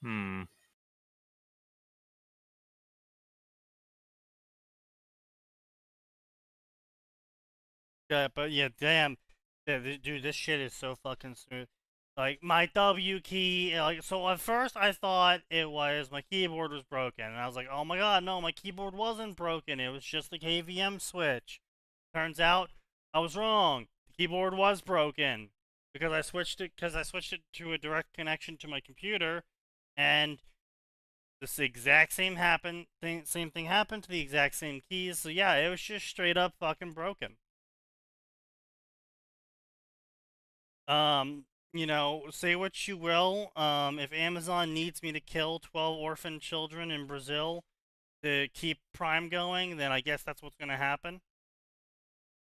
Hmm. Yeah, but yeah, damn, yeah, dude, this shit is so fucking smooth. Like my W key, like so at first I thought it was my keyboard was broken, and I was like, oh my god, no, my keyboard wasn't broken. It was just the KVM switch. Turns out I was wrong. The keyboard was broken because I switched it to a direct connection to my computer, and this exact same thing happened to the exact same keys. So yeah, it was just straight up fucking broken. Um, you know, say what you will. If Amazon needs me to kill 12 orphan children in Brazil to keep Prime going, then I guess that's what's gonna happen.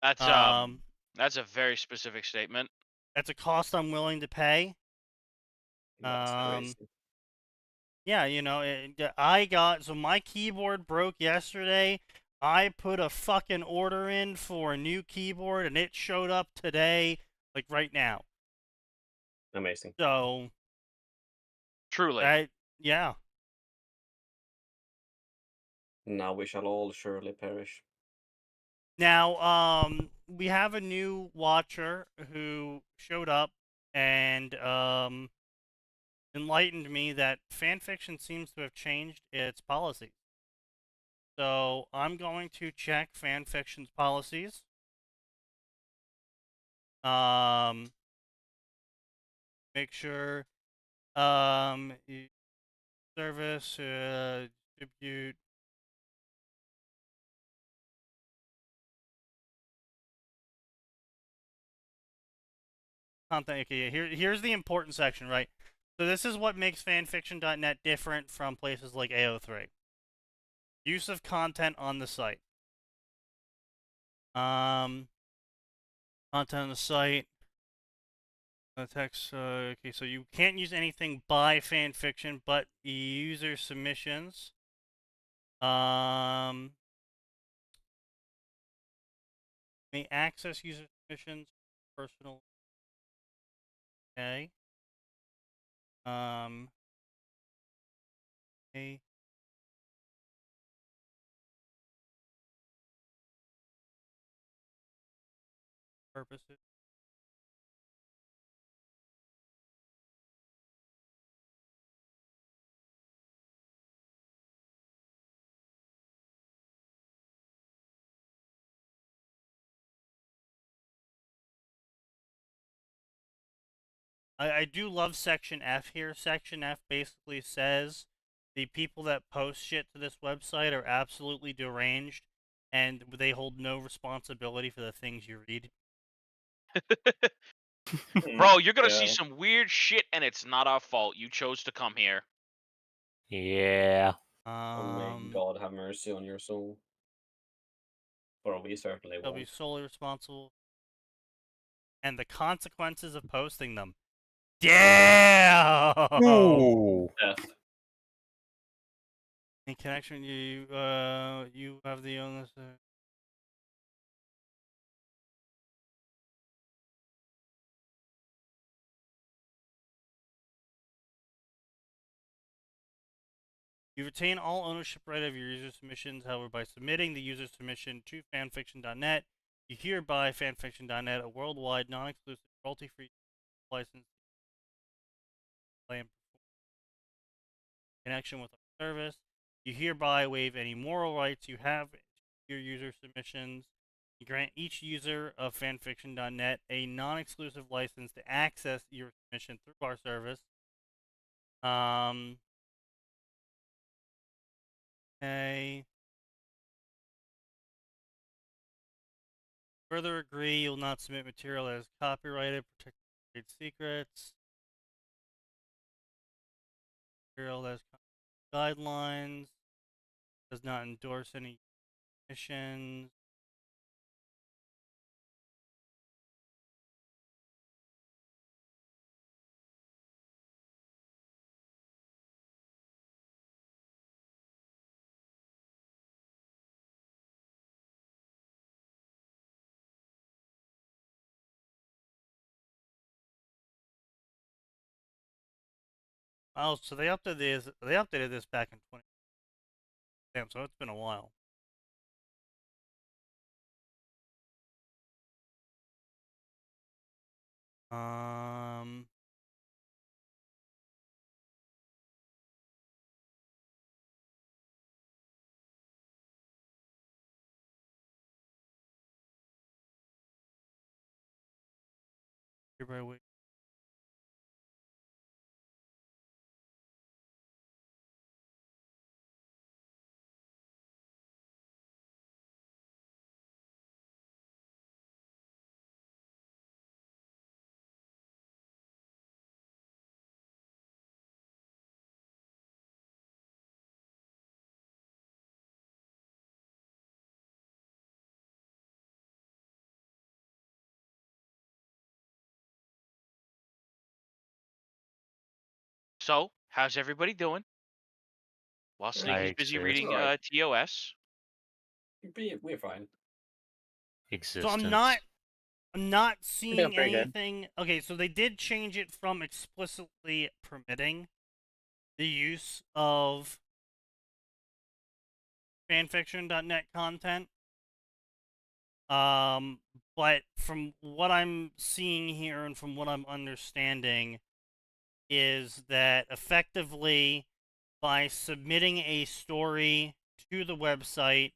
That's Um, that's a very specific statement. that's a cost I'm willing to pay. That's Um, crazy. yeah, you know, I got so my keyboard broke yesterday. I put a fucking order in for a new keyboard, and it showed up today, like right now. Amazing. So, Truly. yeah. Now we shall all surely perish. Now, we have a new watcher who showed up and enlightened me that fanfiction seems to have changed its policies. So I'm going to check fanfiction's policies. Make sure service distribute. Content. Okay, here's the important section, right? So this is what makes fanfiction.net different from places like AO3. Use of content on the site. Content on the site. Text. Okay, so you can't use anything by fanfiction, but user submissions. May access user submissions. Personal. Okay. Okay. Purposes. I do love Section F here. Section F basically says the people that post shit to this website are absolutely deranged and they hold no responsibility for the things you read. Bro, you're gonna see Yeah. some weird shit, and it's not our fault. You chose to come here. Yeah. May God have mercy on your soul. For we certainly They'll be won't. solely responsible. And the consequences of posting them. Damn! Ooh. Death. In connection, you have the illness. You retain all ownership right of your user submissions. However, by submitting the user submission to fanfiction.net, you hereby fanfiction.net a worldwide, non-exclusive, royalty-free license in connection with our service. You hereby waive any moral rights you have to your user submissions. You grant each user of fanfiction.net a non-exclusive license to access your submission through our service. Okay. Further agree you'll not submit material that is copyrighted, protect trade secrets. Material that is guidelines, does not endorse any missions. Oh, so they updated this. They updated this back in 20. Damn, so it's been a while. Um. Everybody wait. So, how's everybody doing? While Sneaky's busy exist. reading Alright. TOS. We're fine. So I'm not seeing pretty good. anything. Okay, so they did change it from explicitly permitting the use of fanfiction.net content. But from what I'm seeing here and from what I'm understanding is that effectively by submitting a story to the website,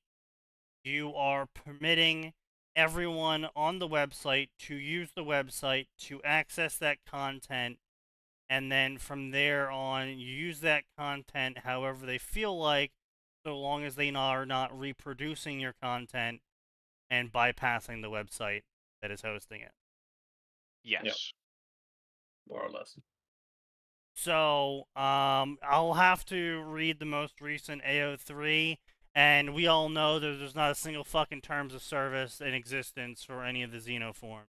you are permitting everyone on the website to use the website to access that content, and then from there on use that content however they feel like, so long as they are not reproducing your content and bypassing the website that is hosting it. Yes. More or less. So, I'll have to read the most recent AO3, and we all know that there's not a single fucking terms of service in existence for any of the Xenoforms.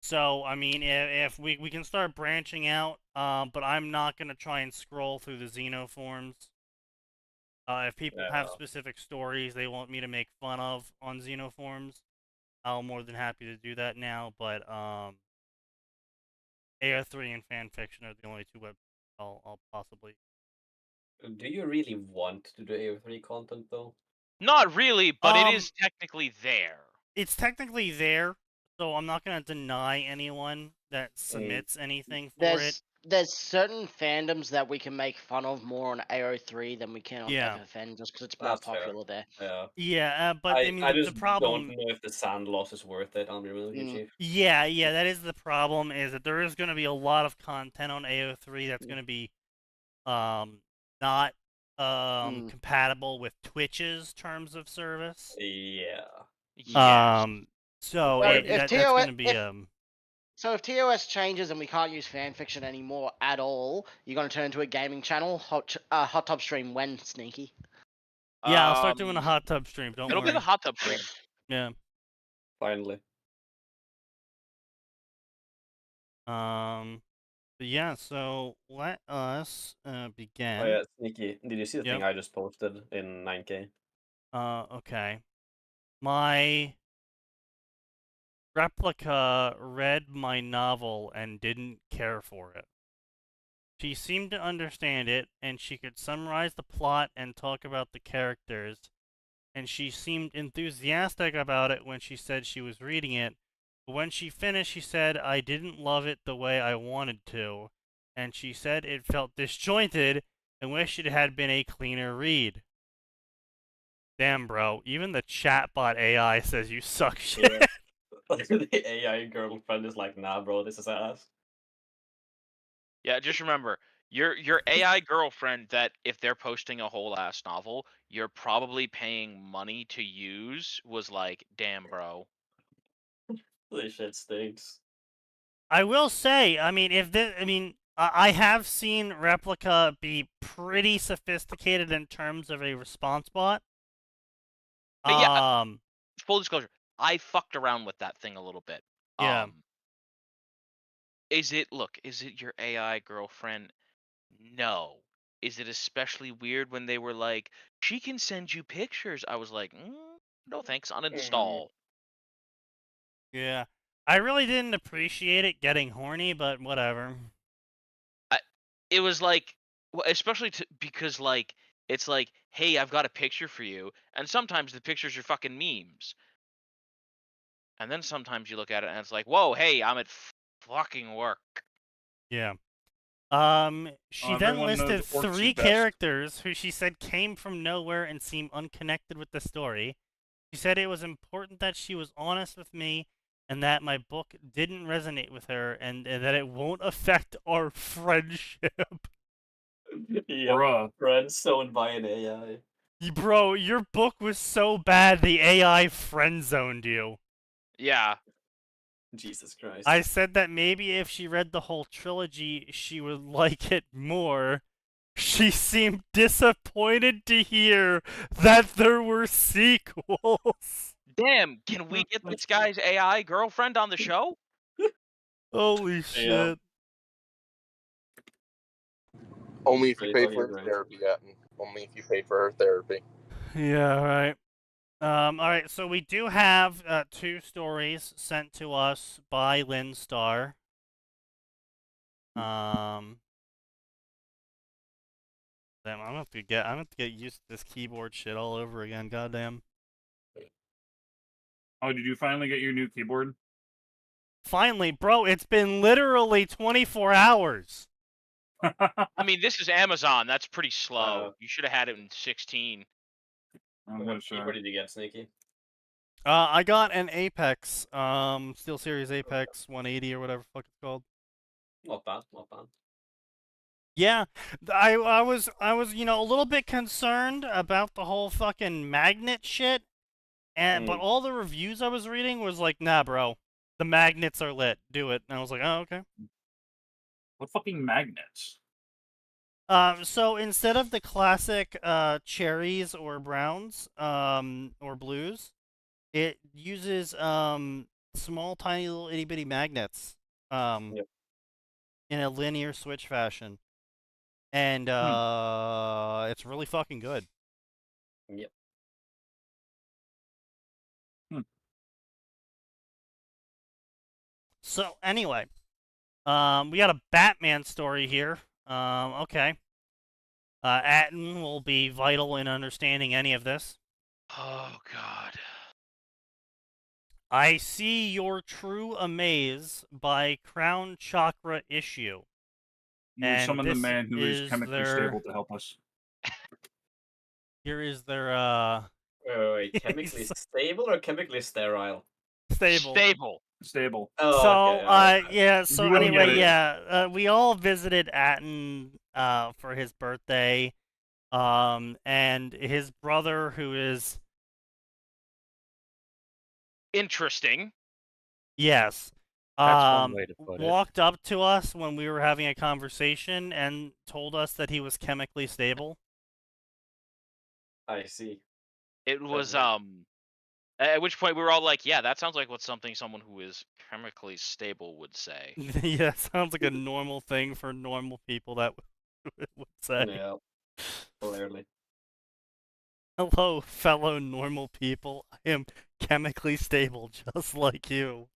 So, I mean, if we can start branching out, but I'm not going to try and scroll through the Xenoforms. If people have Yeah. specific stories they want me to make fun of on Xenoforms, I'm more than happy to do that now, but, AO3 and Fanfiction are the only two websites I'll possibly. Do you really want to do AO3 content though? Not really, but it is technically there. It's technically there, so I'm not gonna deny anyone that submits anything for it. There's certain fandoms that we can make fun of more on AO3 than we can on Yeah. FFN, just because it's more That's fair. popular there. Yeah. Yeah, but I mean, I the just problem. don't know if the sand loss is worth it. I'll be real with you, Chief. Yeah, that is the problem. Is that there is going to be a lot of content on AO3 that's going to be, not compatible with Twitch's terms of service. Yeah. Yes. So Well, that's going to be So if TOS changes and we can't use fanfiction anymore at all, you're gonna turn into a gaming channel. Hot tub stream when, Sneaky? Yeah, I'll start doing a hot tub stream. Don't It'll worry. be the hot tub stream. Yeah. Finally. But yeah, so let us begin. Oh yeah, Sneaky. Did you see the Yep. thing I just posted in 9K? Okay. My replica read my novel and didn't care for it. She seemed to understand it, and she could summarize the plot and talk about the characters, and she seemed enthusiastic about it when she said she was reading it. But when she finished, she said, I didn't love it the way I wanted to, and she said it felt disjointed and wished it had been a cleaner read. Damn, bro. Even the chatbot AI says you suck shit. Yeah. The AI girlfriend is like, nah, bro, this is ass. Yeah, just remember, your AI girlfriend that if they're posting a whole ass novel, you're probably paying money to use was like, damn, bro. This shit stinks. I will say, I mean, I have seen Replica be pretty sophisticated in terms of a response bot. But yeah, full disclosure, I fucked around with that thing a little bit. Yeah. Is it your AI girlfriend? No. Is it especially weird when they were like, she can send you pictures? I was like, no thanks, uninstall. Yeah. I really didn't appreciate it getting horny, but whatever. it was like, especially because like it's like, hey, I've got a picture for you, and sometimes the pictures are fucking memes, and then sometimes you look at it and it's like, whoa, hey, I'm at fucking work. Yeah. She then Everyone knows listed Orcs 3 eat best. characters who she said came from nowhere and seemed unconnected with the story. She said it was important that she was honest with me and that my book didn't resonate with her and that it won't affect our friendship. Yeah, Bruh. friends zoned by an AI. Bro, your book was so bad the AI friend zoned you. Yeah. Jesus Christ. I said that maybe if she read the whole trilogy, she would like it more. She seemed disappointed to hear that there were sequels. Damn, can we get this guy's AI girlfriend on the show? Holy shit. Only if you Pretty pay fucking for her great. therapy, Atin. Only if you pay for her therapy. Yeah, right. Alright, so we do have 2 stories sent to us by Lynn Starr. Damn, I'm gonna have to get used to this keyboard shit all over again, goddamn. Oh, did you finally get your new keyboard? Finally, bro, it's been literally 24 hours. I mean, this is Amazon. That's pretty slow. Uh, You should have had it in 16. I'm What gonna show. keyboard did you get, Sneaky? I got an Apex, SteelSeries Apex 180 or whatever the fuck it's called. Not bad, not bad. Yeah, I was a little bit concerned about the whole fucking magnet shit, but all the reviews I was reading was like, nah, bro, the magnets are lit, do it. And I was like, oh, okay. What fucking magnets? So instead of the classic cherries or browns, or blues, it uses small, tiny, little itty bitty magnets, Yep. in a linear switch fashion, and it's really fucking good. Yep. So anyway, we got a Batman story here. Okay. Atin will be vital in understanding any of this. Oh, God. I see your true amaze by Crown Chakra issue. We And summon the this man who is is chemically their- stable to help us. Here is their Wait, chemically stable or chemically sterile? stable. Stable. Stable. Oh, So okay, alright. yeah, so You wouldn't anyway, get it. yeah, we all visited Atin for his birthday. And his brother, who is Interesting. yes, That's one way to put it. walked up to us when we were having a conversation and told us that he was chemically stable. I see. It was, Okay. at which point we were all like, yeah, that sounds like what someone who is chemically stable would say. Yeah, sounds like a normal thing for normal people that would say. Yeah. Clearly. Hello, fellow normal people. I am chemically stable, just like you.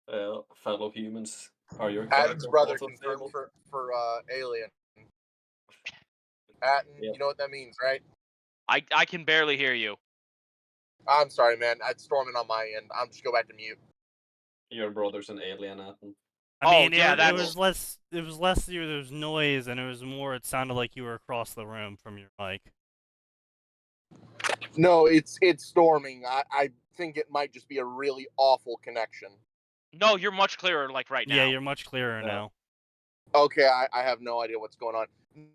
Fellow humans. Are your Atin's characters brother also confirmed stable? for Alien. Atin, Yep. you know what that means, right? I can barely hear you. I'm sorry, man. It's storming on my end. I'm just go back to mute. Your brother's an alien, Atin. I mean, yeah, it that's- was less. It was less. There was noise, and it was more. It sounded like you were across the room from your mic. No, it's storming. I think it might just be a really awful connection. No, you're much clearer, like right now. Yeah, you're much clearer Yeah. now. Okay, I have no idea what's going on.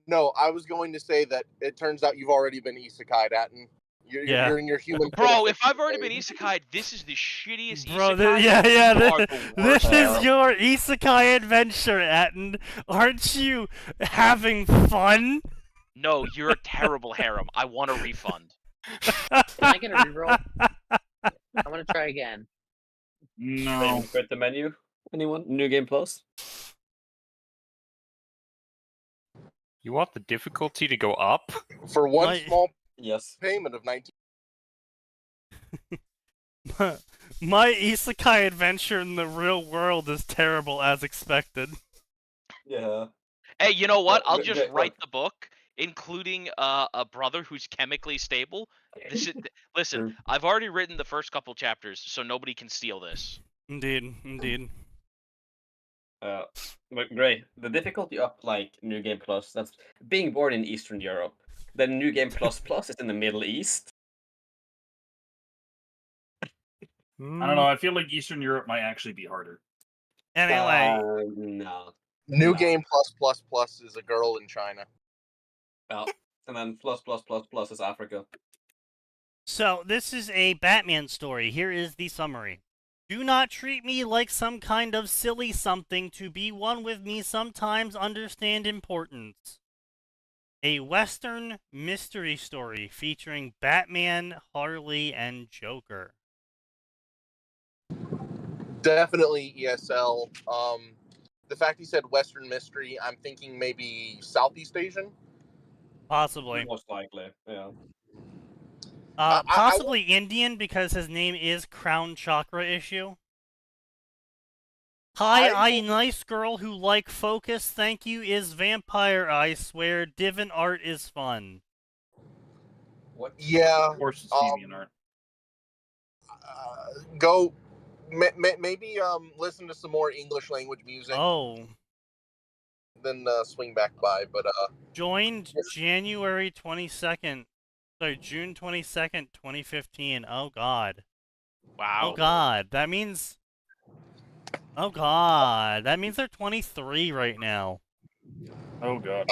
No, I was going to say that it turns out you've already been isekai'd, Atin. Yeah. You're in your human. Bro, if I've already been isekai'd, this is the shittiest Bro, isekai. yeah, You are the this worst. is your isekai adventure, Atin. Aren't you having fun? No, you're a terrible harem. I want a refund. Can I get a reroll? I want to try again. No. Quit the menu. Anyone? New Game Plus? You want the difficulty to go up? For one My- small Yes. payment of 19. My isekai adventure in the real world is terrible as expected. Yeah. Hey, you know what? Well, I'll the- just the- write the book, including a brother who's chemically stable. This is listen. True. I've already written the first couple chapters, so nobody can steal this. Indeed, indeed. But great. The difficulty up like New Game Plus. That's being born in Eastern Europe. Then New Game Plus Plus is in the Middle East. I don't know. I feel like Eastern Europe might actually be harder. Anyway, No. New No. Game Plus Plus Plus is a girl in China. Well, and then plus plus plus plus is Africa. so this is a Batman story. Here is the summary. Do not treat me like some kind of silly something. To be one with me sometimes understand importance. A Western mystery story featuring Batman, Harley, and Joker. Definitely ESL. The fact he said Western mystery, I'm thinking maybe Southeast Asian. Possibly. Most likely, yeah. Possibly Indian because his name is Crown Chakra Issue. Hi, I nice girl who like focus, thank you, is vampire, I swear, Divin art is fun. What? Yeah. Of course, it's DeviantArt. Go. Maybe listen to some more English language music. Oh. Then swing back by. But Joined January 22nd. Sorry, June 22nd, 2015. Oh god. Wow. Oh god. That means... Oh god. That means they're 23 right now. Oh god.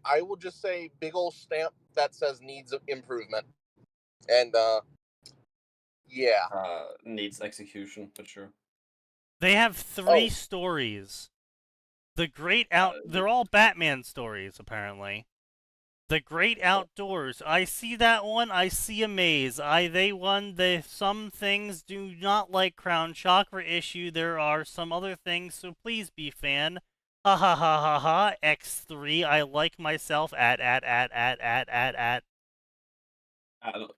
I will just say big old stamp that says needs improvement. And yeah. Needs execution, for sure. They have 3 stories. The Great They're all Batman stories, apparently. The Great Outdoors. I see that one. I see a maze. They won the some things do not like Crown Chakra issue. There are some other things, so please be fan. Ha ha ha ha ha. X3. I like myself at.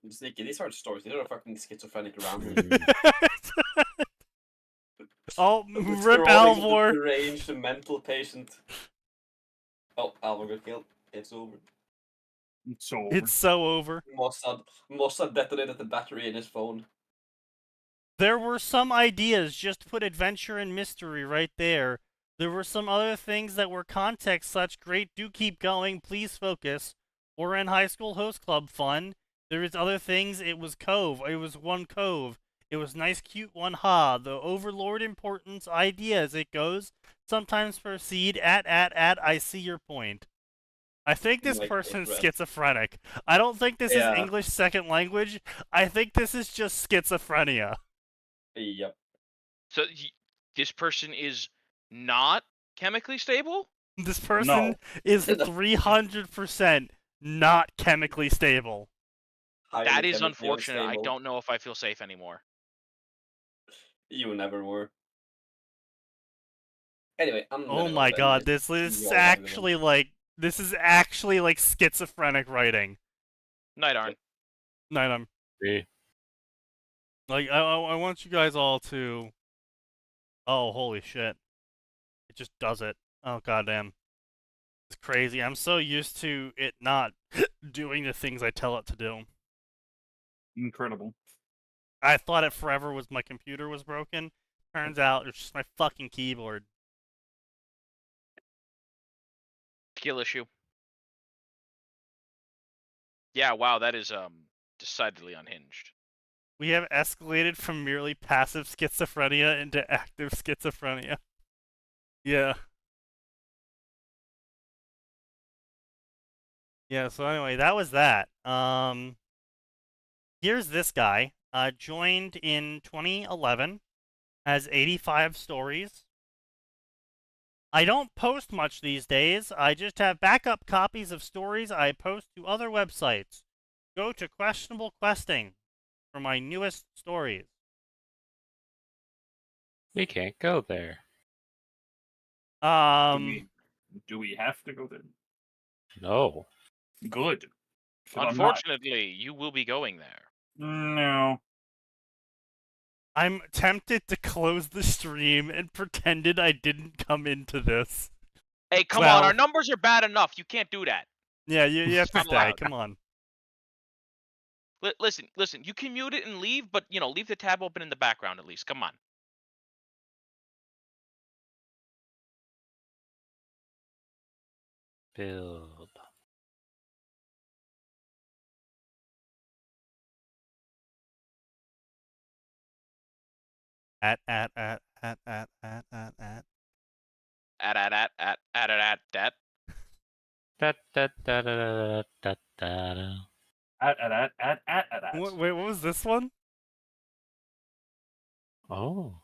Sneaky, these aren't stories. These are fucking schizophrenic around. Oh, rip Alvor. Deranged mental patient. Oh, Alvor got killed. It's over. It's over. It's so over. Mossad detonated the battery in his phone. There were some ideas, just put adventure and mystery right there. There were some other things that were context such great, do keep going, please focus. Or in high school host club fun. There is other things, it was cove, it was one cove. It was nice cute one ha, the overlord importance idea as it goes. Sometimes proceed at, I see your point. I think this person's schizophrenic. I don't think this is English second language. I think this is just schizophrenia. Yep. So this person is not chemically stable? This person is 300% not chemically stable. That is unfortunate. I don't know if I feel safe anymore. You never were. Anyway, oh my god, this is actually like schizophrenic writing. Night Arn. Night Arn. Like I want you guys all to. Oh holy shit! It just does it. Oh goddamn. It's crazy. I'm so used to it not doing the things I tell it to do. Incredible. I thought it forever was my computer was broken. Turns out it's just my fucking keyboard. Skill issue. Yeah, wow, that is decidedly unhinged. We have escalated from merely passive schizophrenia into active schizophrenia. Yeah. Yeah, so anyway, that was that. Here's this guy. Joined in 2011. Has 85 stories. I don't post much these days. I just have backup copies of stories I post to other websites. Go to Questionable Questing for my newest stories. We can't go there. Do we have to go there? No. Good. Unfortunately, you will be going there. No. I'm tempted to close the stream and pretended I didn't come into this. Hey, come on, our 12. numbers are bad enough. You can't do that. Yeah, you have to Not stay. allowed. Come on. Listen. You can mute it and leave, but leave the tab open in the background at least. Come on. Build. At. At. Da, da, da, da, da, da, da, da. Wait, what was this one? Oh.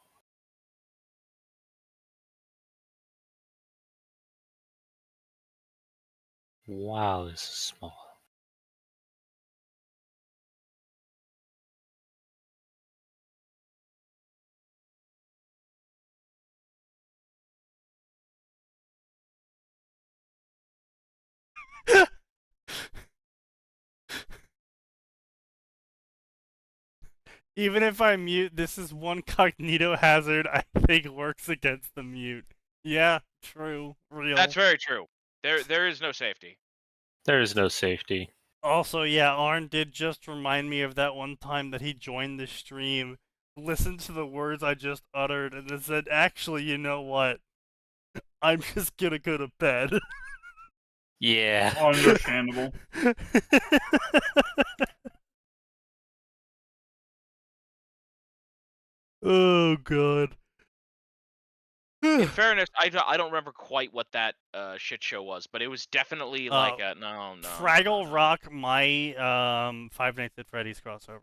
Wow, this is small. Even if I mute, this is one cognito hazard I think works against the mute. Yeah, true, real. That's very true. There is no safety. There is no safety. Also, yeah, Arn did just remind me of that one time that he joined the stream, listened to the words I just uttered, and then said, actually, you know what? I'm just gonna go to bed. Yeah. Understandable. Oh, God. In fairness, I don't remember quite what that shit show was, but it was definitely like a no. Fraggle Rock, my Five Nights at Freddy's crossover.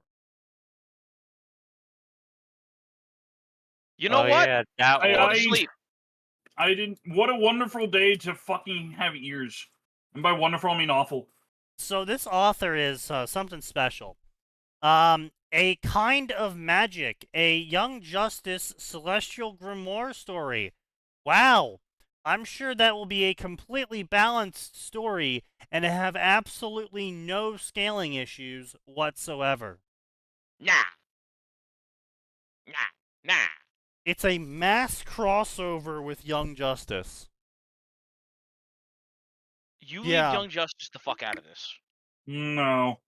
You know Oh, what? yeah, that I- Go one. to sleep. I didn't. What a wonderful day to fucking have ears. And by wonderful, I mean awful. So this author is something special. A Kind of Magic, a Young Justice Celestial Grimoire story. Wow. I'm sure that will be a completely balanced story and have absolutely no scaling issues whatsoever. Nah. It's a mass crossover with Young Justice. You Yeah. leave Young Justice the fuck out of this. No.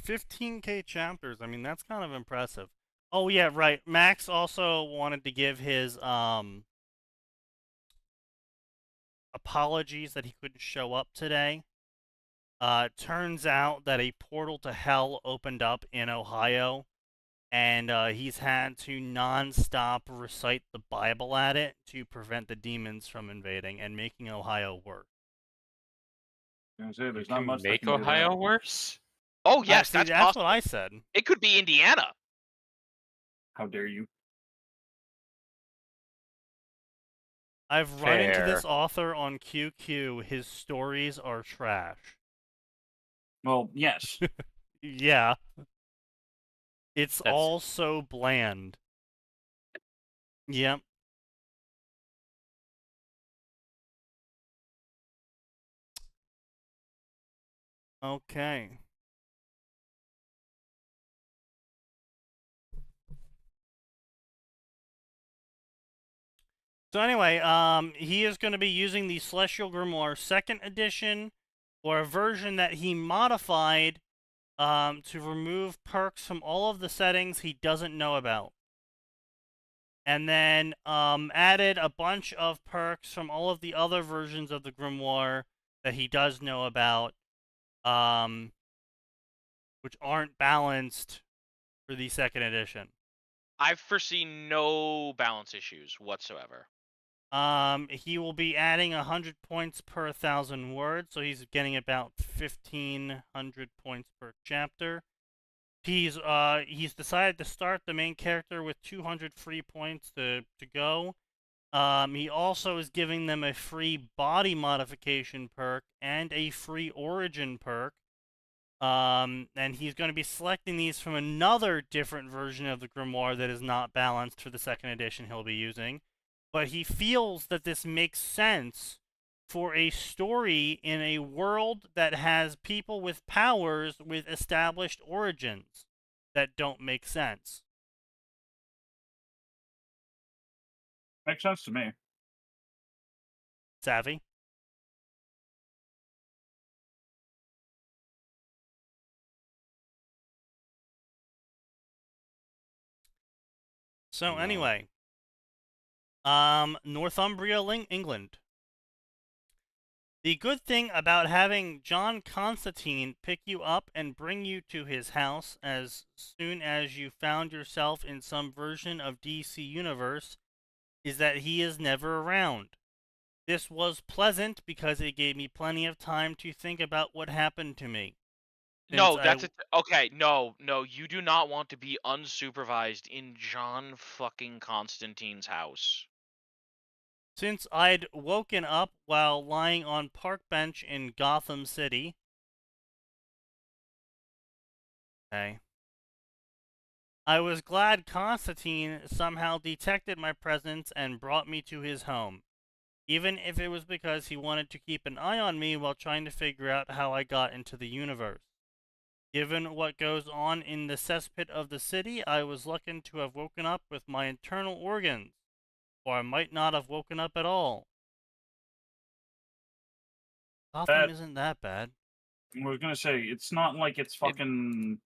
15k chapters. I mean, that's kind of impressive. Oh yeah, right. Max also wanted to give his apologies that he couldn't show up today. Turns out that a portal to hell opened up in Ohio, and he's had to non-stop recite the Bible at it to prevent the demons from invading and making Ohio worse. There's Can not much that make can do Ohio that. worse? Oh yes, See, that's that's possible. what I said. It could be Indiana. How dare you? I've run into Fair. this author on QQ. His stories are trash. Well, yes. Yeah. It's That's- all so bland. Yep. Okay. So anyway, he is going to be using the Celestial Grimoire 2nd edition, or a version that he modified to remove perks from all of the settings he doesn't know about. And then added a bunch of perks from all of the other versions of the Grimoire that he does know about, which aren't balanced for the 2nd edition. I foresee no balance issues whatsoever. He will be adding 100 points per 1,000 words, so he's getting about 1,500 points per chapter. He's decided to start the main character with 200 free points to go. He also is giving them a free body modification perk and a free origin perk. And he's going to be selecting these from another different version of the Grimoire that is not balanced for the 2nd edition he'll be using. But he feels that this makes sense for a story in a world that has people with powers with established origins that don't make sense. Makes sense to me. Savvy. So No. anyway, Northumbria, England. The good thing about having John Constantine pick you up and bring you to his house as soon as you found yourself in some version of DC Universe is that he is never around. This was pleasant because it gave me plenty of time to think about what happened to me. No, Since that's it. Okay, no, you do not want to be unsupervised in John fucking Constantine's house. Since I'd woken up while lying on park bench in Gotham City. Okay. I was glad Constantine somehow detected my presence and brought me to his home, even if it was because he wanted to keep an eye on me while trying to figure out how I got into the universe. Given what goes on in the cesspit of the city, I was lucky to have woken up with my internal organs, or I might not have woken up at all. Gotham isn't that bad. I was gonna say, it's not like it's fucking.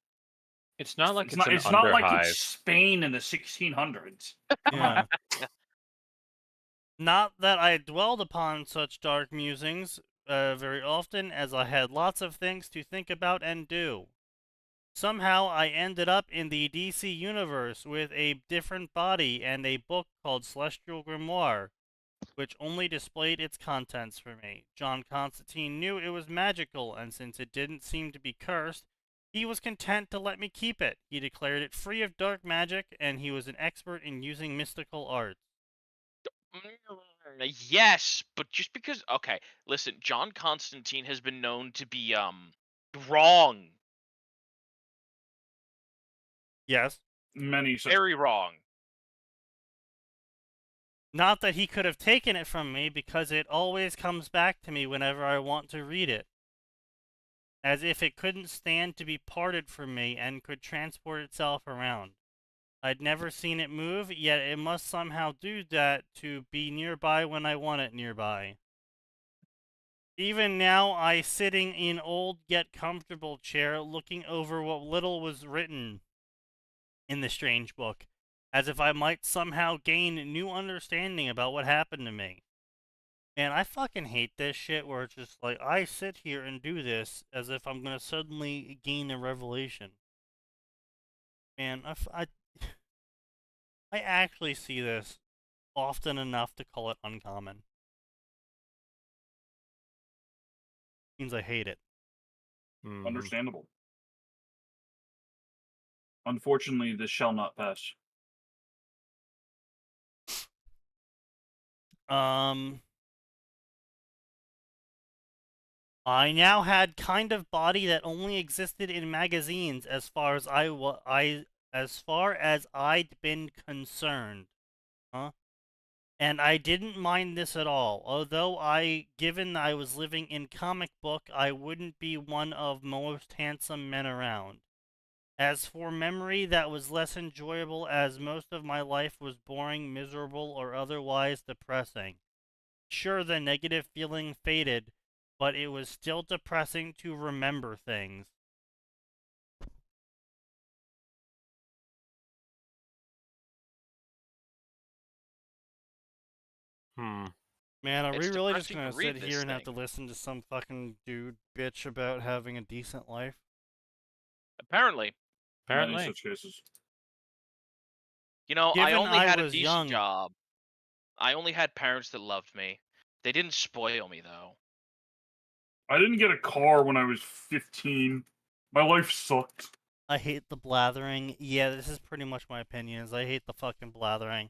It's not like It's it's, not. an It's not like underhive. it's Spain in the 1600s. Yeah. Not that I dwelled upon such dark musings very often, as I had lots of things to think about and do. Somehow I ended up in the DC universe with a different body and a book called Celestial Grimoire, which only displayed its contents for me. John Constantine knew it was magical, and since it didn't seem to be cursed, he was content to let me keep it. He declared it free of dark magic, and he was an expert in using mystical arts. Yes, but just because okay, listen, John Constantine has been known to be wrong. Yes. Many such. Very wrong. Not that he could have taken it from me, because it always comes back to me whenever I want to read it. As if it couldn't stand to be parted from me and could transport itself around. I'd never seen it move, yet it must somehow do that to be nearby when I want it nearby. Even now, I sitting in old yet comfortable chair looking over what little was written in the strange book, as if I might somehow gain new understanding about what happened to me. Man, I fucking hate this shit where it's just like, I sit here and do this as if I'm gonna suddenly gain a revelation. Man, I actually see this often enough to call it uncommon. Means I hate it. Understandable. Unfortunately, this shall not pass. I now had kind of body that only existed in magazines as far as as far as I'd been concerned. Huh? And I didn't mind this at all, although given I was living in comic book, I wouldn't be one of most handsome men around. As for memory, that was less enjoyable as most of my life was boring, miserable, or otherwise depressing. Sure, the negative feeling faded, but it was still depressing to remember things. Man, are we really just gonna sit here and have to listen to some fucking dude bitch about having a decent life? Apparently. Many such cases. You know, I Given only I had a was decent young- job. I only had parents that loved me. They didn't spoil me though. I didn't get a car when I was 15. My life sucked. I hate the blathering. Yeah, this is pretty much my opinion. Is I hate the fucking blathering.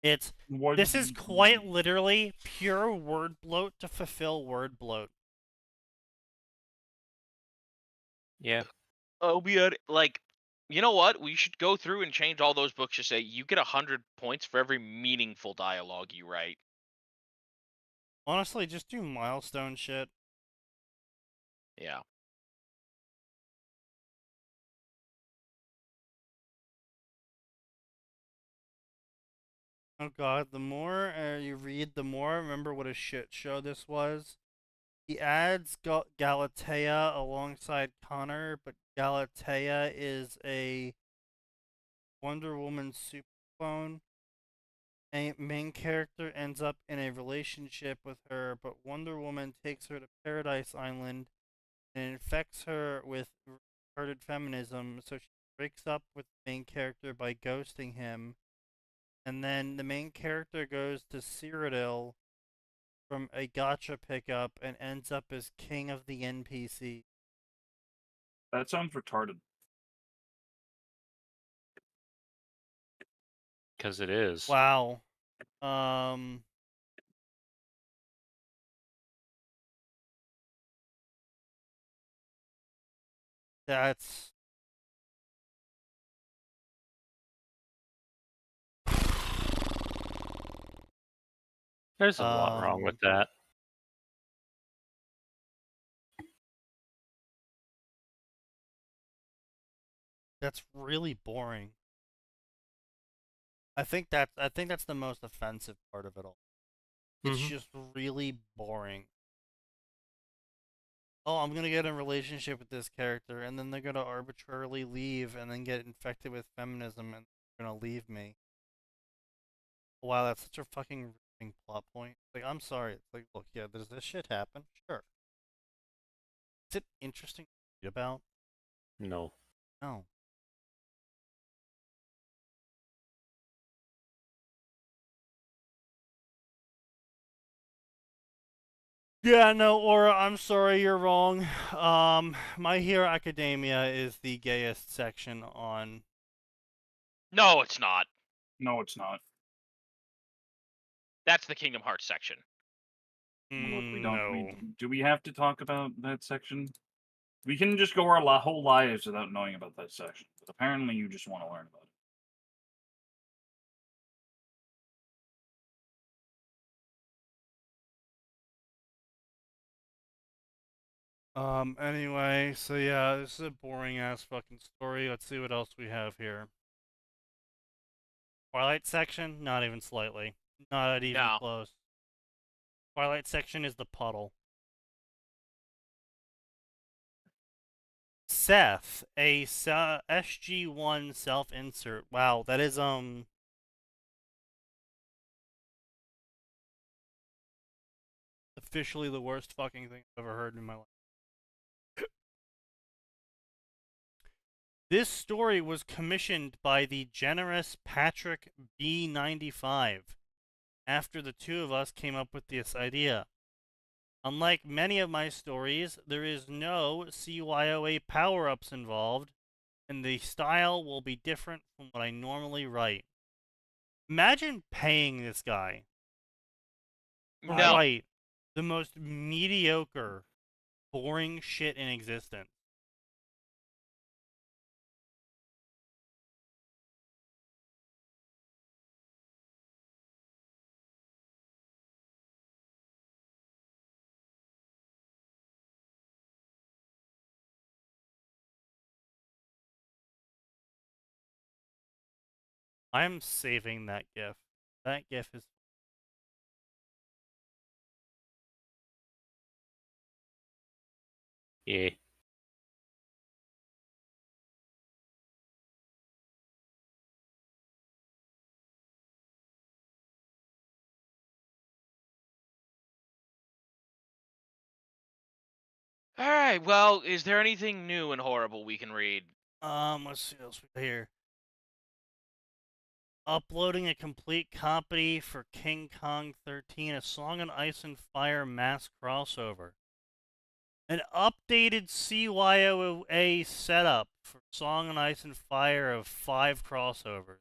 This is quite literally pure word bloat to fulfill word bloat. Yeah. Oh, like, you know what? We should go through and change all those books to say you get 100 points for every meaningful dialogue you write. Honestly, just do milestone shit. Yeah. Oh god, the more you read, the more remember what a shit show this was. He adds Galatea alongside Connor, but Galatea is a Wonder Woman super clone. A main character ends up in a relationship with her, but Wonder Woman takes her to Paradise Island and infects her with retarded feminism, so she breaks up with the main character by ghosting him. And then the main character goes to Cyrodiil from a gacha pickup and ends up as king of the NPC. That sounds retarded. Because it is. Wow. That's There's a lot wrong with that. that's really boring. I think that's the most offensive part of it all. It's Mhm. just really boring. Oh, I'm gonna get in a relationship with this character, and then they're gonna arbitrarily leave, and then get infected with feminism, and they're gonna leave me. Wow, that's such a fucking riveting plot point. Like, I'm sorry. It's like, look, yeah, does this shit happen? Sure. Is it interesting to read about? No. No. Yeah, no, Aura, I'm sorry, you're wrong. My Hero Academia is the gayest section on. No, it's not. No, it's not. That's the Kingdom Hearts section. Look, we don't. No. Do we have to talk about that section? We can just go our whole lives without knowing about that section. But apparently, you just want to learn about it. Anyway, so yeah, this is a boring ass fucking story. Let's see what else we have here. Twilight section? Not even slightly. Not even No. close. Twilight section is the puddle. Seth, a SG1 self-insert. Wow, that is, officially the worst fucking thing I've ever heard in my life. This story was commissioned by the generous Patrick B95 after the two of us came up with this idea. Unlike many of my stories, there is no CYOA power-ups involved, and the style will be different from what I normally write. Imagine paying this guy to No. write the most mediocre, boring shit in existence. I'm saving that GIF. That GIF is. Yeah. All right. Well, is there anything new and horrible we can read? Let's see what else we got here. Uploading a complete copy for King Kong 13, a Song on Ice and Fire mass crossover. An updated CYOA setup for Song on Ice and Fire of 5 crossovers.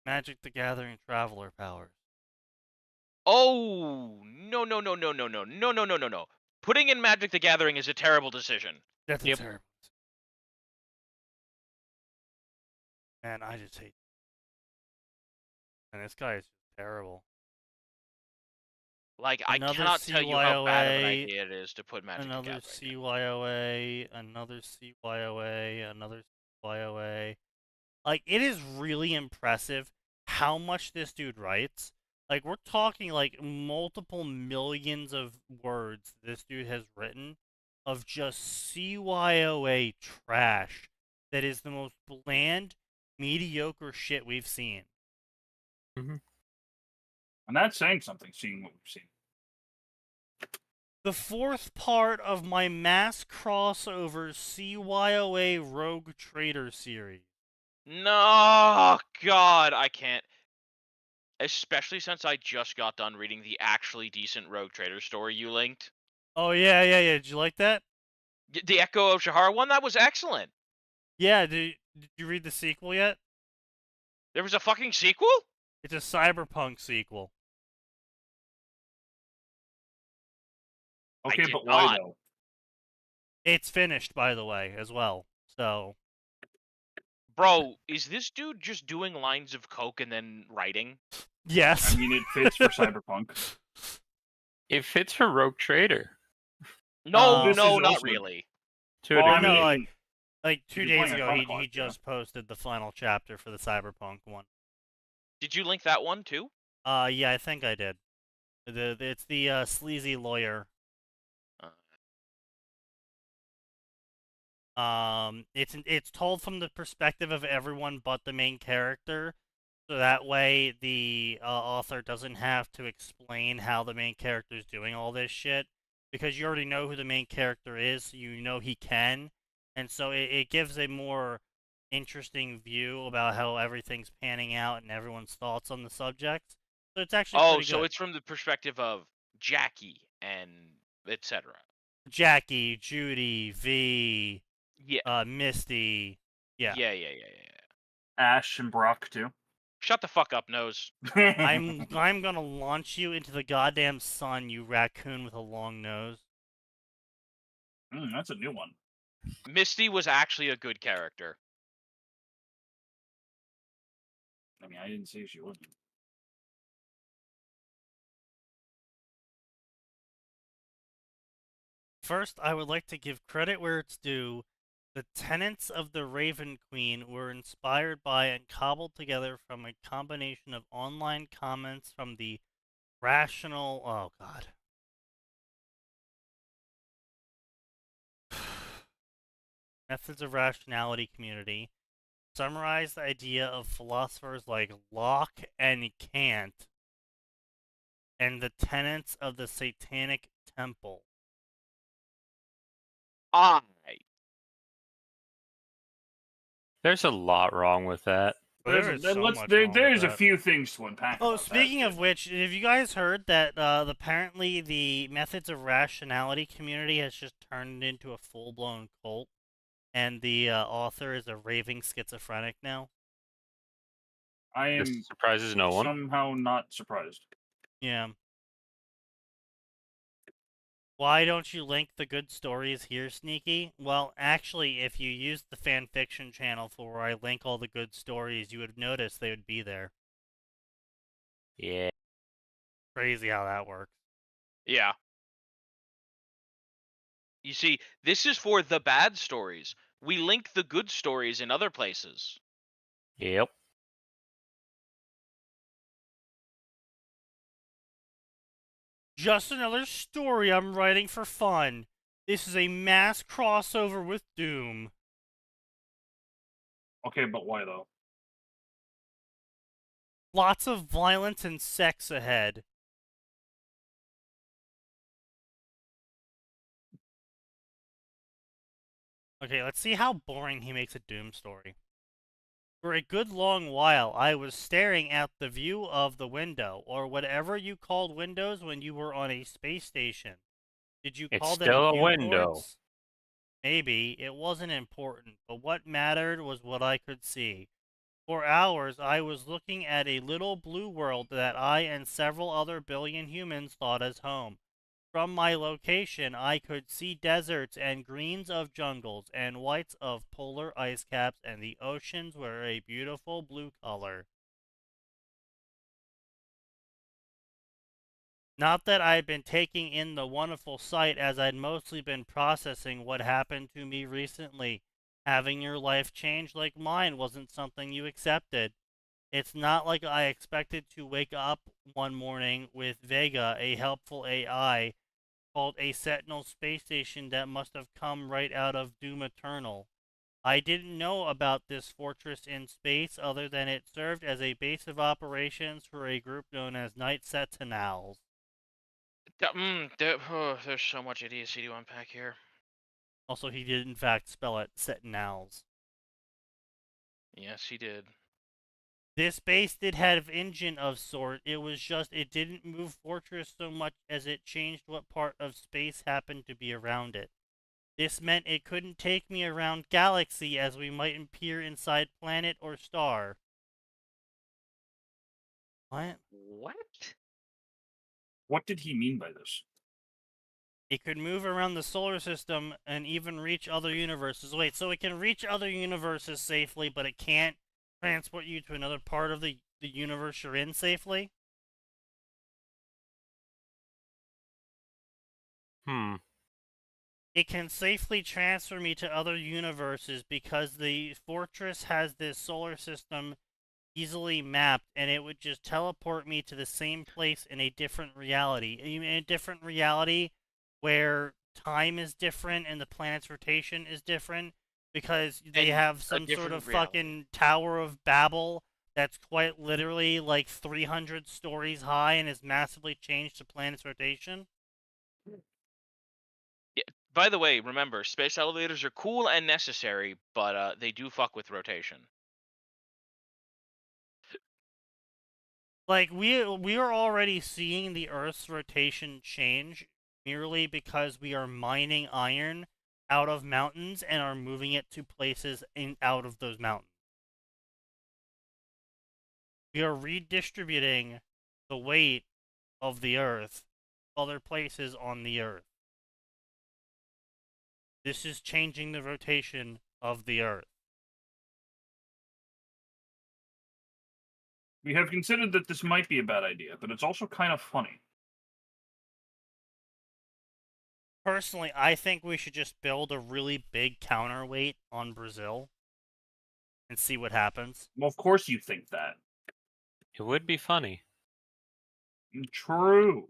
Magic the Gathering Traveler powers. Oh, no. Putting in Magic the Gathering is a terrible decision. That's a Yep. terrible. Man, I just hate. And this guy is terrible. Like, I Another cannot tell you how bad of an CYOA, idea it is to put Magic the another Gathering. CYOA, another CYOA, another CYOA. Like, it is really impressive how much this dude writes. Like, we're talking, like, multiple millions of words this dude has written of just CYOA trash that is the most bland, mediocre shit we've seen. And that's saying something, seeing what we've seen. The fourth part of my mass crossover CYOA Rogue Trader series. No, God, I can't. Especially since I just got done reading the actually decent Rogue Trader story you linked. Oh, yeah. Did you like that? The Echo of Shahara one, that was excellent. Yeah, did you read the sequel yet? There was a fucking sequel? It's a cyberpunk sequel. Okay, did but why not. though? It's finished, by the way, as well. So, Bro, is this dude just doing lines of coke and then writing? yes. I mean, it fits for Cyberpunk. It fits for Rogue Trader. No, This no, is not also- really. To a Well, I degree. No, mean, like 2 you're days playing a ago, Chronicler, he yeah. just posted the final chapter for the cyberpunk one. Did you link that one too? Yeah, I think I did. It's the sleazy lawyer. It's told from the perspective of everyone but the main character, so that way the author doesn't have to explain how the main character is doing all this shit, because you already know who the main character is, so you know he can, and so it gives a more interesting view about how everything's panning out and everyone's thoughts on the subject. So it's actually Oh, pretty so good. it's from the perspective of Jackie and etc. Jackie, Judy, V, Yeah. Misty, yeah. Yeah. Ash and Brock too. Shut the fuck up, Nose. I'm gonna launch you into the goddamn sun, you raccoon with a long nose. That's a new one. Misty was actually a good character. I mean, I didn't say she wasn't. First, I would like to give credit where it's due. The tenets of the Raven Queen were inspired by and cobbled together from a combination of online comments from the rational. Oh, God. Methods of rationality community. Summarize the idea of philosophers like Locke and Kant and the tenets of the Satanic Temple. There's a lot wrong with that. There's so much wrong with there's a that. few things to unpack. Oh, about speaking that. of which, have you guys heard that apparently the Methods of Rationality community has just turned into a full-blown cult, and the author is a raving schizophrenic now? I am This surprises no one. somehow not surprised. Yeah. Why don't you link the good stories here, Sneaky? Well, actually, if you used the Fanfiction channel for where I link all the good stories, you would notice they would be there. Yeah. Crazy how that works. Yeah. You see, this is for the bad stories. We link the good stories in other places. Yep. Just another story I'm writing for fun. This is a mass crossover with Doom. Okay, but why though? Lots of violence and sex ahead. Okay, let's see how boring he makes a Doom story. For a good long while, I was staring at the view of the window, or whatever you called windows when you were on a space station. Did you It's call them still a window. viewports? Maybe. It wasn't important, but what mattered was what I could see. For hours, I was looking at a little blue world that I and several other billion humans thought as home. From my location, I could see deserts and greens of jungles and whites of polar ice caps, and the oceans were a beautiful blue color. Not that I'd been taking in the wonderful sight, as I'd mostly been processing what happened to me recently. Having your life change like mine wasn't something you accepted. It's not like I expected to wake up one morning with Vega, a helpful AI, called a Sentinel space station that must have come right out of Doom Eternal. I didn't know about this fortress in space other than it served as a base of operations for a group known as Night Sentinels. There's so much idiocy to unpack here. Also, he did in fact spell it Sentinels. Yes, he did. This base did have engine of sort. It was just it didn't move fortress so much as it changed what part of space happened to be around it. This meant it couldn't take me around galaxy as we might appear inside planet or star. What? What? What did he mean by this? It could move around the solar system and even reach other universes. Wait, so it can reach other universes safely, but it can't transport you to another part of the universe you're in safely? It can safely transfer me to other universes because the fortress has this solar system easily mapped, and it would just teleport me to the same place in a different reality. In a different reality where time is different and the planet's rotation is different because they And have a some sort different of reality. fucking Tower of Babel that's quite literally like 300 stories high and is massively changed to planet's rotation. Yeah. By the way, remember, space elevators are cool and necessary, but they do fuck with rotation. Like we are already seeing the Earth's rotation change merely because we are mining iron out of mountains and are moving it to places out of those mountains. We are redistributing the weight of the Earth to other places on the Earth. This is changing the rotation of the Earth. We have considered that this might be a bad idea, but it's also kind of funny. Personally, I think we should just build a really big counterweight on Brazil and see what happens. Well, of course you think that. It would be funny. True.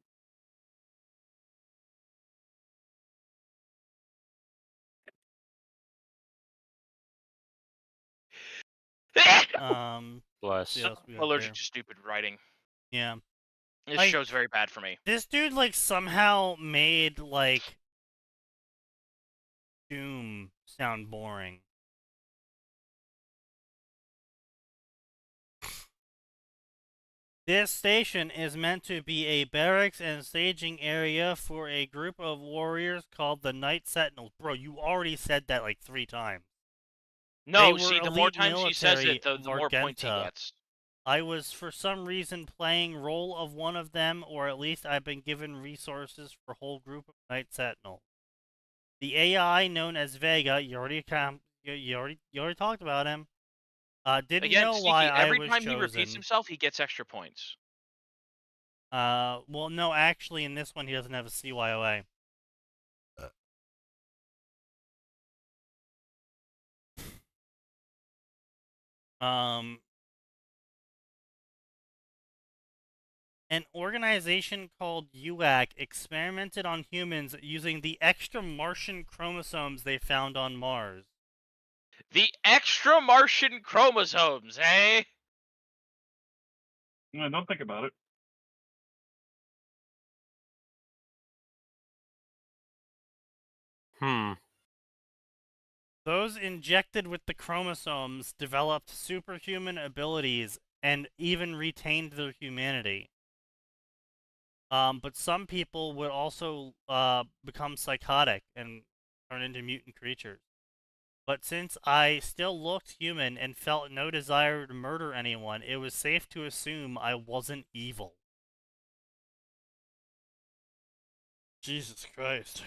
Bless. See what else we I'm got allergic here. to stupid writing. Yeah. This Like- show's very bad for me. This dude, like, somehow made, like, Doom sound boring. This station is meant to be a barracks and staging area for a group of warriors called the Night Sentinels. Bro, you already said that, like, 3 times. No, were see, the more elite times he says military it, the of more points he Argenta. gets. I was for some reason playing role of one of them, or at least I've been given resources for a whole group of Night Sentinels. The AI known as Vega, you already talked about him. Didn't Again, know Sneaky, why I every was time chosen. he repeats himself, he gets extra points. Well, no, actually, in this one, he doesn't have a CYOA. An organization called UAC experimented on humans using the extra Martian chromosomes they found on Mars. The extra Martian chromosomes, eh? Yeah, don't think about it. Those injected with the chromosomes developed superhuman abilities and even retained their humanity. But some people would also become psychotic and turn into mutant creatures. But since I still looked human and felt no desire to murder anyone, it was safe to assume I wasn't evil. Jesus Christ.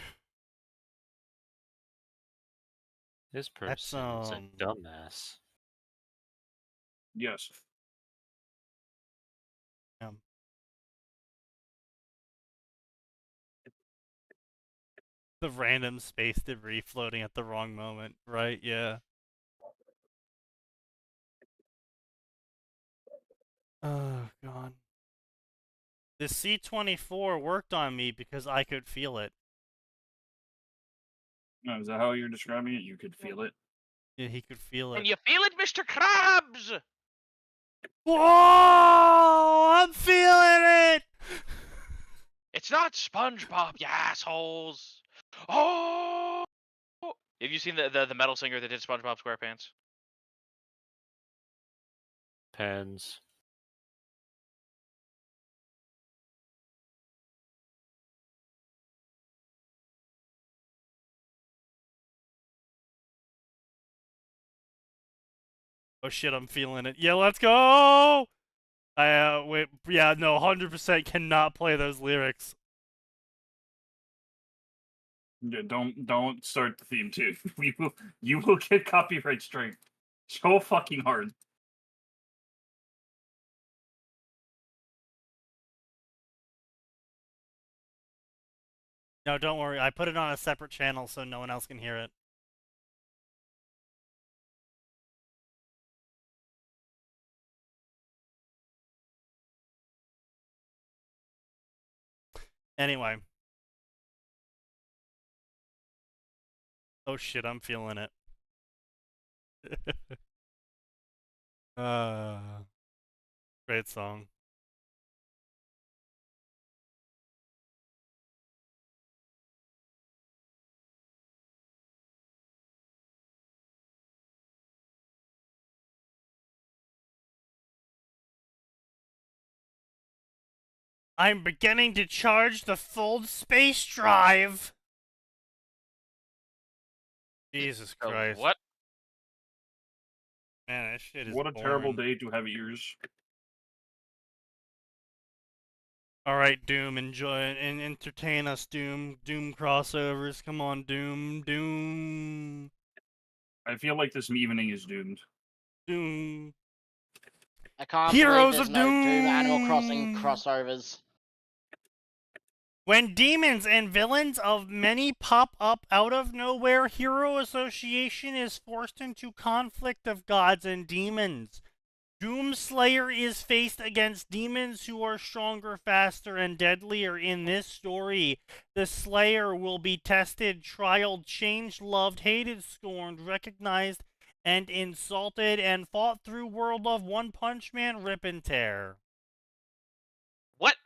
This That's, person is a dumbass. Yes. The random space debris floating at the wrong moment, right? Yeah. Oh, God. The C-24 worked on me because I could feel it. No, is that how you're describing it? You could feel it. Yeah, he could feel it. Can you feel it, Mr. Krabs? Whoa! I'm feeling it! It's not SpongeBob, you assholes. Oh! Have you seen the metal singer that did SpongeBob SquarePants? Depends. Oh shit, I'm feeling it. Yeah, let's go! Wait, yeah, no, 100% cannot play those lyrics. Yeah, don't start the theme too. You will get copyright strike so fucking hard. No, don't worry. I put it on a separate channel so no one else can hear it. Anyway. Oh shit, I'm feeling it. Great song. I'm beginning to charge the full space drive. Jesus Christ. What? Man, that shit is What a boring. terrible day to have ears. Alright, Doom, enjoy and entertain us, Doom. Doom crossovers. Come on, Doom. Doom. I feel like this evening is doomed. Doom. I can't Heroes believe of there's no Doom Animal Doom! Crossing crossovers. When demons and villains of many pop up out of nowhere, Hero Association is forced into conflict of gods and demons. Doomslayer is faced against demons who are stronger, faster, and deadlier. In this story, the Slayer will be tested, trialed, changed, loved, hated, scorned, recognized, and insulted, and fought through World of One Punch Man Rip and Tear. What?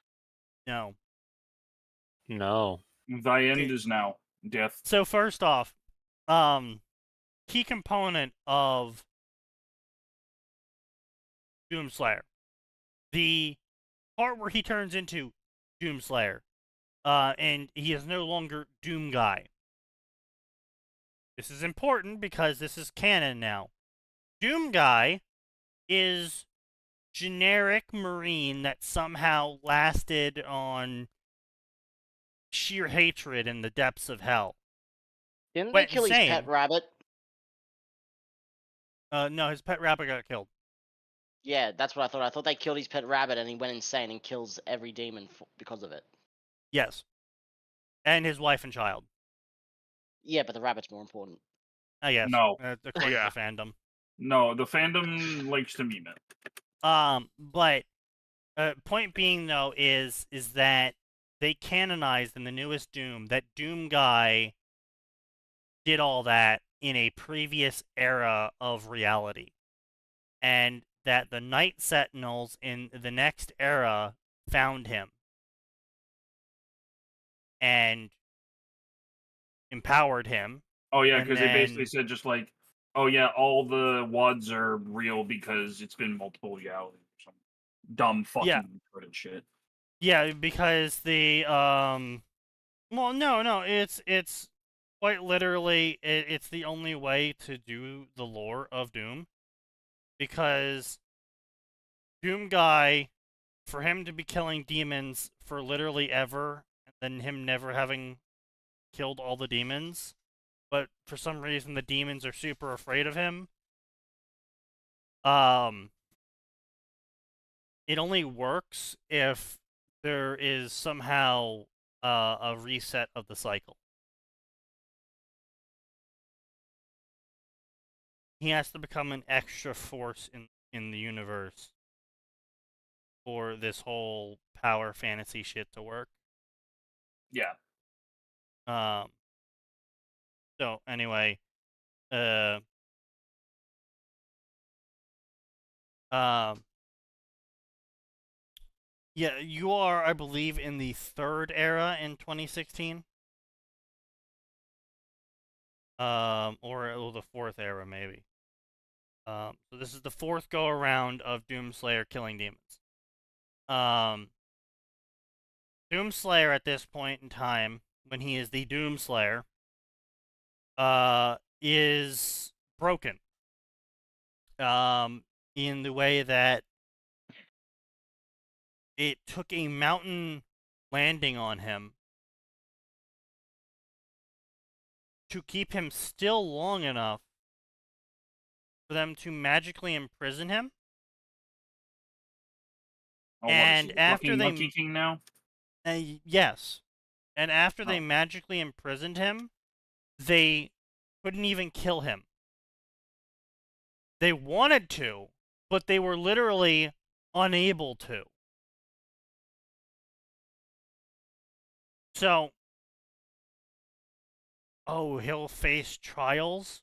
No. No. Thy end is now. Death. So first off, key component of Doomslayer. The part where he turns into Doomslayer, and he is no longer Doom Guy. This is important because this is canon now. Doom Guy is generic Marine that somehow lasted on sheer hatred in the depths of hell. Didn't Went they kill insane. his pet rabbit? No, his pet rabbit got killed. Yeah, that's what I thought. I thought they killed his pet rabbit and he went insane and kills every demon because of it. Yes. And his wife and child. Yeah, but the rabbit's more important. I guess. No. According Yeah. to the fandom. No, the fandom likes to meme it. But point being though is that they canonized in the newest Doom that Doom Guy did all that in a previous era of reality, and that the Night Sentinels in the next era found him and empowered him. Oh yeah, And because they basically then- said just like, oh yeah, all the WODs are real because it's been multiple realities or some dumb fucking retarded shit. Yeah, because the well, no, it's quite literally it's the only way to do the lore of Doom, because Doom Guy, for him to be killing demons for literally ever, and then him never having killed all the demons, but for some reason the demons are super afraid of him. It only works if there is somehow a reset of the cycle. he has to become an extra force in the universe for this whole power fantasy shit to work. Yeah. So anyway, yeah, you are, I believe, in the third era in 2016. Or the fourth era, maybe. So this is the fourth go around of Doomslayer killing demons. Doomslayer at this point in time, when he is the Doomslayer, is broken. In the way that it took a mountain landing on him to keep him still long enough for them to magically imprison him. Oh, And what is he, after fucking they Monkey King now? Yes. And after they Oh. magically imprisoned him, they couldn't even kill him. They wanted to, but they were literally unable to. So, he'll face trials?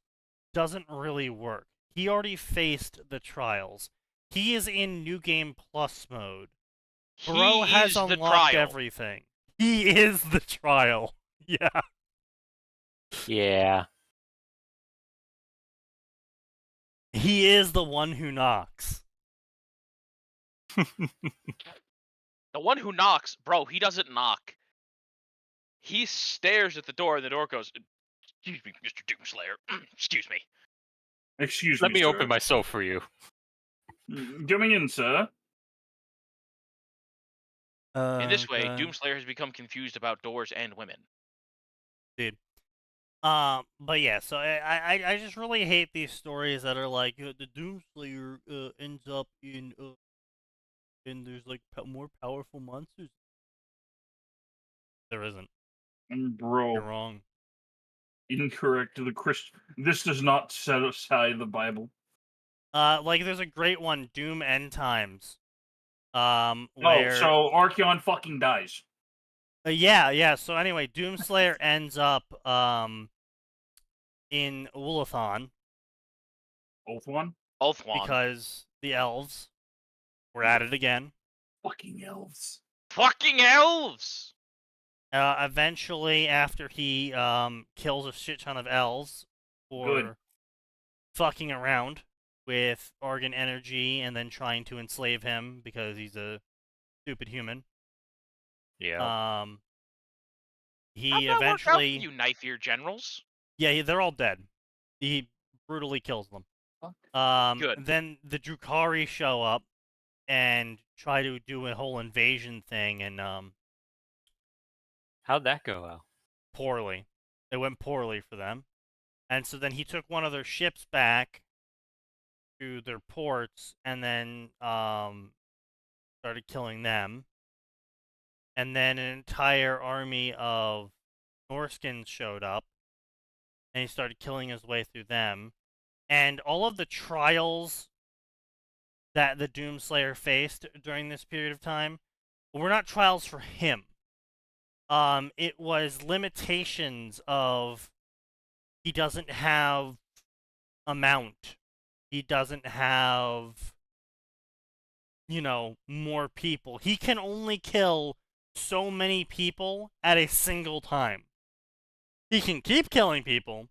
Doesn't really work. He already faced the trials. He is in New Game Plus mode. Bro He has is the unlocked trial. everything. He is the trial. Yeah. Yeah. He is the one who knocks. The one who knocks, bro, he doesn't knock. He stares at the door, and the door goes, "Excuse me, Mr. Doomslayer. Excuse me." Excuse Let me sir. open myself for you. Coming in, sir. In this way, Okay. Doomslayer has become confused about doors and women. Dude. But yeah, so I just really hate these stories that are like the Doomslayer ends up in and there's like more powerful monsters. There isn't. Bro, You're wrong. incorrect. This does not set aside the Bible. Like there's a great one, Doom End Times. Where So Archeon fucking dies. yeah. So anyway, Doomslayer ends up in Ulathon Ulthuan? Ulthuan. because the elves were at it again. Fucking elves. Fucking elves! Eventually, after he kills a shit ton of elves for Good. fucking around with organ energy and then trying to enslave him because he's a stupid human. Yeah. He How'd that work out for eventually, you knife ear generals? yeah, they're all dead. He brutally kills them. Good. Then the Drukhari show up and try to do a whole invasion thing, and How'd that go out? poorly. It went poorly for them. And so then he took one of their ships back to their ports and then started killing them. And then an entire army of Norskins showed up and he started killing his way through them. And all of the trials that the Doomslayer faced during this period of time were not trials for him. It was limitations of he doesn't have a mount. He doesn't have, more people. He can only kill so many people at a single time. He can keep killing people,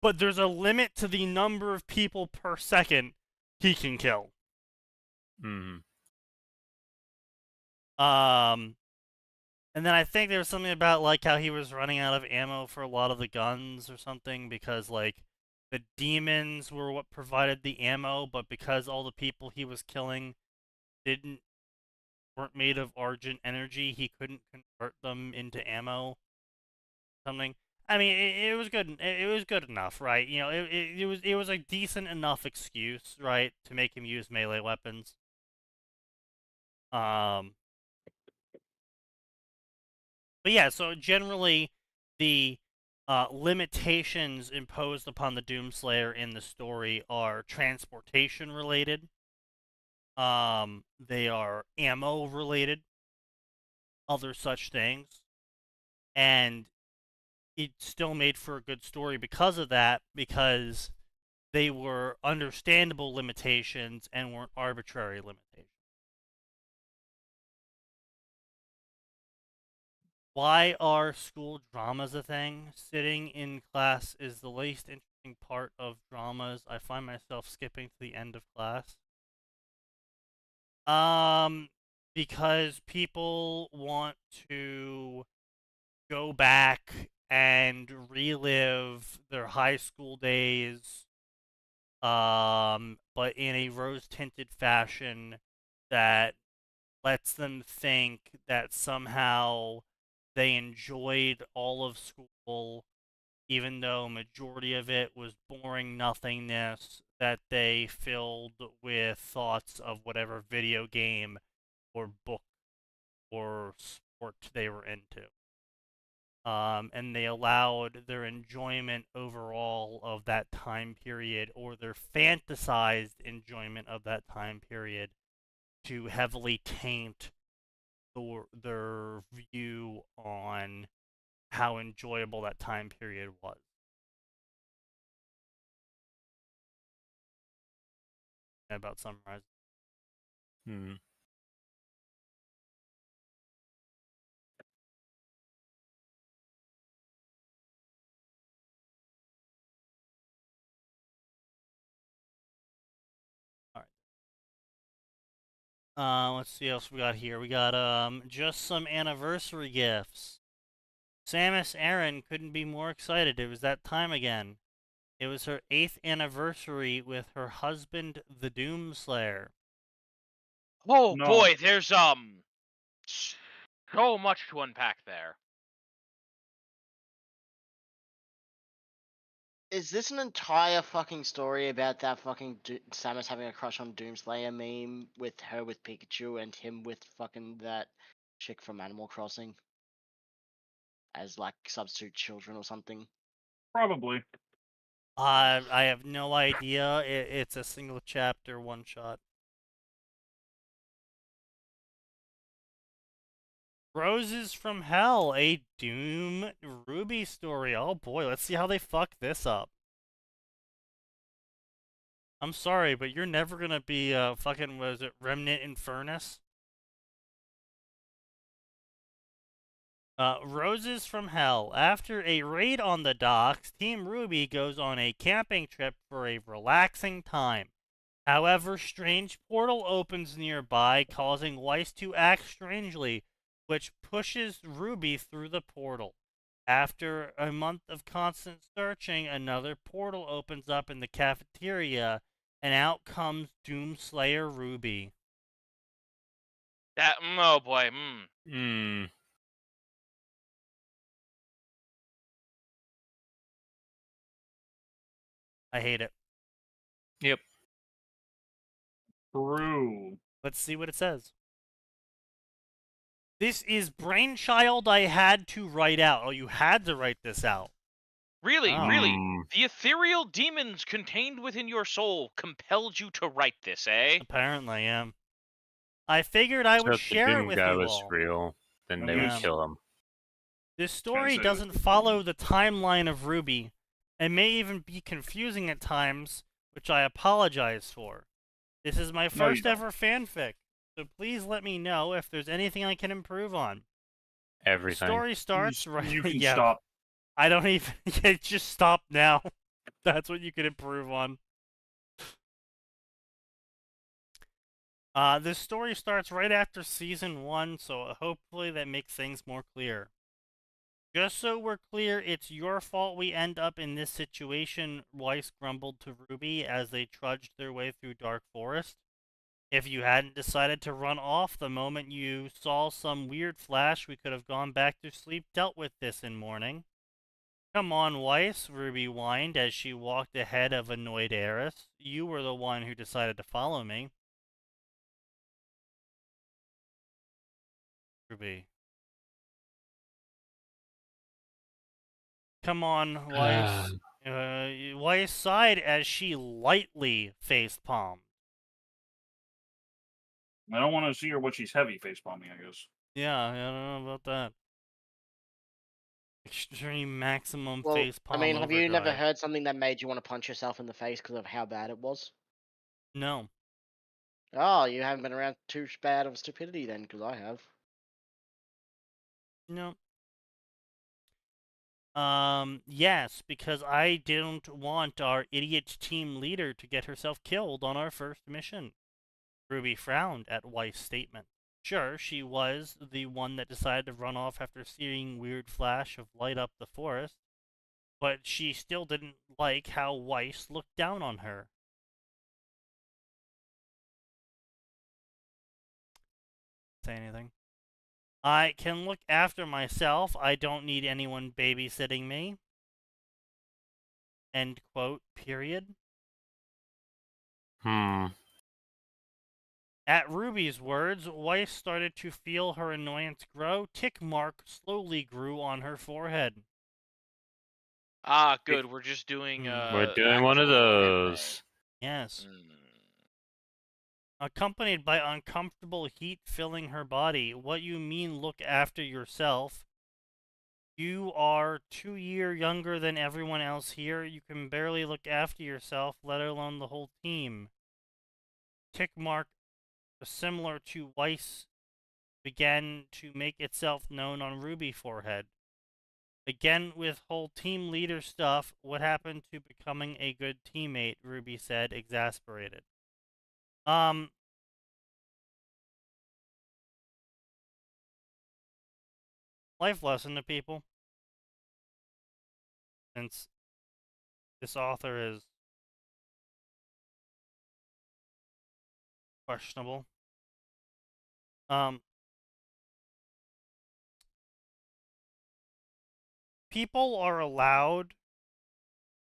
but there's a limit to the number of people per second he can kill. Hmm. And then I think there was something about like how he was running out of ammo for a lot of the guns or something because like the demons were what provided the ammo, but because all the people he was killing weren't made of Argent energy, he couldn't convert them into ammo. Something. I mean, it was good. It was good enough, right? It was a decent enough excuse, right, to make him use melee weapons. But yeah, so generally, the limitations imposed upon the Doomslayer in the story are transportation related. They are ammo related, other such things, and it still made for a good story because of that, because they were understandable limitations and weren't arbitrary limitations. Why are school dramas a thing? Sitting in class is the least interesting part of dramas. I find myself skipping to the end of class. Because people want to go back and relive their high school days, but in a rose-tinted fashion that lets them think that somehow they enjoyed all of school, even though a majority of it was boring nothingness that they filled with thoughts of whatever video game or book or sport they were into. And they allowed their enjoyment overall of that time period, or their fantasized enjoyment of that time period, to heavily taint their view on how enjoyable that time period was. About summarizing. Let's see what else we got here. We got just some anniversary gifts. Samus Aran couldn't be more excited. It was that time again. It was her 8th anniversary with her husband, the Doomslayer. Oh No. boy, there's so much to unpack there. Is this an entire fucking story about that fucking Samus having a crush on Doomslayer meme with her with Pikachu and him with fucking that chick from Animal Crossing as like substitute children or something? Probably. I have no idea. It's a single chapter, one shot. Roses from Hell, a Doom Ruby story. Oh boy, let's see how they fuck this up. I'm sorry, but you're never gonna be fucking, was it Remnant Infernus? Roses from Hell. After a raid on the docks, Team Ruby goes on a camping trip for a relaxing time. However, strange portal opens nearby, causing Weiss to act strangely, which pushes Ruby through the portal. After a month of constant searching, another portal opens up in the cafeteria, and out comes Doomslayer Ruby. Oh boy, I hate it. Yep. True. Let's see what it says. This is brainchild I had to write out. Oh, you had to write this out. Really, Oh. really, the ethereal demons contained within your soul compelled you to write this, eh? Apparently, yeah. I figured I would So if the share it Doom with guy you was all. real, then they Yeah. would kill him. This story say doesn't follow the timeline of Ruby, and may even be confusing at times, which I apologize for. This is my you first don't. ever fanfic, so please let me know if there's anything I can improve on. The Everything. story starts right. You can yeah, stop. I don't even. Yeah, just stop now. That's what you can improve on. This story starts right after season 1, so hopefully that makes things more clear. Just so we're clear, it's your fault we end up in this situation, Weiss grumbled to Ruby as they trudged their way through Dark Forest. If you hadn't decided to run off the moment you saw some weird flash, we could have gone back to sleep, dealt with this in morning. Come on, Weiss, Ruby whined as she walked ahead of annoyed Eris. You were the one who decided to follow me. Ruby. Come on, Weiss. Weiss sighed as she lightly face-palmed. I don't want to see her when she's heavy face palming, I guess. Yeah, I don't know about that. Extreme maximum Well, face I palm mean, have you never overdrive. heard something that made you want to punch yourself in the face because of how bad it was? No. Oh, you haven't been around too bad of stupidity then, because I have. No. Yes, because I didn't want our idiot team leader to get herself killed on our first mission. Ruby frowned at Weiss' statement. Sure, she was the one that decided to run off after seeing weird flash of light up the forest, but she still didn't like how Weiss looked down on her. Say anything? I can look after myself. I don't need anyone babysitting me. End quote, period. At Ruby's words, Weiss started to feel her annoyance grow. Tick mark slowly grew on her forehead. Ah, good. We're just doing. We're doing one of actual those. Yes. anime. Accompanied by uncomfortable heat filling her body. What you mean look after yourself? You are 2 years younger than everyone else here. You can barely look after yourself, let alone the whole team. Tick mark, similar to Weiss, began to make itself known on Ruby's forehead. Again, with whole team leader stuff, what happened to becoming a good teammate? Ruby said, exasperated. Life lesson to people. Since this author is questionable. People are allowed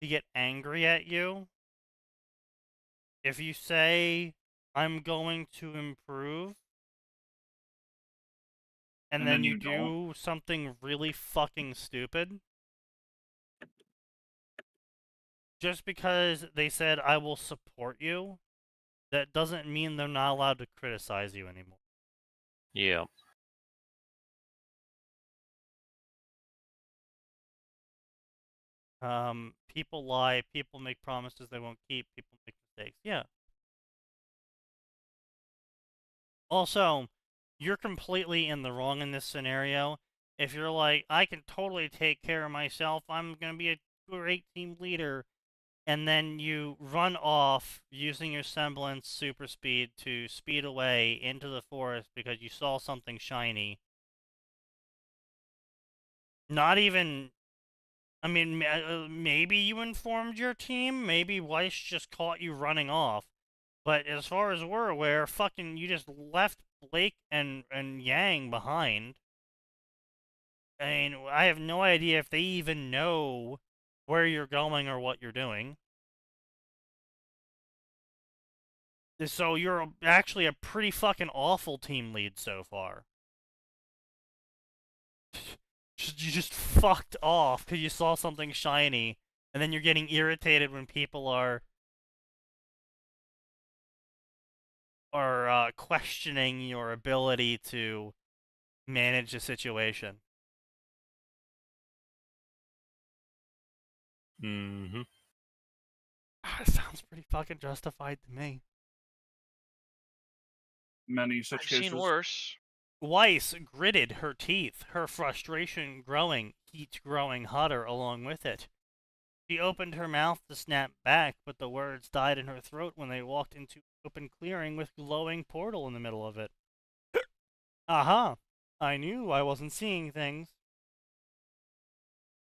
to get angry at you if you say, I'm going to improve, and then you do something really fucking stupid. Just because they said, I will support you, that doesn't mean they're not allowed to criticize you anymore. Yeah. People lie, people make promises they won't keep, people make mistakes. Yeah. Also, you're completely in the wrong in this scenario. If you're like, I can totally take care of myself, I'm gonna be a great team leader, and then you run off using your semblance super speed to speed away into the forest because you saw something shiny. Not even, I mean, maybe you informed your team, maybe Weiss just caught you running off. But as far as we're aware, fucking you just left Blake and Yang behind. I mean, I have no idea if they even know where you're going or what you're doing. So you're actually a pretty fucking awful team lead so far. You just fucked off because you saw something shiny, and then you're getting irritated when people are questioning your ability to manage the situation. Mm-hmm. It sounds pretty fucking justified to me. Many such I've cases. seen worse. Weiss gritted her teeth, her frustration growing, heat growing hotter along with it. She opened her mouth to snap back, but the words died in her throat when they walked into an open clearing with glowing portal in the middle of it. Aha! I knew I wasn't seeing things.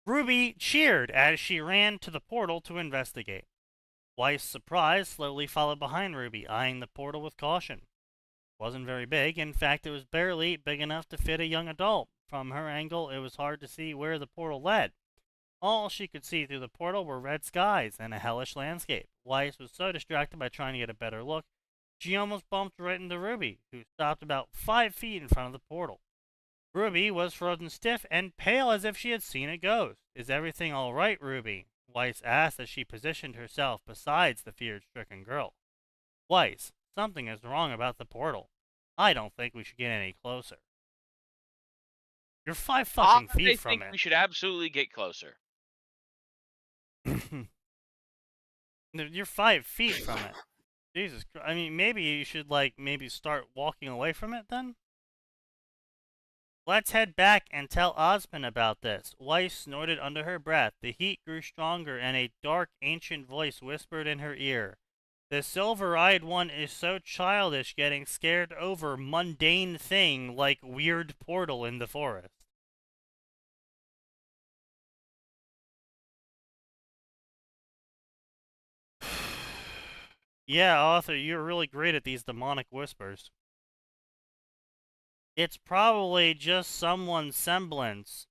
Ruby cheered as she ran to the portal to investigate. Weiss, surprised, slowly followed behind Ruby, eyeing the portal with caution. It wasn't very big. In fact, it was barely big enough to fit a young adult. From her angle, it was hard to see where the portal led. All she could see through the portal were red skies and a hellish landscape. Weiss was so distracted by trying to get a better look, she almost bumped right into Ruby, who stopped about 5 feet in front of the portal. Ruby was frozen stiff and pale as if she had seen a ghost. Is everything all right, Ruby? Weiss asked as she positioned herself beside the fear-stricken girl. Weiss, something is wrong about the portal. I don't think we should get any closer. You're 5 fucking I feet from think it. we should absolutely get closer. You're 5 feet from it. Jesus Christ. I mean, maybe you should, like, maybe start walking away from it then? Let's head back and tell Ozpin about this. Weiss snorted under her breath. The heat grew stronger, and a dark, ancient voice whispered in her ear. The silver-eyed one is so childish, getting scared over mundane thing like weird portal in the forest. Yeah, Arthur, you're really great at these demonic whispers. It's probably just someone's semblance.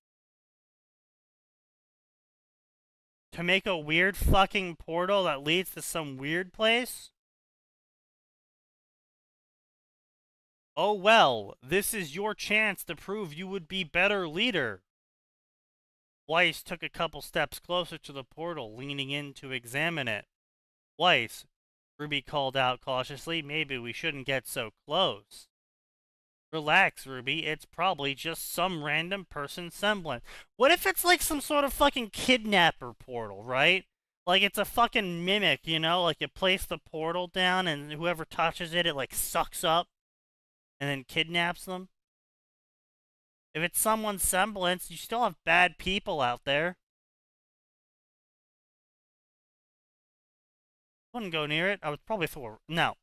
To make a weird fucking portal that leads to some weird place? Oh well, this is your chance to prove you would be better leader. Weiss took a couple steps closer to the portal, leaning in to examine it. Weiss, Ruby called out cautiously, maybe we shouldn't get so close. Relax, Ruby, it's probably just some random person's semblance. What if it's like some sort of fucking kidnapper portal, right? Like it's a fucking mimic, you know? Like you place the portal down and whoever touches it, it like sucks up and then kidnaps them. If it's someone's semblance, you still have bad people out there. Wouldn't go near it. I would probably throw a... No.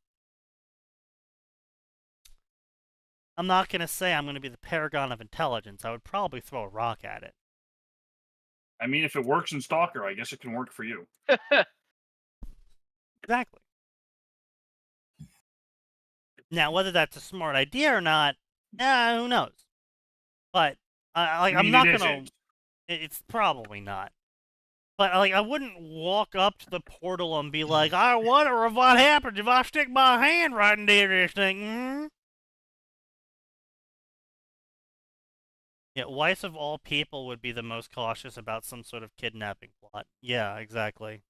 I'm not going to say I'm going to be the paragon of intelligence. I would probably throw a rock at it. I mean, if it works in Stalker, I guess it can work for you. Exactly. Now, whether that's a smart idea or not, who knows? But I'm not going to... It's probably not. But like, I wouldn't walk up to the portal and be like, I wonder if what happens if I stick my hand right into this thing. Mm-hmm. Yeah, Weiss of all people would be the most cautious about some sort of kidnapping plot. Yeah, exactly.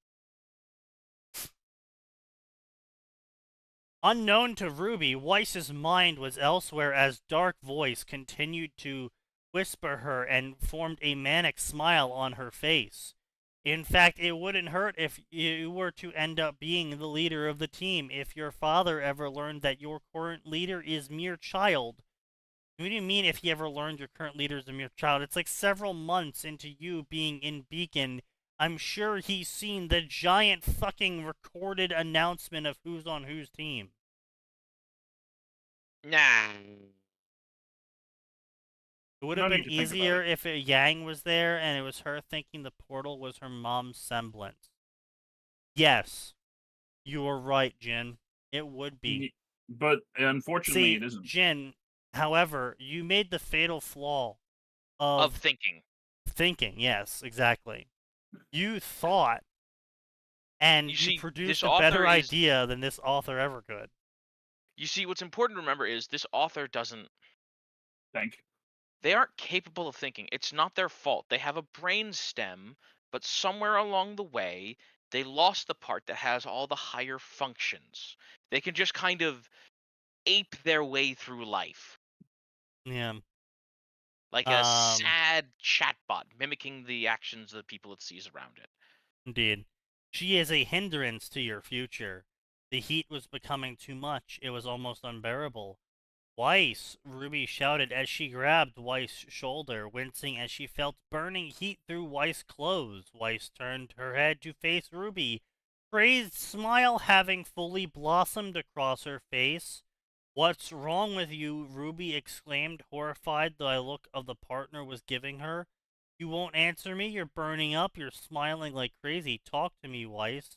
Unknown to Ruby, Weiss's mind was elsewhere as Dark Voice continued to whisper her and formed a manic smile on her face. In fact, it wouldn't hurt if you were to end up being the leader of the team if your father ever learned that your current leader is mere child. What do you mean if he ever learned your current leader is a mere child? It's like several months into you being in Beacon. I'm sure he's seen the giant fucking recorded announcement of who's on whose team. Nah. It would have been easier if Yang was there and it was her thinking the portal was her mom's semblance. Yes. You are right, Jin. It would be. But unfortunately, it isn't. Jin, however, you made the fatal flaw of thinking. Thinking, yes, exactly. You thought, and you produced a better idea than this author ever could. You see, what's important to remember is this author doesn't think. They aren't capable of thinking. It's not their fault. They have a brain stem, but somewhere along the way, they lost the part that has all the higher functions. They can just kind of ape their way through life. Yeah. Like a sad chatbot mimicking the actions of the people it sees around it. Indeed. She is a hindrance to your future. The heat was becoming too much. It was almost unbearable. Weiss, Ruby shouted as she grabbed Weiss' shoulder, wincing as she felt burning heat through Weiss' clothes. Weiss turned her head to face Ruby, crazed smile having fully blossomed across her face. What's wrong with you? Ruby exclaimed, horrified by the look of the partner was giving her. You won't answer me? You're burning up. You're smiling like crazy. Talk to me, Weiss.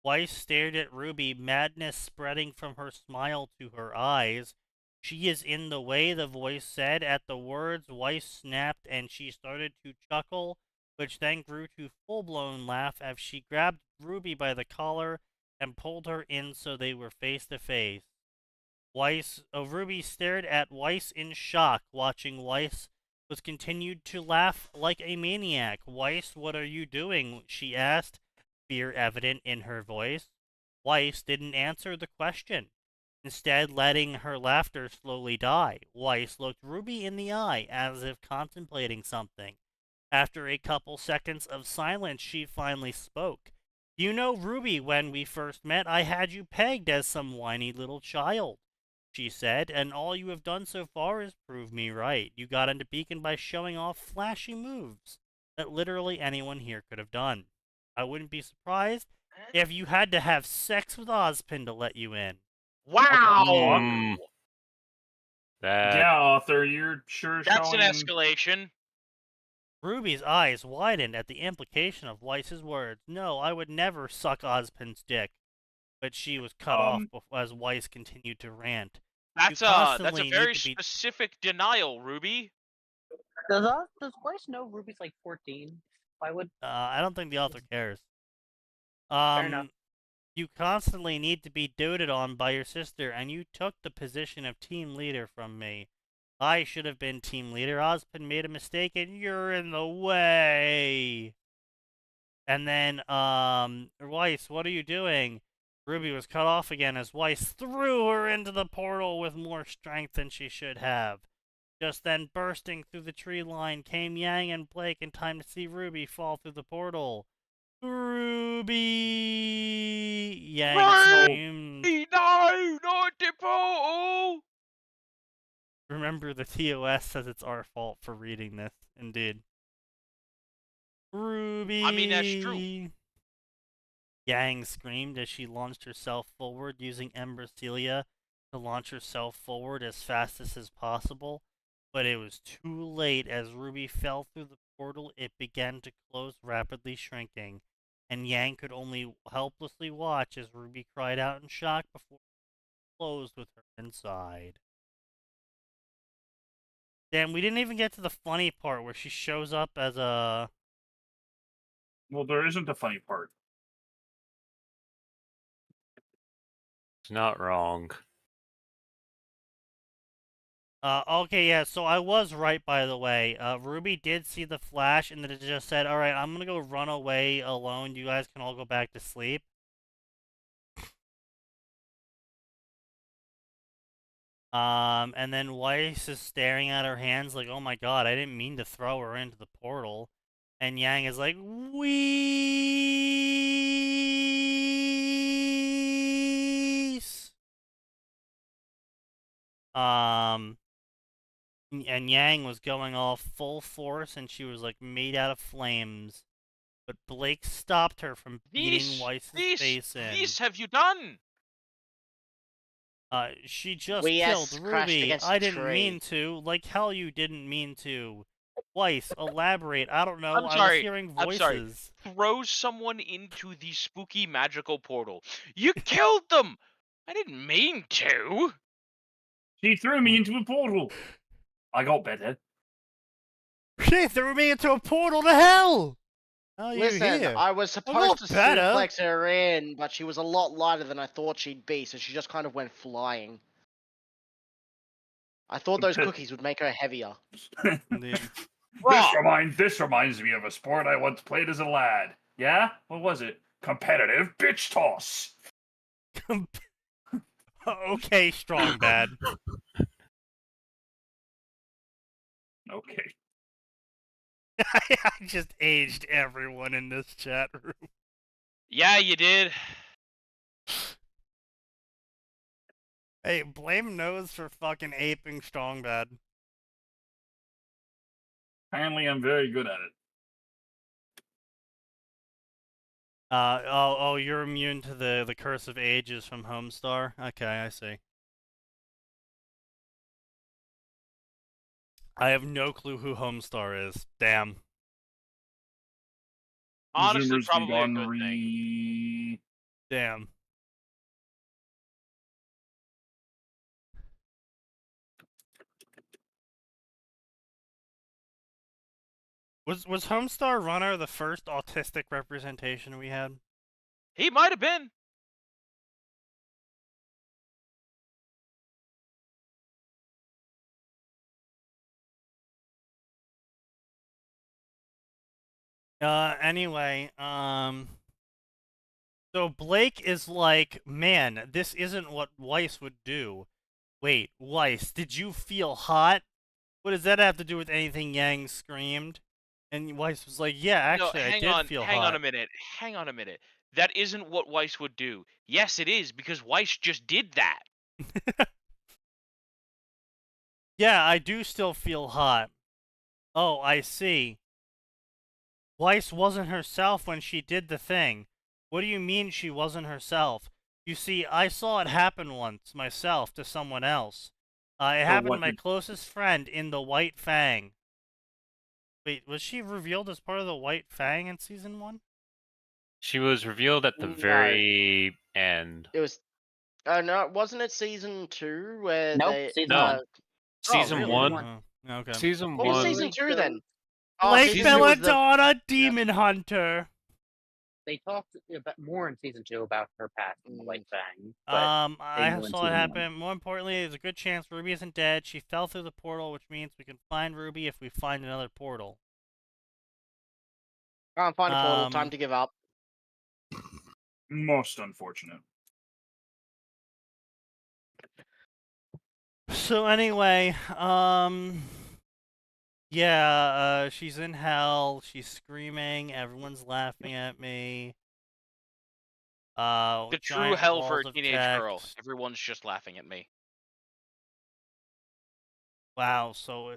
Weiss stared at Ruby, madness spreading from her smile to her eyes. She is in the way, the voice said. At the words, Weiss snapped and she started to chuckle, which then grew to full-blown laugh as she grabbed Ruby by the collar and pulled her in so they were face to face. Ruby stared at Weiss in shock, watching Weiss was continued to laugh like a maniac. Weiss, what are you doing? She asked, fear evident in her voice. Weiss didn't answer the question, instead letting her laughter slowly die. Weiss looked Ruby in the eye, as if contemplating something. After a couple seconds of silence, she finally spoke. You know, Ruby, when we first met, I had you pegged as some whiny little child, she said, and all you have done so far is prove me right. You got into Beacon by showing off flashy moves that literally anyone here could have done. I wouldn't be surprised if you had to have sex with Ozpin to let you in. Wow! Mm. That Yeah, author, you're sure That's showing. an escalation. Ruby's eyes widened at the implication of Weiss's words. No, I would never suck Ozpin's dick. But she was cut off as Weiss continued to rant. That's You a constantly very need to be... specific denial, Ruby. Does Weiss know Ruby's like 14? Why would? I don't think the author cares. Fair enough. You constantly need to be doted on by your sister, and you took the position of team leader from me. I should have been team leader. Ozpin made a mistake, and you're in the way. And then, Weiss, what are you doing? Ruby was cut off again as Weiss threw her into the portal with more strength than she should have. Just then, bursting through the tree line, came Yang and Blake in time to see Ruby fall through the portal. Ruby! Yang screamed. No, not the portal! Remember, the TOS says it's our fault for reading this. Indeed. Ruby! I mean, that's true. Yang screamed as she launched herself forward, using Embercelia to launch herself forward as fastest as possible. But it was too late. As Ruby fell through the portal, it began to close, rapidly shrinking, and Yang could only helplessly watch as Ruby cried out in shock before it closed with her inside. Damn, we didn't even get to the funny part where she shows up as a... Well, there isn't a funny part. it's not wrong. Okay, yeah, so I was right, by the way. Ruby did see the flash, and then it just said, alright, I'm gonna go run away alone. You guys can all go back to sleep. And then Weiss is staring at her hands like, oh my god, I didn't mean to throw her into the portal. And Yang is like, Weiss! And Yang was going all full force, and she was like made out of flames. But Blake stopped her from beating Weiss's face in. These have you done? She just We killed crashed Ruby. against I a didn't tree. mean to. Like hell you didn't mean to. Weiss, elaborate. I don't know. I'm I sorry. was hearing I'm sorry. voices. Throw someone into the spooky magical portal. You killed them! I didn't mean to. She threw me into a portal. I got better. She threw me into a portal to hell! How are you Listen, here? I was got supposed to better. suplex her in, but she was a lot lighter than I thought she'd be, so she just kind of went flying. I thought those cookies would make her heavier. Indeed. This reminds me of a sport I once played as a lad. Yeah? What was it? Competitive bitch toss. Okay, strong bad. Okay. I just aged everyone in this chat room. Yeah, you did. Hey, blame Nose for fucking aping strong bad. Apparently I'm very good at it. Oh, you're immune to the curse of ages from Homestar? Okay, I see. I have no clue who Homestar is. Damn. Honestly, Zoomers probably a be good thing. Damn. Was Homestar Runner the first autistic representation we had? He might have been. Anyway, so Blake is like, man, this isn't what Weiss would do. Wait, Weiss, did you feel hot? What does that have to do with anything Yang screamed? And Weiss was like, yeah, actually, no, I hang did on, feel hang hot. on a minute. Hang on a minute. That isn't what Weiss would do. Yes, it is, because Weiss just did that. Yeah, I do still feel hot. Oh, I see. Weiss wasn't herself when she did the thing. What do you mean she wasn't herself? You see, I saw it happen once, myself, to someone else. It happened to what my did- closest friend in the White Fang. Wait, was she revealed as part of the White Fang in Season 1? She was revealed at the No. very end. It was. No, wasn't it season 2 where Nope, they? season No. one. Season really? one. Oh, okay. Season What was one. season 2 then? Blake season 2 was the. Belladonna, Demon Hunter. They talked about more in season 2 about her past in the White Fang. But I knew in saw it season happen. More importantly, there's a good chance Ruby isn't dead. She fell through the portal, which means we can find Ruby if we find another portal. Can't find a portal. Time to give up. Most unfortunate. So anyway, yeah, she's in hell. She's screaming. Everyone's laughing at me. The true giant hell for walls a of teenage girl. text. Everyone's just laughing at me. Wow, so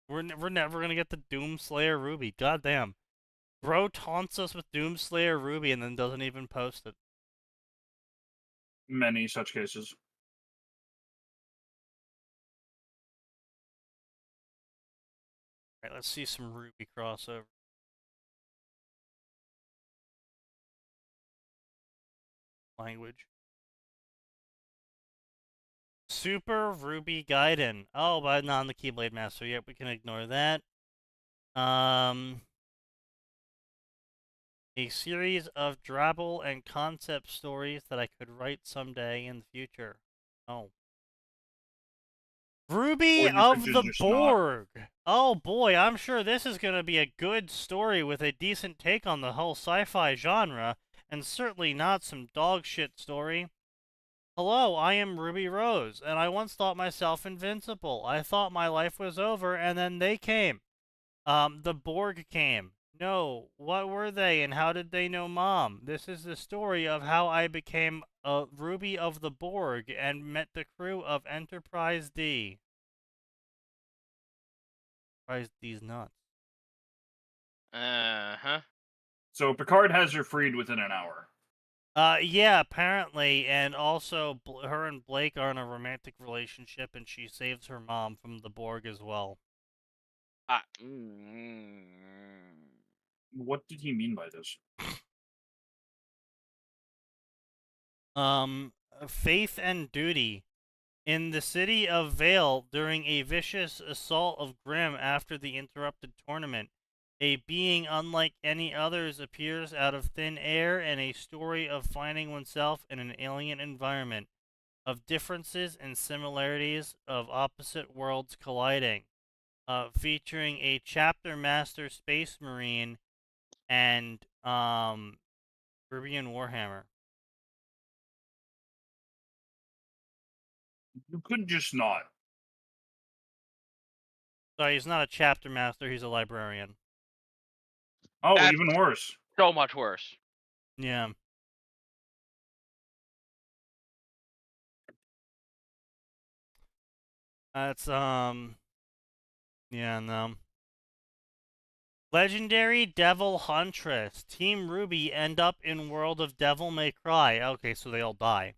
we're never gonna get the Doomslayer Ruby. Goddamn. Bro taunts us with Doomslayer Ruby and then doesn't even post it. Many such cases. Alright, let's see some Ruby crossover. Language. Super Ruby Gaiden. Oh, but not on the Keyblade Master yet. We can ignore that. A series of drabble and concept stories that I could write someday in the future. Oh. Ruby Or you of could the just not. Borg. Oh boy, I'm sure this is going to be a good story with a decent take on the whole sci-fi genre, and certainly not some dog shit story. Hello, I am Ruby Rose, and I once thought myself invincible. I thought my life was over, and then they came. The Borg came. No, what were they, and how did they know Mom? This is the story of how I became a Ruby of the Borg and met the crew of Enterprise D. Enterprise D's nuts. Uh-huh. So Picard has her freed within an hour. Yeah, apparently, and also her and Blake are in a romantic relationship, and she saves her mom from the Borg as well. What did he mean by this? Faith and duty. In the city of Vale, during a vicious assault of Grimm after the interrupted tournament, a being unlike any others appears out of thin air, and a story of finding oneself in an alien environment, of differences and similarities of opposite worlds colliding, featuring a chapter master space marine and Ruby and Warhammer. You could just not. Sorry, he's not a chapter master, he's a librarian. Oh, That's- even worse. So much worse. Yeah. That's, yeah, no. Legendary Devil Huntress. Team Ruby end up in World of Devil May Cry. Okay, so they all die.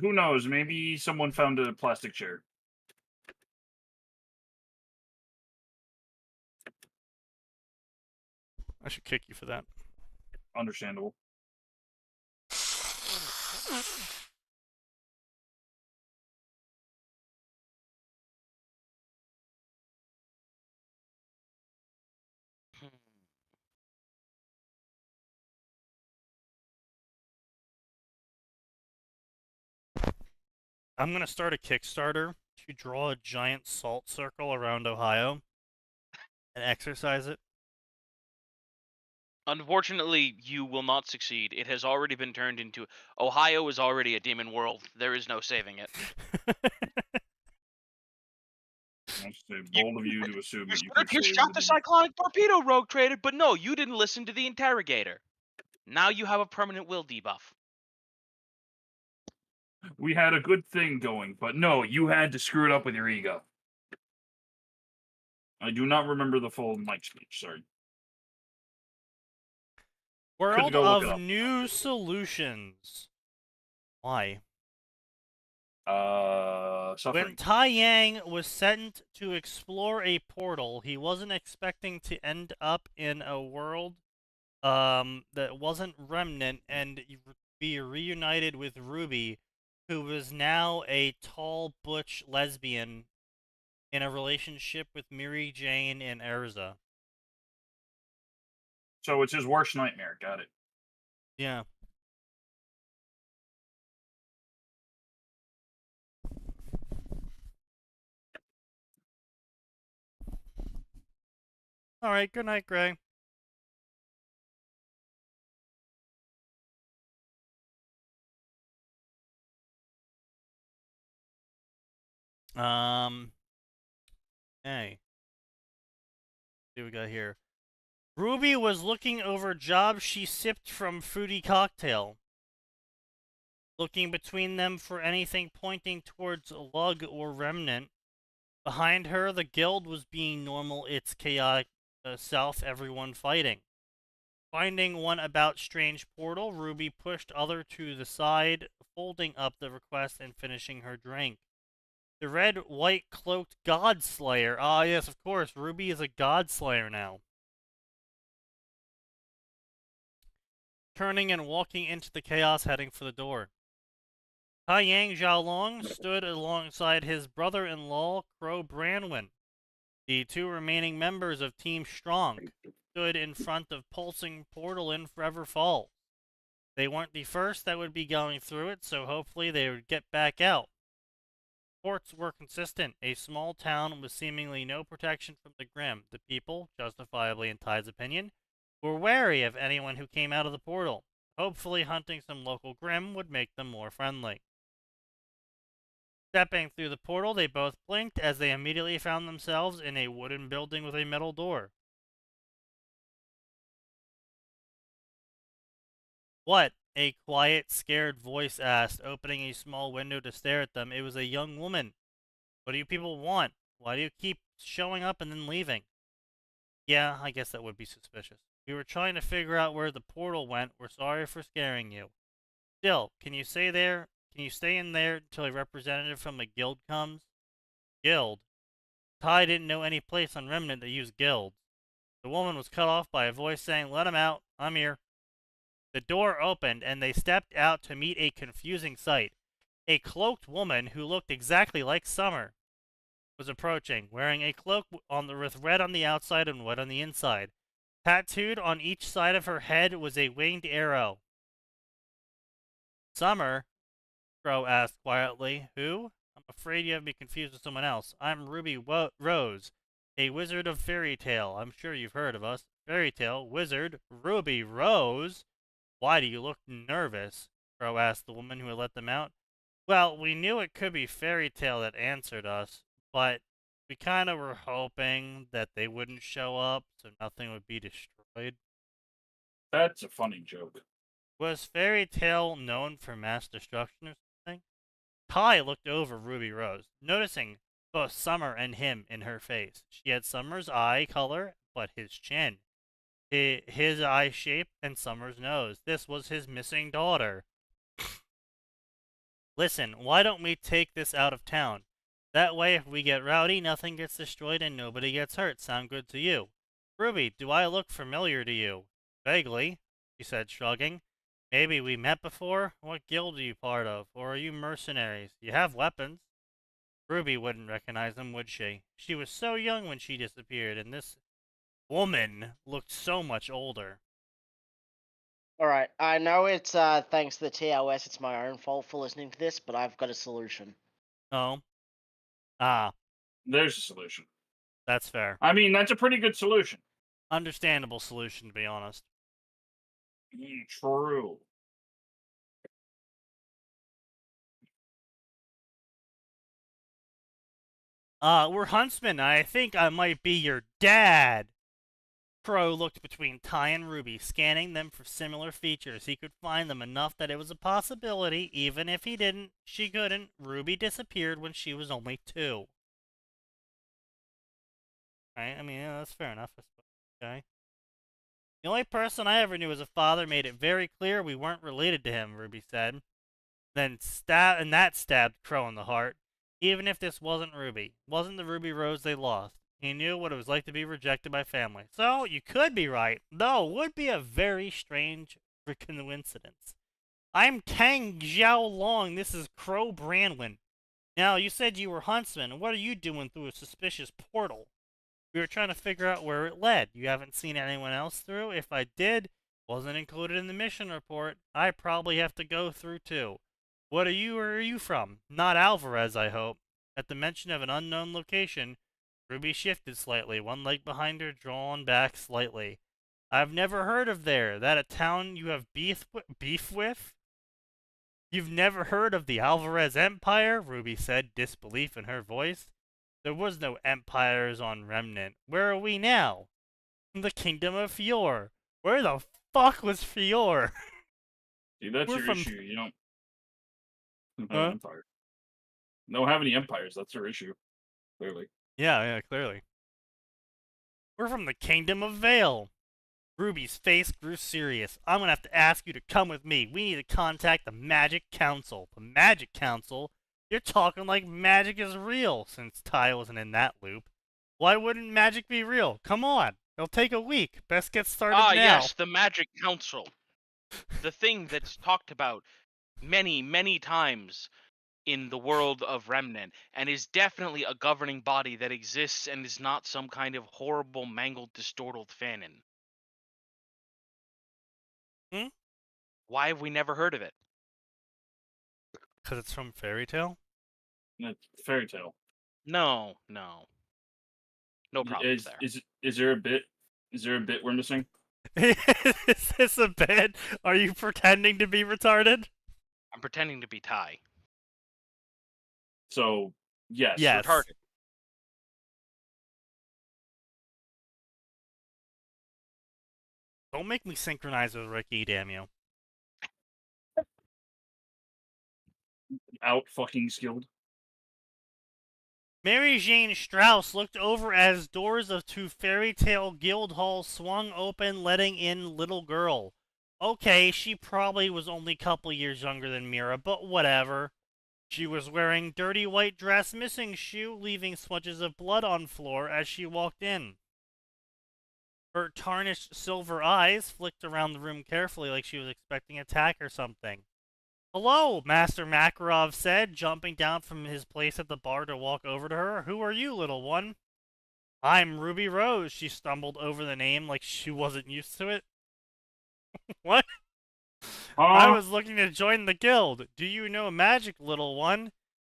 Who knows? Maybe someone found a plastic chair. I should kick you for that. Understandable. I'm gonna start a Kickstarter to draw a giant salt circle around Ohio. and exercise it. Unfortunately, you will not succeed. It has already been turned into Ohio is already a demon world. There is no saving it. That's bold of you to assume that you can You save shot the the demon. cyclonic torpedo, rogue trader, but no, you didn't listen to the interrogator. Now you have a permanent will debuff. We had a good thing going, but no, you had to screw it up with your ego. I do not remember the full Mike speech, sorry. World go look it of up. New Solutions. Why? When Suffering. Tai Yang was sent to explore a portal, he wasn't expecting to end up in a world that wasn't Remnant and be reunited with Ruby, who was now a tall, butch lesbian in a relationship with Miri Jane and Erza. So it's his worst nightmare, got it. Yeah. Alright, good night, Gray. Hey. See what we got here. Ruby was looking over jobs she sipped from Fruity Cocktail. Looking between them for anything pointing towards Lug or Remnant. Behind her, the guild was being normal, its chaotic self, everyone fighting. Finding one about strange portal, Ruby pushed other to the side, folding up the request and finishing her drink. The red, white cloaked God Slayer. Ah, yes, of course. Ruby is a God Slayer now. Turning and walking into the chaos, heading for the door. Tai Yang Xiaolong stood alongside his brother-in-law, Crow Branwyn. The two remaining members of Team Strong stood in front of pulsing portal in Forever Falls. They weren't the first that would be going through it, so hopefully they would get back out. Reports were consistent. A small town with seemingly no protection from the Grim. The people, justifiably in Ty's opinion, were wary of anyone who came out of the portal. Hopefully hunting some local Grim would make them more friendly. Stepping through the portal, they both blinked as they immediately found themselves in a wooden building with a metal door. What? A quiet, scared voice asked, opening a small window to stare at them. It was a young woman. What do you people want? Why do you keep showing up and then leaving? Yeah, I guess that would be suspicious. We were trying to figure out where the portal went. We're sorry for scaring you. Still, can you stay in there until a representative from the guild comes? Guild? Ty didn't know any place on Remnant that used guilds. The woman was cut off by a voice saying, "Let him out. I'm here." The door opened, and they stepped out to meet a confusing sight. A cloaked woman who looked exactly like Summer was approaching, wearing a cloak with red on the outside and white on the inside. Tattooed on each side of her head was a winged arrow. Summer? Crow asked quietly. Who? I'm afraid you have me confused with someone else. I'm Ruby Rose, a wizard of fairy tale. I'm sure you've heard of us. Fairy tale, wizard, Ruby Rose? Why do you look nervous? Crow asked the woman who had let them out. Well, we knew it could be fairy tale that answered us, but we kind of were hoping that they wouldn't show up so nothing would be destroyed. That's a funny joke. Was fairy tale known for mass destruction or something? Ty looked over Ruby Rose, noticing both Summer and him in her face. She had Summer's eye color, but his chin. His eye shape and Summer's nose. This was his missing daughter. Listen, why don't we take this out of town? That way, if we get rowdy, nothing gets destroyed and nobody gets hurt. Sound good to you? Ruby, do I look familiar to you? Vaguely, she said, shrugging. Maybe we met before? What guild are you part of? Or are you mercenaries? You have weapons. Ruby wouldn't recognize them, would she? She was so young when she disappeared, and this woman looked so much older. Alright, I know it's thanks to the TOS, it's my own fault for listening to this, but I've got a solution. Oh. Ah. There's a solution. That's fair. I mean, that's a pretty good solution. Understandable solution, to be honest. True. We're huntsmen. I think I might be your dad. Crow looked between Ty and Ruby, scanning them for similar features. He could find them enough that it was a possibility. Even if he didn't, she couldn't. Ruby disappeared when she was only 2. Right? I mean, yeah, that's fair enough, I suppose. Okay. The only person I ever knew as a father made it very clear we weren't related to him, Ruby said. Then that stabbed Crow in the heart. Even if this wasn't Ruby, wasn't the Ruby Rose they lost. He knew what it was like to be rejected by family. So, you could be right, though it would be a very strange coincidence. I'm Tang Xiao Long, this is Crow Branwyn. Now, you said you were huntsman, what are you doing through a suspicious portal? We were trying to figure out where it led. You haven't seen anyone else through? If I did, wasn't included in the mission report, I probably have to go through too. Where are you from? Not Alvarez, I hope. At the mention of an unknown location, Ruby shifted slightly, one leg behind her drawn back slightly. I've never heard of there. That a town you have beef with? You've never heard of the Alvarez Empire? Ruby said, disbelief in her voice. There was no empires on Remnant. Where are we now? The Kingdom of Fior. Where the fuck was Fior? See, that's We're your from- issue. You don't have Huh? an empire. Don't have any empires. That's your issue. Clearly. Yeah, clearly. We're from the Kingdom of Vale. Ruby's face grew serious. I'm gonna have to ask you to come with me. We need to contact the Magic Council. The Magic Council? You're talking like magic is real, since Ty wasn't in that loop. Why wouldn't magic be real? Come on. It'll take a week. Best get started now. Yes, the Magic Council. The thing that's talked about many, many times in the world of Remnant, and is definitely a governing body that exists and is not some kind of horrible, mangled, distorted fanon. Hmm? Why have we never heard of it? Because it's from Fairy Tale? That's fairy tale. No. No problems there. Is there a bit? Is there a bit we're missing? Is this a bit? Are you pretending to be retarded? I'm pretending to be Ty. So yes. Yes. Retarded. Don't make me synchronize with Ricky, damn you. Out fucking skilled. Mary Jane Strauss looked over as doors of 2 Fairy Tale guild halls swung open, letting in little girl. Okay, she probably was only a couple years younger than Mira, but whatever. She was wearing dirty white dress, missing shoe, leaving smudges of blood on floor as she walked in. Her tarnished silver eyes flicked around the room carefully like she was expecting attack or something. Hello, Master Makarov said, jumping down from his place at the bar to walk over to her. Who are you, little one? I'm Ruby Rose. She stumbled over the name like she wasn't used to it. What? I was looking to join the guild. Do you know magic, little one?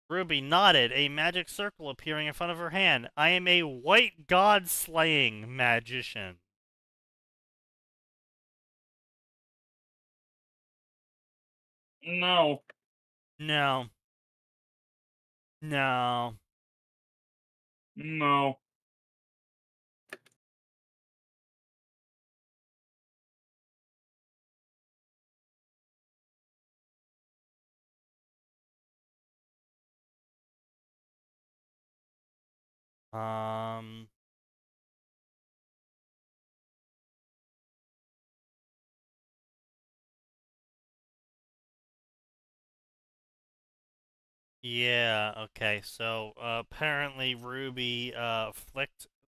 Ruby nodded, a magic circle appearing in front of her hand. I am a white god-slaying magician. No. No. No. No. Yeah, okay, so apparently Ruby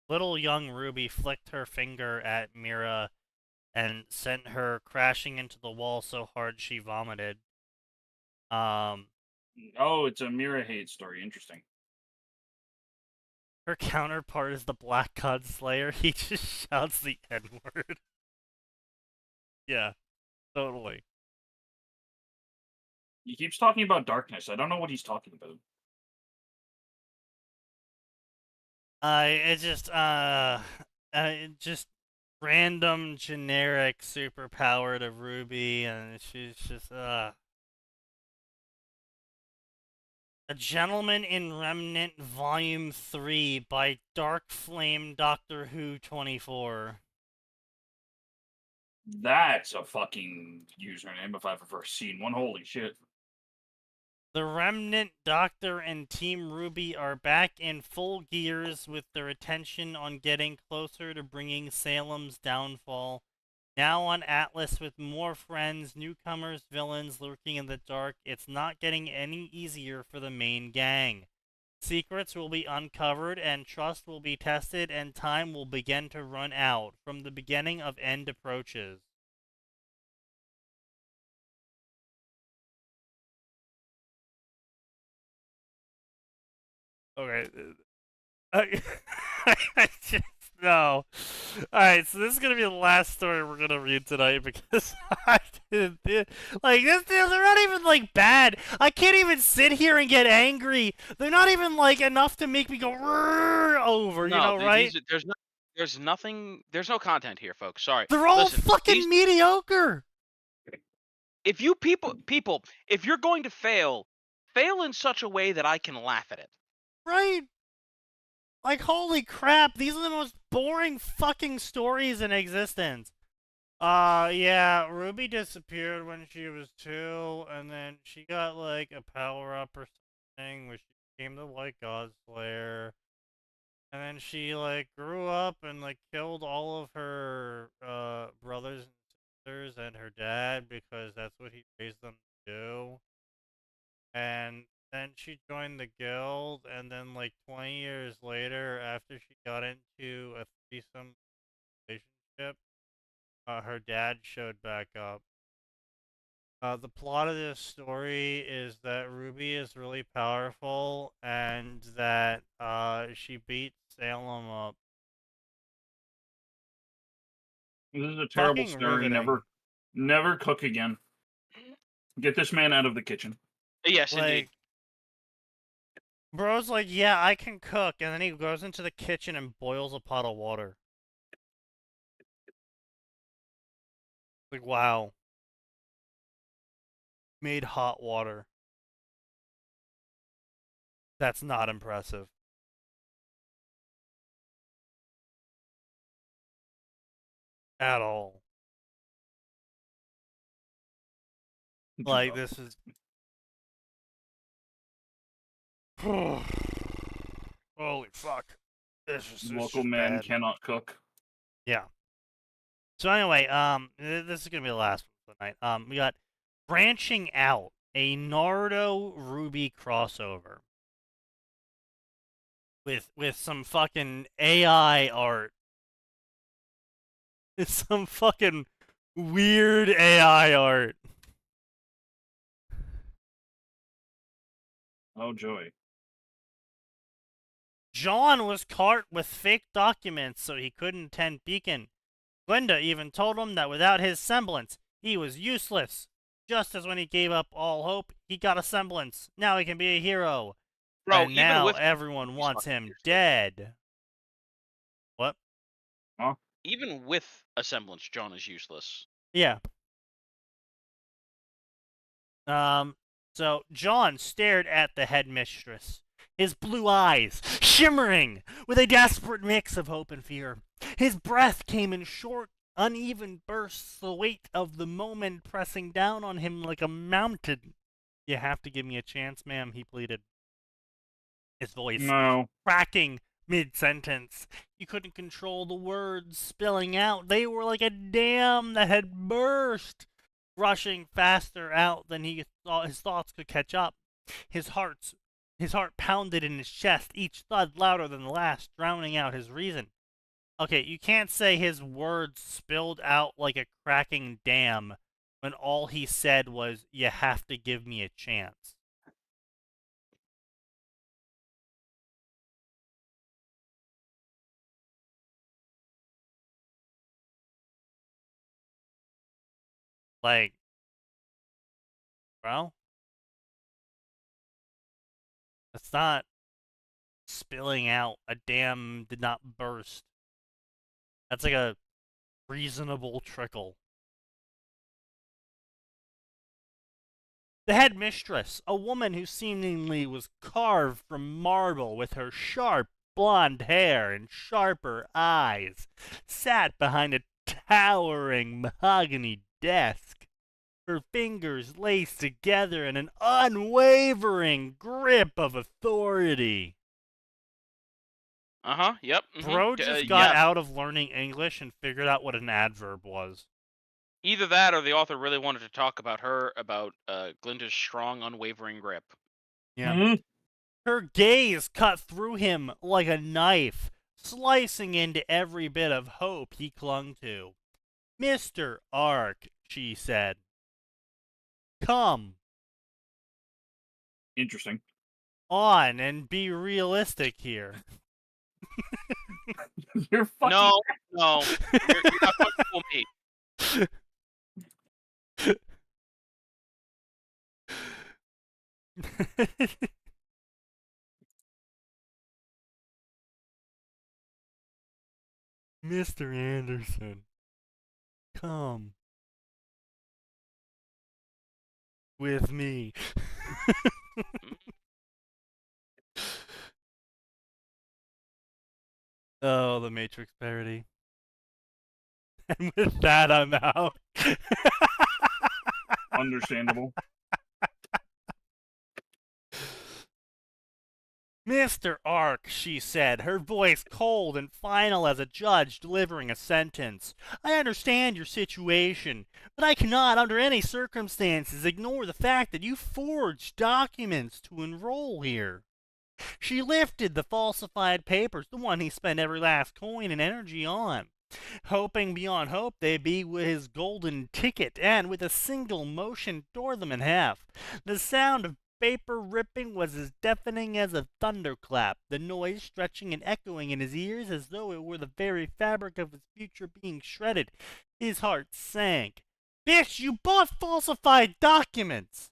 little young Ruby flicked her finger at Mira and sent her crashing into the wall so hard she vomited. Oh, it's a Mira hate story. Interesting. Her counterpart is the Black God Slayer. He just shouts the N-word. Yeah, totally. He keeps talking about darkness. I don't know what he's talking about. It's just random generic superpower to Ruby, and she's just A Gentleman in Remnant Volume 3 by Dark Flame Doctor Who 24. That's a fucking username if I've ever seen one. Holy shit. The Remnant Doctor and Team Ruby are back in full gears with their attention on getting closer to bringing Salem's downfall. Now on Atlas with more friends, newcomers, villains lurking in the dark, it's not getting any easier for the main gang. Secrets will be uncovered and trust will be tested and time will begin to run out from the beginning of end approaches. Okay. I just no. Alright, so this is gonna be the last story we're gonna read tonight because I didn't like this. They're not even like bad. I can't even sit here and get angry. They're not even like enough to make me go over. You know, right? There's nothing. There's no content here, folks. Sorry. They're all Listen, fucking mediocre. If you people, if you're going to fail in such a way that I can laugh at it. Right? Like, holy crap, these are the most boring fucking stories in existence. Yeah, Ruby disappeared when she was 2, and then she got, like, a power-up or something, where she became the White God Slayer. And then she, like, grew up and, like, killed all of her, brothers and sisters and her dad, because that's what he raised them to do. And then she joined the guild, and then like 20 years later, after she got into a threesome relationship, her dad showed back up. The plot of this story is that Ruby is really powerful, and that she beat Salem up. This is a terrible Fucking story. riveting. Never cook again. Get this man out of the kitchen. Yes, indeed. Like, bro's like, yeah, I can cook, and then he goes into the kitchen and boils a pot of water. Like, wow. Made hot water. That's not impressive. At all. Like, this is... Holy fuck. This is Local just man bad. cannot cook. Yeah. So anyway, this is gonna be the last one for the night. We got Branching Out, a Naruto Ruby crossover. With some fucking AI art. It's some fucking weird AI art. Oh, joy. John was caught with fake documents so he couldn't attend Beacon. Glinda even told him that without his semblance, he was useless. Just as when he gave up all hope, he got a semblance. Now he can be a hero. Bro, and now everyone wants him dead. What? Huh? Even with a semblance, John is useless. Yeah. So John stared at the headmistress, his blue eyes shimmering with a desperate mix of hope and fear. His breath came in short, uneven bursts, the weight of the moment pressing down on him like a mountain. You have to give me a chance, ma'am, he pleaded. His voice cracking mid-sentence. He couldn't control the words spilling out. They were like a dam that had burst, rushing faster out than his thoughts could catch up. His heart pounded in his chest, each thud louder than the last, drowning out his reason. Okay, you can't say his words spilled out like a cracking dam when all he said was, "You have to give me a chance." Like, bro, it's not spilling out. A dam did not burst. That's like a reasonable trickle. The headmistress, a woman who seemingly was carved from marble with her sharp blonde hair and sharper eyes, sat behind a towering mahogany desk, her fingers laced together in an unwavering grip of authority. Yep. Bro just got out of learning English and figured out what an adverb was. Either that or the author really wanted to talk about Glinda's strong, unwavering grip. Yeah. Her gaze cut through him like a knife, slicing into every bit of hope he clung to. Mr. Ark, she said. Come. Interesting. On and be realistic here. You're fucking... No. You're not fucking with me. Mr. Anderson, come with me. Oh, the Matrix parody. And with that, I'm out. Understandable. Mr. Ark, she said, her voice cold and final as a judge delivering a sentence. I understand your situation, but I cannot, under any circumstances, ignore the fact that you forged documents to enroll here. She lifted the falsified papers, the one he spent every last coin and energy on, hoping beyond hope they'd be his golden ticket, and with a single motion tore them in half. The sound of paper ripping was as deafening as a thunderclap, the noise stretching and echoing in his ears as though it were the very fabric of his future being shredded. His heart sank. Bitch, you bought falsified documents!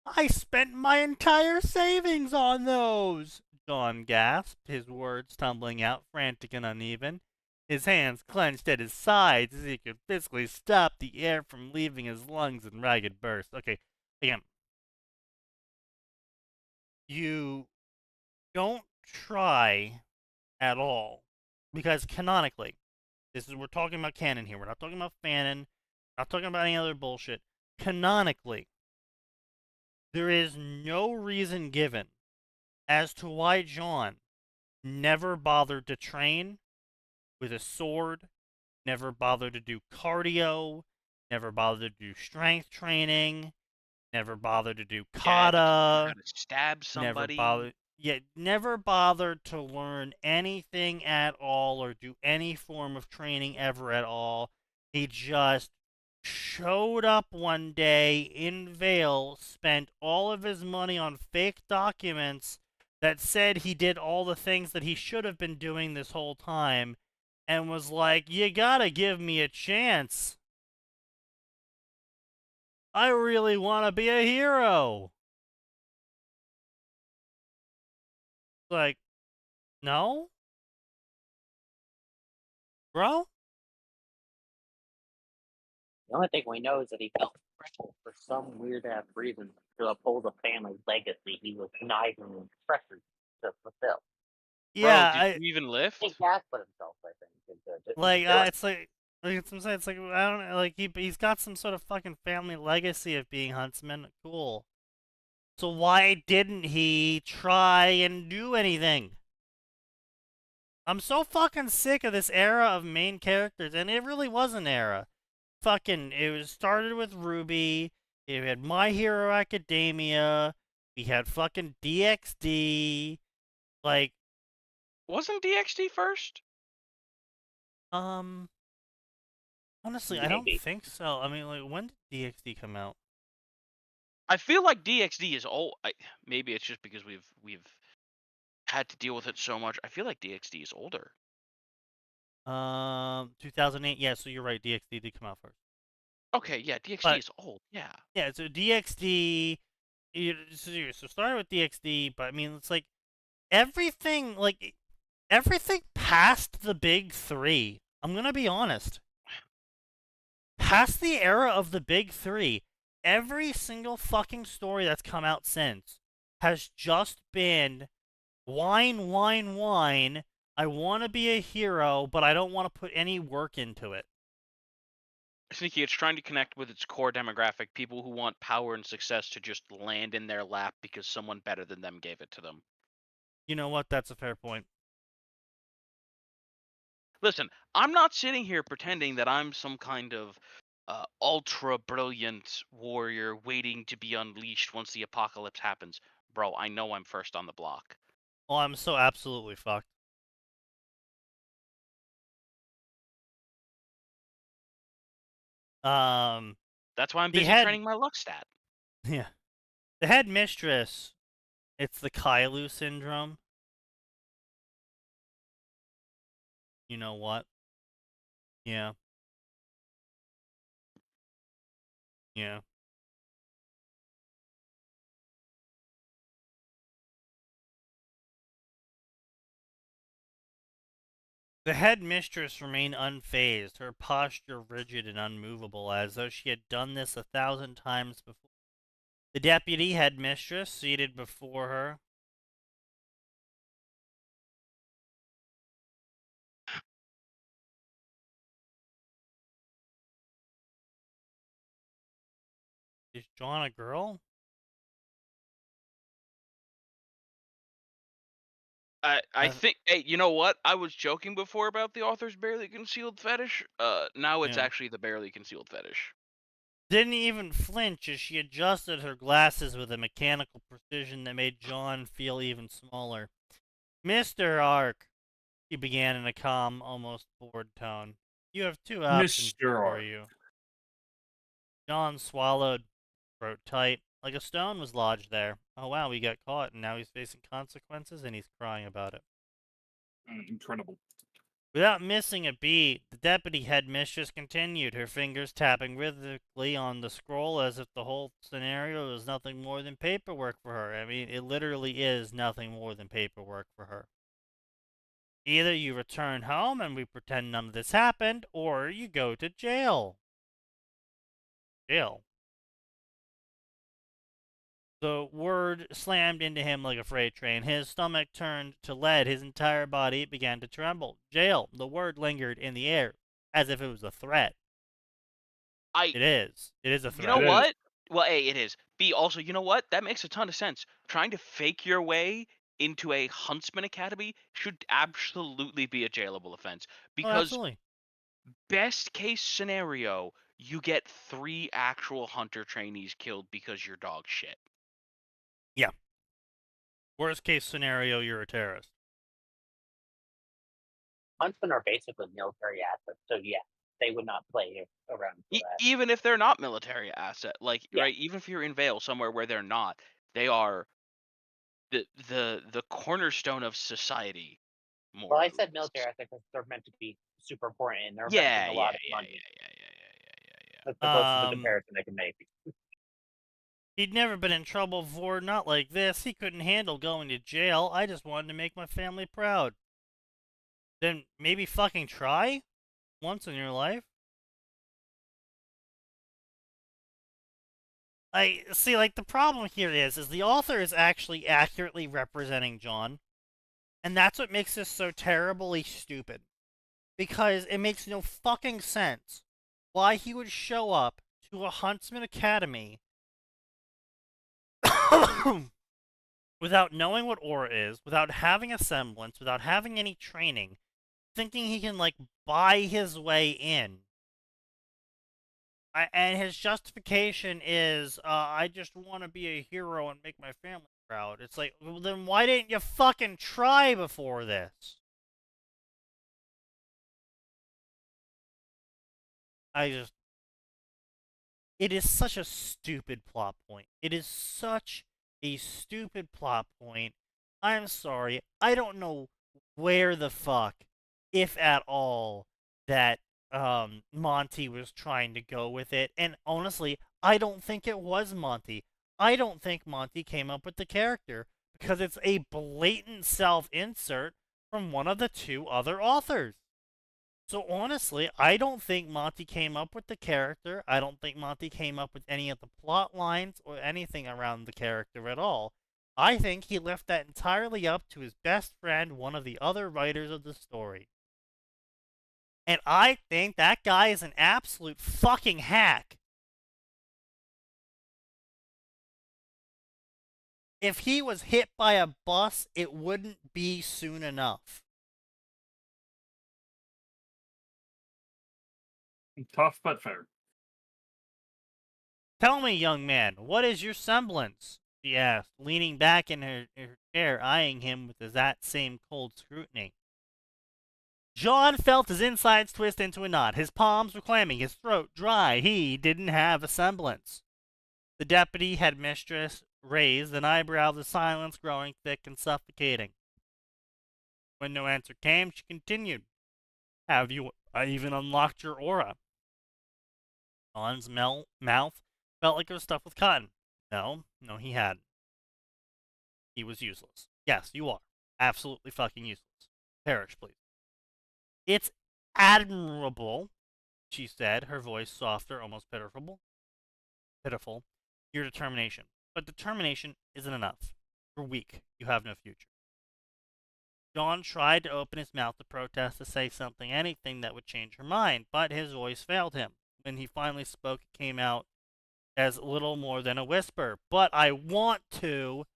I spent my entire savings on those! John gasped, his words tumbling out frantic and uneven. His hands clenched at his sides as he could physically stop the air from leaving his lungs in ragged bursts. Okay, again. You don't try at all. Because canonically, we're talking about canon here. We're not talking about fanon. Not talking about any other bullshit. Canonically, there is no reason given as to why John never bothered to train with a sword, never bothered to do cardio, never bothered to do strength training, never bothered to do kata, stab somebody. Never bothered to learn anything at all or do any form of training ever at all. He just showed up one day in Vale, spent all of his money on fake documents that said he did all the things that he should have been doing this whole time, and was like, you gotta give me a chance. I really want to be a hero. Like, no? Bro? The only thing we know is that he felt pressured for some weird ass reason to uphold a family legacy he was conniving and pressured to fulfill. Yeah, Bro, did you even lift? He gaslit himself, I think. It's like I don't know, like he's got some sort of fucking family legacy of being Huntsman. Cool. So why didn't he try and do anything? I'm so fucking sick of this era of main characters, and it really was an era. It was started with Ruby. It had My Hero Academia. We had fucking DxD. Like, wasn't DxD first? Honestly, I don't think so. I mean, like, when did DxD come out? I feel like DxD is old. Maybe it's just because we've had to deal with it so much. I feel like DxD is older. 2008. Yeah, so you're right. DxD did come out first. Okay, yeah, DXD But- is old. Yeah. Yeah, so DXD. So started with DXD, but I mean, it's like everything past the big three. I'm gonna be honest. Past the era of the big three, every single fucking story that's come out since has just been whine, whine, whine. I want to be a hero, but I don't want to put any work into it. Sneaky, it's trying to connect with its core demographic, people who want power and success to just land in their lap because someone better than them gave it to them. You know what? That's a fair point. Listen, I'm not sitting here pretending that I'm some kind of ultra brilliant warrior waiting to be unleashed once the apocalypse happens. Bro, I know I'm first on the block. Well, I'm so absolutely fucked. That's why I'm The busy head- training my luck stat. Yeah. The head mistress, it's the Kailu syndrome. You know what? Yeah. Yeah. The head mistress remained unfazed, her posture rigid and unmovable, as though she had done this 1,000 times before. The deputy head mistress, seated before her, is John a girl? I think, hey, you know what? I was joking before about the author's barely concealed fetish. Now it's Yeah. actually the barely concealed fetish. Didn't even flinch as she adjusted her glasses with a mechanical precision that made John feel even smaller. Mr. Ark, he began in a calm, almost bored tone. You have two options Mr. for Ark. you. John swallowed, throat tight, like a stone was lodged there. Oh wow, he got caught and now he's facing consequences and he's crying about it. Incredible. Without missing a beat, the deputy headmistress continued, her fingers tapping rhythmically on the scroll as if the whole scenario was nothing more than paperwork for her. I mean, it literally is nothing more than paperwork for her. Either you return home and we pretend none of this happened, or you go to jail. Jail. The word slammed into him like a freight train. His stomach turned to lead. His entire body began to tremble. Jail. The word lingered in the air, as if it was a threat. It is. It is a threat. You know what? Well, A, it is. B, also, you know what? That makes a ton of sense. Trying to fake your way into a Huntsman Academy should absolutely be a jailable offense. Oh, Because absolutely. best case scenario, you get 3 actual hunter trainees killed because you're dog shit. Yeah. Worst case scenario, you're a terrorist. Huntsmen are basically military assets, so yeah, they would not play around for that. Even if they're not military asset, like Yeah. right, even if you're in Vale somewhere where they're not, they are the cornerstone of society. More Well, or I said less. military assets because they're meant to be super important and they're Yeah, making a yeah, lot of yeah, money. yeah. That's the closest to comparison they can make. He'd never been in trouble before, not like this. He couldn't handle going to jail. I just wanted to make my family proud. Then maybe fucking try? Once in your life? See, like, the problem here is the author is actually accurately representing John. And that's what makes this so terribly stupid. Because it makes no fucking sense why he would show up to a Huntsman Academy without knowing what aura is, without having a semblance, without having any training, thinking he can, like, buy his way in. And his justification is, I just want to be a hero and make my family proud. It's like, well, then why didn't you fucking try before this? It is such a stupid plot point. It is such a stupid plot point. I'm sorry. I don't know where the fuck, if at all, that Monty was trying to go with it, and honestly, I don't think it was Monty. I don't think Monty came up with the character because it's a blatant self-insert from one of the two other authors. So honestly, I don't think Monty came up with the character. I don't think Monty came up with any of the plot lines or anything around the character at all. I think he left that entirely up to his best friend, one of the other writers of the story. And I think that guy is an absolute fucking hack. If he was hit by a bus, it wouldn't be soon enough. Tough but fair. Tell me, young man, what is your semblance? She asked, leaning back in her chair, eyeing him with that same cold scrutiny. John felt his insides twist into a knot. His palms were clammy, his throat dry. He didn't have a semblance. The deputy headmistress raised an eyebrow, the silence growing thick and suffocating. When no answer came, she continued, "Have you even unlocked your aura?" John's mouth felt like it was stuffed with cotton. No, he hadn't. He was useless. Yes, you are. Absolutely fucking useless. Perish, please. It's admirable, she said, her voice softer, almost pitiful. Your determination. But determination isn't enough. You're weak. You have no future. John tried to open his mouth to protest, to say something, anything that would change her mind, but his voice failed him. When he finally spoke, it came out as little more than a whisper. But I want to.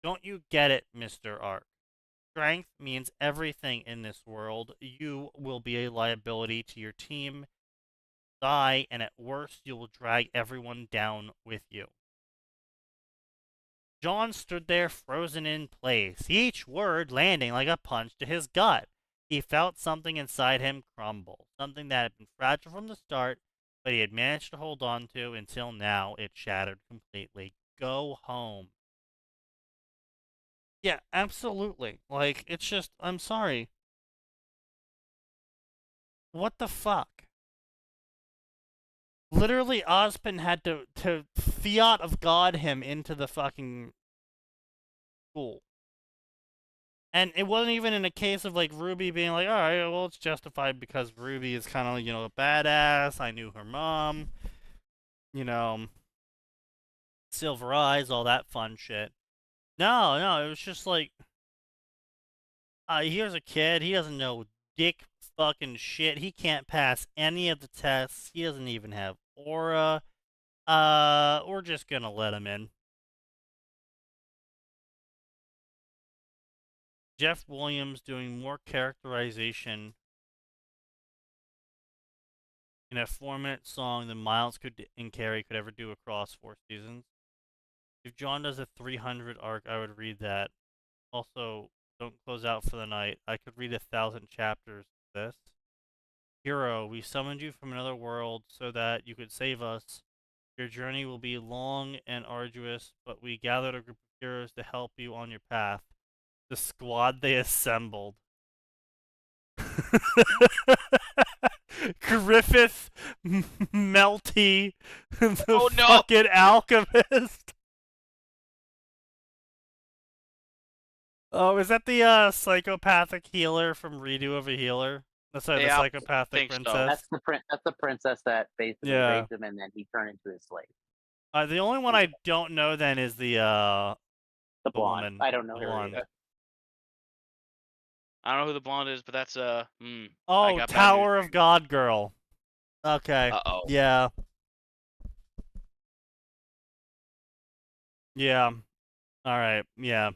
Don't you get it, Mr. Ark? Strength means everything in this world. You will be a liability to your team, die, and at worst, you will drag everyone down with you. John stood there frozen in place, each word landing like a punch to his gut. He felt something inside him crumble, something that had been fragile from the start, but he had managed to hold on to until now it shattered completely. Go home. Yeah, absolutely. Like, it's just, I'm sorry. What the fuck? Literally, Ozpin had to fiat of God him into the fucking school. And it wasn't even in a case of, like, Ruby being like, alright, well, it's justified because Ruby is kind of, a badass. I knew her mom. Silver eyes, all that fun shit. No, it was just like, here's a kid, he doesn't know dick fucking shit, he can't pass any of the tests, he doesn't even have aura, we're just gonna let him in. Jeff Williams doing more characterization in a 4-minute song than Miles and Carey could ever do across 4 seasons. If John does a 300 arc, I would read that. Also, don't close out for the night. I could read 1,000 chapters of this. Hero, we summoned you from another world so that you could save us. Your journey will be long and arduous, but we gathered a group of heroes to help you on your path. The squad they assembled. Griffith Melty, the fucking alchemist. Oh, is that the psychopathic healer from Redo of a Healer? That's the psychopathic princess. So. That's the princess that basically raped him, and then he turned into his slave. The only one I don't know then is the blonde. woman. I don't know her either. I don't know who the blonde is, but that's Oh, Tower of God girl. Okay. Uh-oh. Yeah. Yeah. All right. Yeah.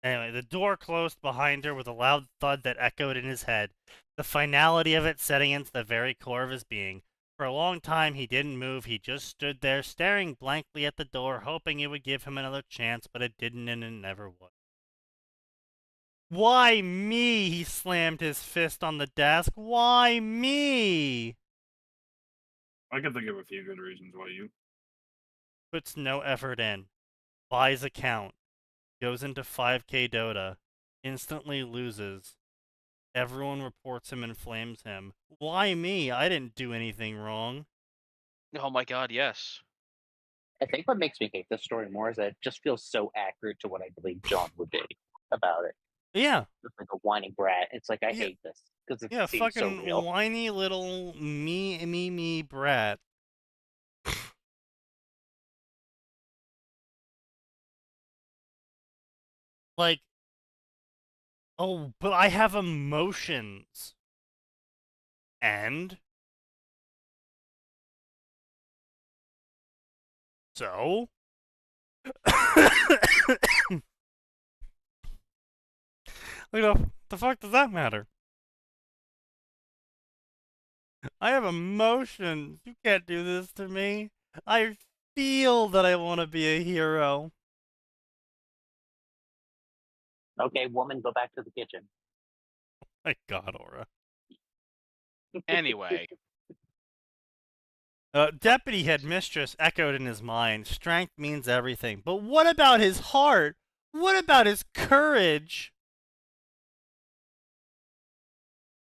Anyway, the door closed behind her with a loud thud that echoed in his head, the finality of it setting into the very core of his being. For a long time, he didn't move. He just stood there, staring blankly at the door, hoping it would give him another chance, but it didn't, and it never would. Why me? He slammed his fist on the desk. Why me? I can think of a few good reasons why you. Puts no effort in, buys account, goes into 5K Dota, instantly loses. Everyone reports him and flames him. Why me? I didn't do anything wrong. Oh my god, yes. I think what makes me hate this story more is that it just feels so accurate to what I believe John would be about it. Yeah. Just like a whiny brat. It's like I Yeah. hate this because it Yeah, seems so fucking real. whiny little me brat. Like, oh, but I have emotions. And? So? Like, the fuck does that matter? I have emotions. You can't do this to me. I feel that I want to be a hero. Okay, woman, go back to the kitchen. My god, Aura. Anyway, Deputy Headmistress echoed in his mind, strength means everything. But what about his heart? What about his courage?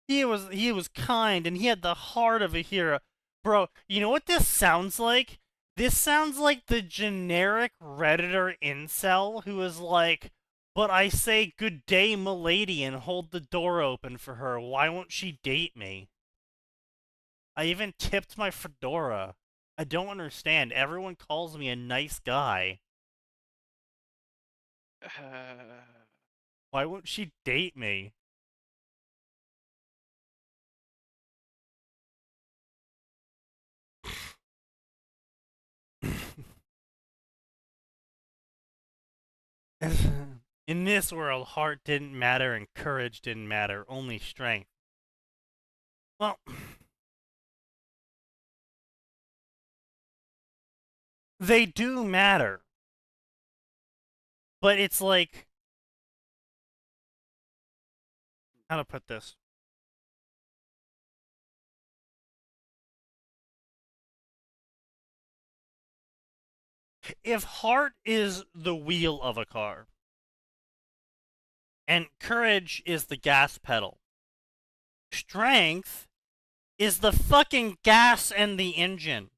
He was kind and he had the heart of a hero. Bro, you know what this sounds like? This sounds like the generic Redditor incel who is like, but I say good day, milady, and hold the door open for her. Why won't she date me? I even tipped my fedora. I don't understand. Everyone calls me a nice guy. Why won't she date me? In this world, heart didn't matter and courage didn't matter, only strength. Well, they do matter. But it's like, how to put this? If heart is the wheel of a car, and courage is the gas pedal, strength is the fucking gas and the engine.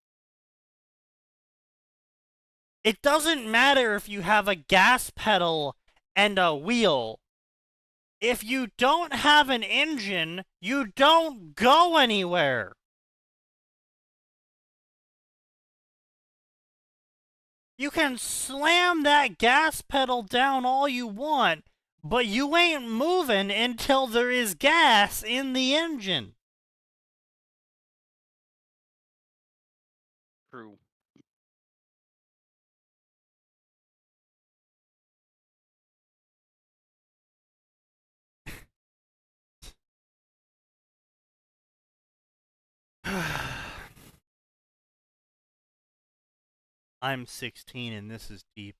It doesn't matter if you have a gas pedal and a wheel. If you don't have an engine, you don't go anywhere. You can slam that gas pedal down all you want, but you ain't moving until there is gas in the engine. True. I'm 16 and this is deep.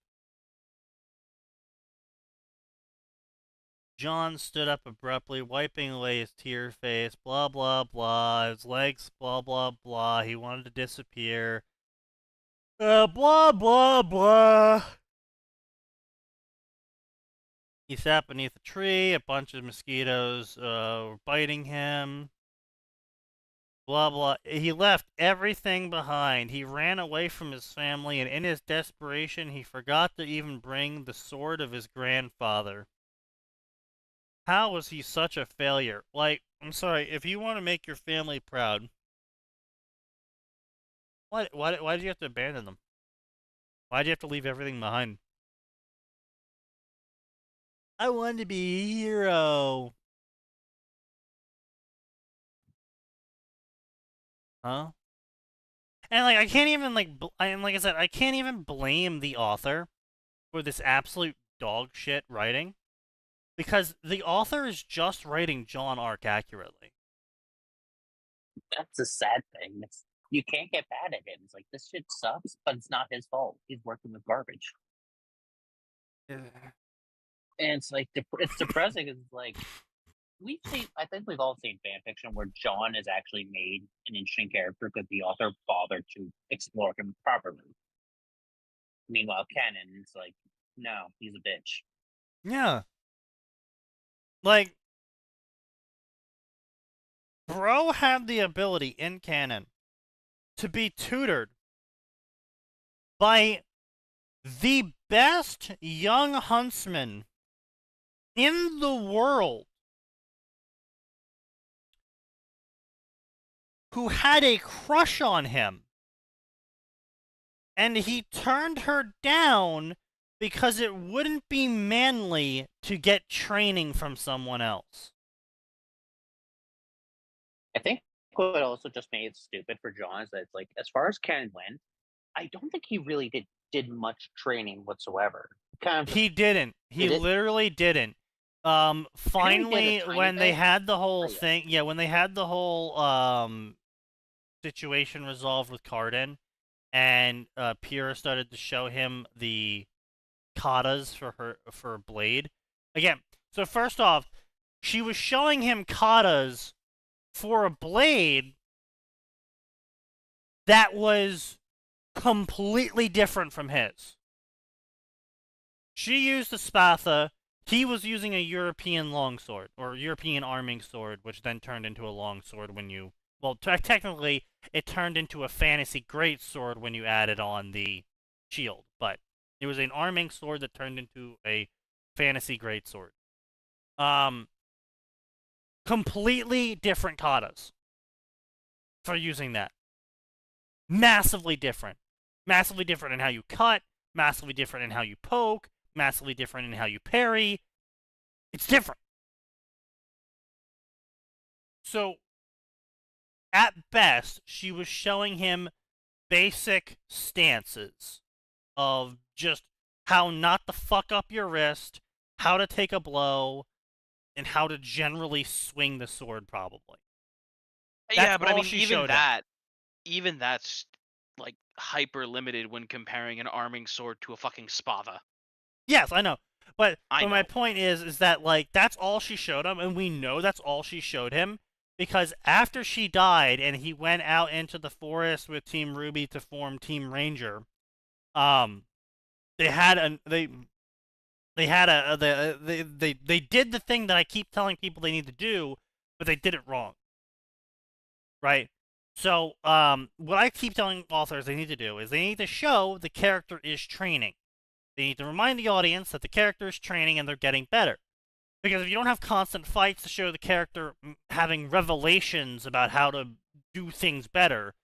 John stood up abruptly, wiping away his tear face, blah blah blah, his legs, blah blah blah, he wanted to disappear. Blah blah blah. He sat beneath a tree, a bunch of mosquitoes were biting him. Blah blah. He left everything behind. He ran away from his family, and in his desperation, he forgot to even bring the sword of his grandfather. How was he such a failure? Like, I'm sorry, if you want to make your family proud, why did you have to abandon them? Why did you have to leave everything behind? I wanted to be a hero. Huh? And like I can't even like like I said, I can't even blame the author for this absolute dog shit writing, because the author is just writing John arc accurately. That's a sad thing. You can't get mad at him. It's like, this shit sucks, but it's not his fault. He's working with garbage. And it's like, it's depressing. It's like, I think we've all seen fanfiction where John is actually made an interesting character because the author bothered to explore him properly. Meanwhile, canon, it's like, no, he's a bitch. Yeah. Like, bro had the ability in canon to be tutored by the best young huntsman in the world who had a crush on him. And he turned her down because it wouldn't be manly to get training from someone else. I think what also just made it stupid for John is that it's like, as far as canon went, I don't think he really did much training whatsoever. Kind of just, He didn't. He Did it? literally didn't. Finally, tiny when they bit. had the whole Oh, yeah. thing, yeah, when they had the whole situation resolved with Cardin, and Pyrrha started to show him the katas for Blade. Again, so first off, she was showing him katas for a blade that was completely different from his. She used a spatha. He was using a European longsword, or European arming sword, which then turned into a longsword when you... Well, technically, it turned into a fantasy greatsword when you added on the shield, but it was an arming sword that turned into a fantasy greatsword. Completely different katas for using that. Massively different. Massively different in how you cut, massively different in how you poke, massively different in how you parry. It's different. So, at best, she was showing him basic stances of just how not to fuck up your wrist, how to take a blow, and how to generally swing the sword, probably. Yeah, That's but I all mean, she showed him. even that's like hyper limited when comparing an arming sword to a fucking spatha. Yes, I know. But I my know. point is that, like, that's all she showed him, and we know that's all she showed him, because after she died and he went out into the forest with Team Ruby to form Team Ranger, they did the thing that I keep telling people they need to do, but they did it wrong. Right? So, what I keep telling authors they need to do is they need to show the character is training. They need to remind the audience that the character is training and they're getting better. Because if you don't have constant fights to show the character having revelations about how to do things better,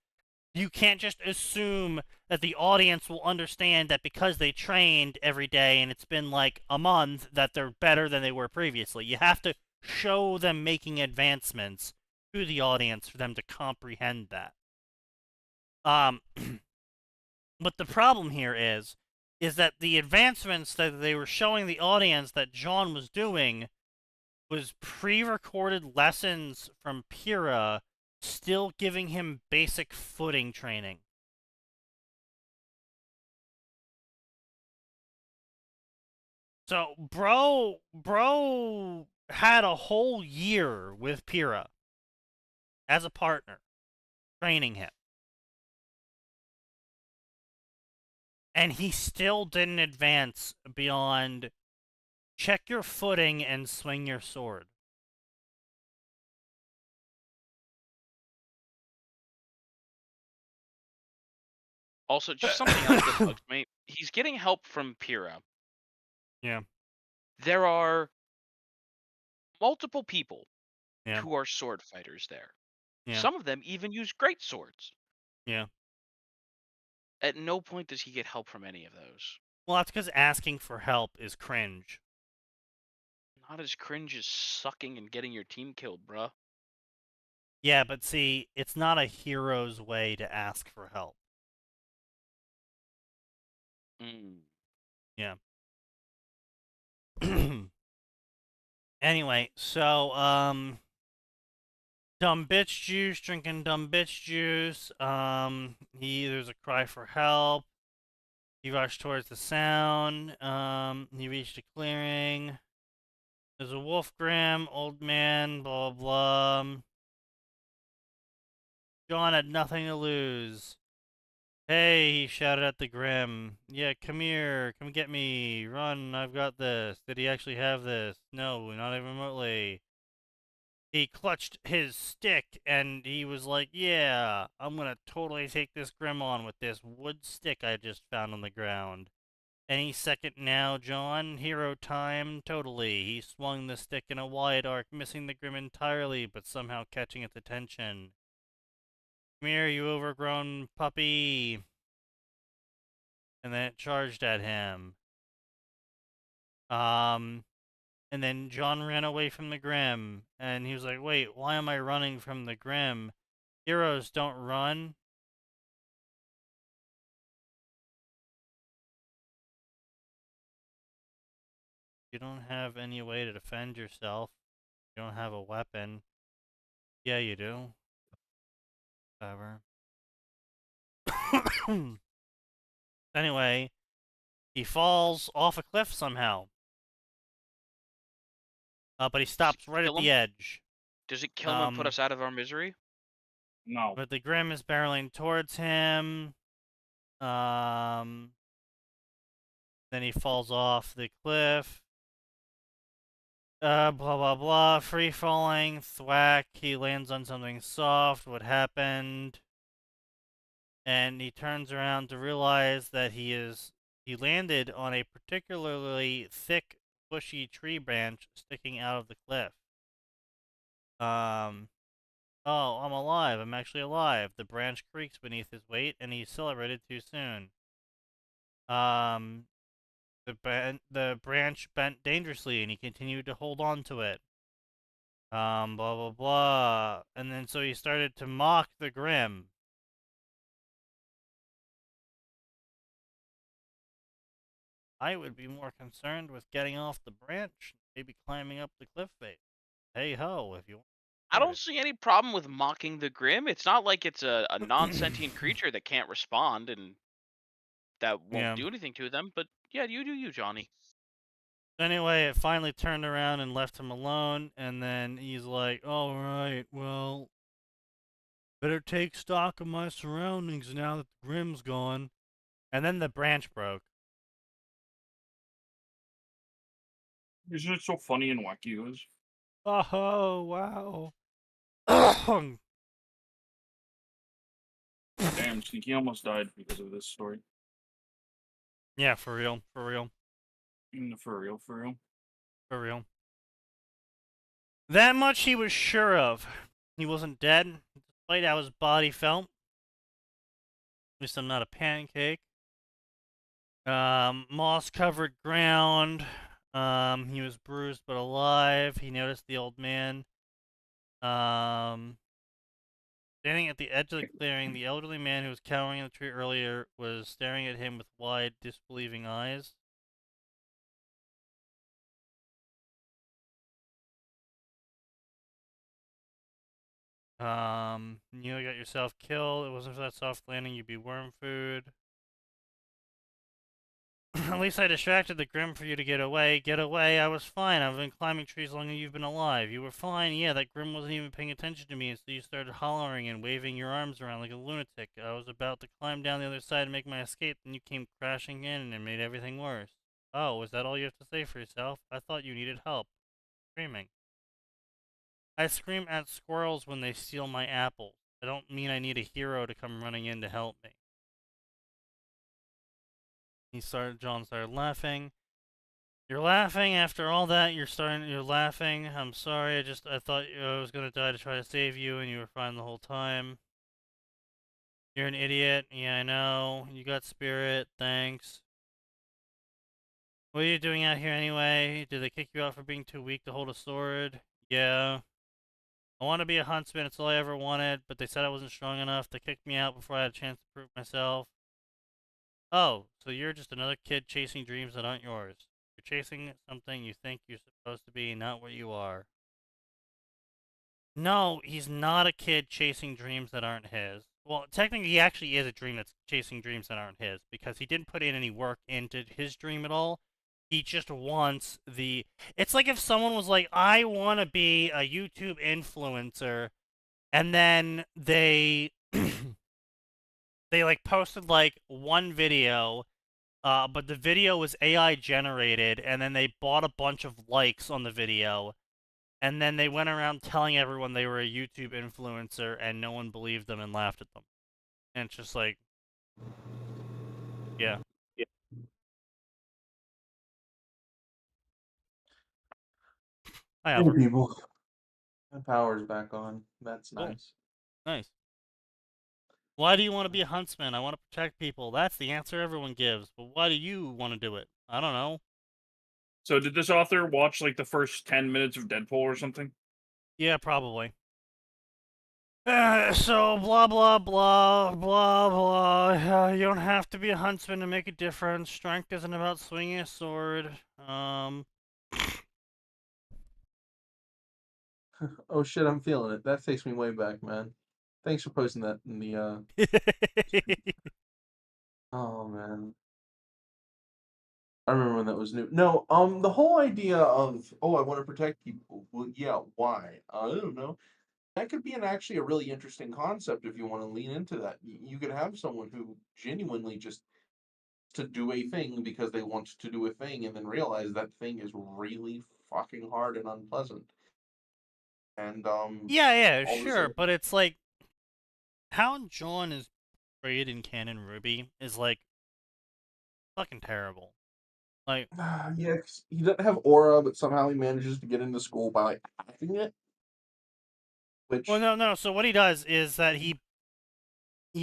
you can't just assume that the audience will understand that because they trained every day and it's been like a month that they're better than they were previously. You have to show them making advancements to the audience for them to comprehend that. But the problem here is that the advancements that they were showing the audience that John was doing was pre-recorded lessons from Pyrrha, still giving him basic footing training. So, bro had a whole year with Pyrrha as a partner, training him. And he still didn't advance beyond check your footing and swing your sword. Also, just something else that bugs me. He's getting help from Pyrrha. Yeah. There are multiple people Yeah. who are sword fighters there. Yeah. Some of them even use great swords. Yeah. At no point does he get help from any of those. Well, that's because asking for help is cringe. Not as cringe as sucking and getting your team killed, bruh. Yeah, but see, it's not a hero's way to ask for help. Yeah. Anyway, so, dumb bitch juice, drinking dumb bitch juice. There's a cry for help. He rushed towards the sound. He reached a clearing. There's a wolf Grim, old man, blah blah blah. John had nothing to lose. Hey, he shouted at the Grim. Yeah, come here, come get me. Run, I've got this. Did he actually have this? No, not even remotely. He clutched his stick and he was like, yeah, I'm gonna totally take this Grim on with this wood stick I just found on the ground. Any second now, John. Hero time, totally. He swung the stick in a wide arc, missing the Grim entirely, but somehow catching its attention. Come here, you overgrown puppy. And then it charged at him. And then John ran away from the Grim, and he was like, wait, why am I running from the Grim? Heroes don't run. You don't have any way to defend yourself. You don't have a weapon. Yeah, you do. Whatever. Anyway, he falls off a cliff somehow. But he stops right at kill the him? edge. Does it kill him and put us out of our misery? No. But the Grim is barreling towards him. Then he falls off the cliff. Blah blah blah. Free falling. Thwack. He lands on something soft. What happened? And he turns around to realize that he landed on a particularly thick, bushy tree branch sticking out of the cliff. Oh, I'm alive. I'm actually alive. The branch creaks beneath his weight, and he celebrated too soon. The branch bent dangerously, and he continued to hold on to it. Blah blah blah. And then so he started to mock the Grim. I would be more concerned with getting off the branch, maybe climbing up the cliff face. Hey ho, if you want. I don't see any problem with mocking the Grim. It's not like it's a non-sentient creature that can't respond and that won't do anything to them. But yeah, you do you, Johnny. Anyway, it finally turned around and left him alone, and then he's like, all right, well, better take stock of my surroundings now that the Grim's gone. And then the branch broke. Isn't it so funny and wacky, guys? Oh, wow. Damn, Sneaky almost died because of this story. Yeah, for real, for real. For real, for real. For real. That much he was sure of. He wasn't dead, despite how his body felt. At least I'm not a pancake. Moss-covered ground. He was bruised but alive. He noticed the old man. Standing at the edge of the clearing, the elderly man who was cowering in the tree earlier was staring at him with wide, disbelieving eyes. You got yourself killed. It wasn't for that soft landing, you'd be worm food. At least I distracted the Grim for you to get away. Get away, I was fine. I've been climbing trees longer than you've been alive. You were fine, yeah, that Grim wasn't even paying attention to me, and so you started hollering and waving your arms around like a lunatic. I was about to climb down the other side and make my escape, and you came crashing in and made everything worse. Oh, is that all you have to say for yourself? I thought you needed help. Screaming. I scream at squirrels when they steal my apples. I don't mean I need a hero to come running in to help me. John started laughing. You're laughing after all that. You're laughing. I'm sorry. I thought I was gonna die to try to save you, and you were fine the whole time. You're an idiot. Yeah, I know. You got spirit. Thanks. What are you doing out here anyway? Did they kick you out for being too weak to hold a sword? Yeah. I want to be a huntsman. It's all I ever wanted, but they said I wasn't strong enough. They kicked me out before I had a chance to prove myself. Oh, so you're just another kid chasing dreams that aren't yours. You're chasing something you think you're supposed to be, not what you are. No, he's not a kid chasing dreams that aren't his. Well, technically, he actually is a dream that's chasing dreams that aren't his, because he didn't put in any work into his dream at all. He just wants the. It's like if someone was like, "I want to be a YouTube influencer," and then they they like posted like one video, but the video was AI generated, and then they bought a bunch of likes on the video, and then they went around telling everyone they were a YouTube influencer, and no one believed them and laughed at them. And it's just like, yeah. Hi, Hey Albert. people, my power's back on. That's Cool. nice. Nice. Why do you want to be a huntsman? I want to protect people. That's the answer everyone gives. But why do you want to do it? I don't know. So did this author watch like the first 10 minutes of Deadpool or something? Yeah, probably. So blah blah blah blah blah. You don't have to be a huntsman to make a difference. Strength isn't about swinging a sword. Oh shit, I'm feeling it. That takes me way back, man. Thanks for posting that in the Oh man. I remember when that was new. No, the whole idea of, oh, I want to protect people. Well, yeah, why? I don't know. That could be actually a really interesting concept if you want to lean into that. You could have someone who genuinely just to do a thing because they want to do a thing and then realize that thing is really fucking hard and unpleasant. And yeah, all of a sure, sudden- but it's like how John is portrayed in Canon Ruby is like fucking terrible. Like, yeah, 'cause he doesn't have aura, but somehow he manages to get into school by like hacking it. Which well, no. So what he does is that he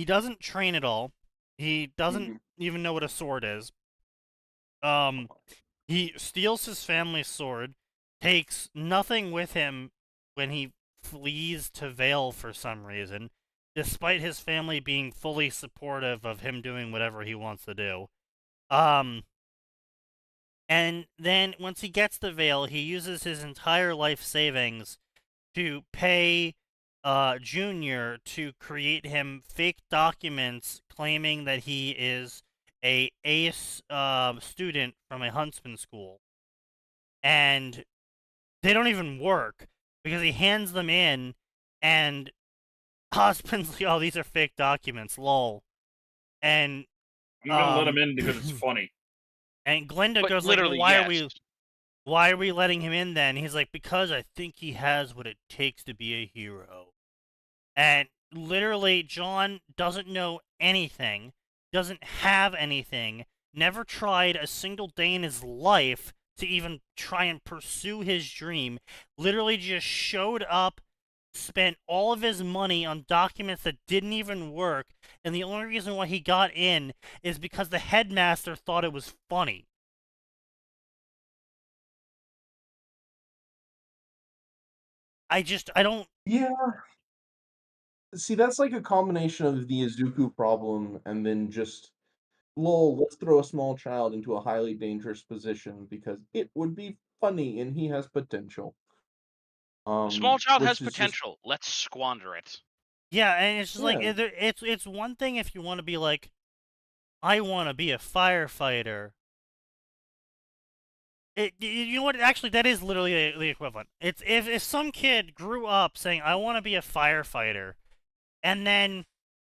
doesn't train at all. He doesn't even know what a sword is. He steals his family's sword, takes nothing with him when he flees to Vale for some reason, despite his family being fully supportive of him doing whatever he wants to do. And then once he gets to Vale, he uses his entire life savings to pay Junior to create him fake documents claiming that he is a ace student from a huntsman school. And they don't even work because he hands them in and husband's like, oh, these are fake documents, lol. And I'm gonna let him in because it's funny. and Glinda But goes like, well, literally, why are we letting him in then? He's like, because I think he has what it takes to be a hero. And literally, John doesn't know anything, doesn't have anything, never tried a single day in his life to even try and pursue his dream, literally just showed up, spent all of his money on documents that didn't even work, and the only reason why he got in is because the headmaster thought it was funny. I don't... Yeah. See, that's like a combination of the Izuku problem and then just, lol, let's throw a small child into a highly dangerous position because it would be funny and he has potential. Small child has which is just- potential. Let's squander it. Yeah, and it's just like, Yeah. it's one thing if you want to be like, I want to be a firefighter. You know what? Actually, that is literally the equivalent. It's if some kid grew up saying, I want to be a firefighter, and then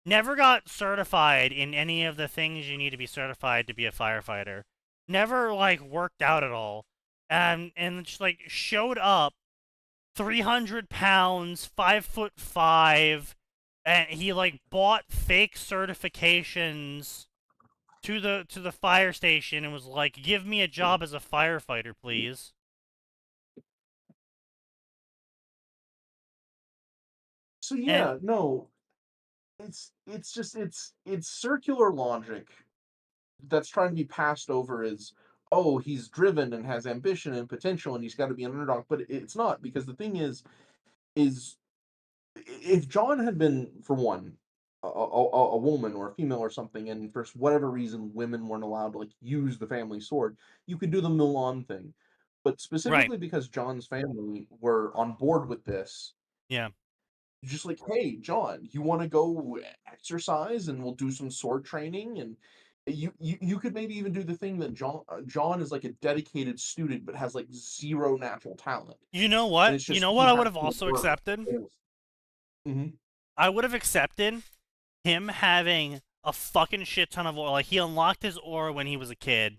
never got certified in any of the things you need to be certified to be a firefighter, never, like, worked out at all, and just, like, showed up 300 pounds, 5'5", and he, like, bought fake certifications to the fire station and was like, give me a job as a firefighter, please. So yeah, no. It's just it's circular logic that's trying to be passed over as, oh, he's driven and has ambition and potential and he's got to be an underdog, but it's not, because the thing is if John had been, for one, a woman or a female or something, and for whatever reason women weren't allowed to like use the family sword, you could do the Mulan thing. But specifically because John's family were on board with this, Yeah. just like, hey, John, you want to go exercise and we'll do some sword training and You could maybe even do the thing that John is like a dedicated student but has like zero natural talent. You know And what? it's You just know he what I has would have to also work. accepted? Mm-hmm. I would have accepted him having a fucking shit ton of aura. Like, he unlocked his aura when he was a kid,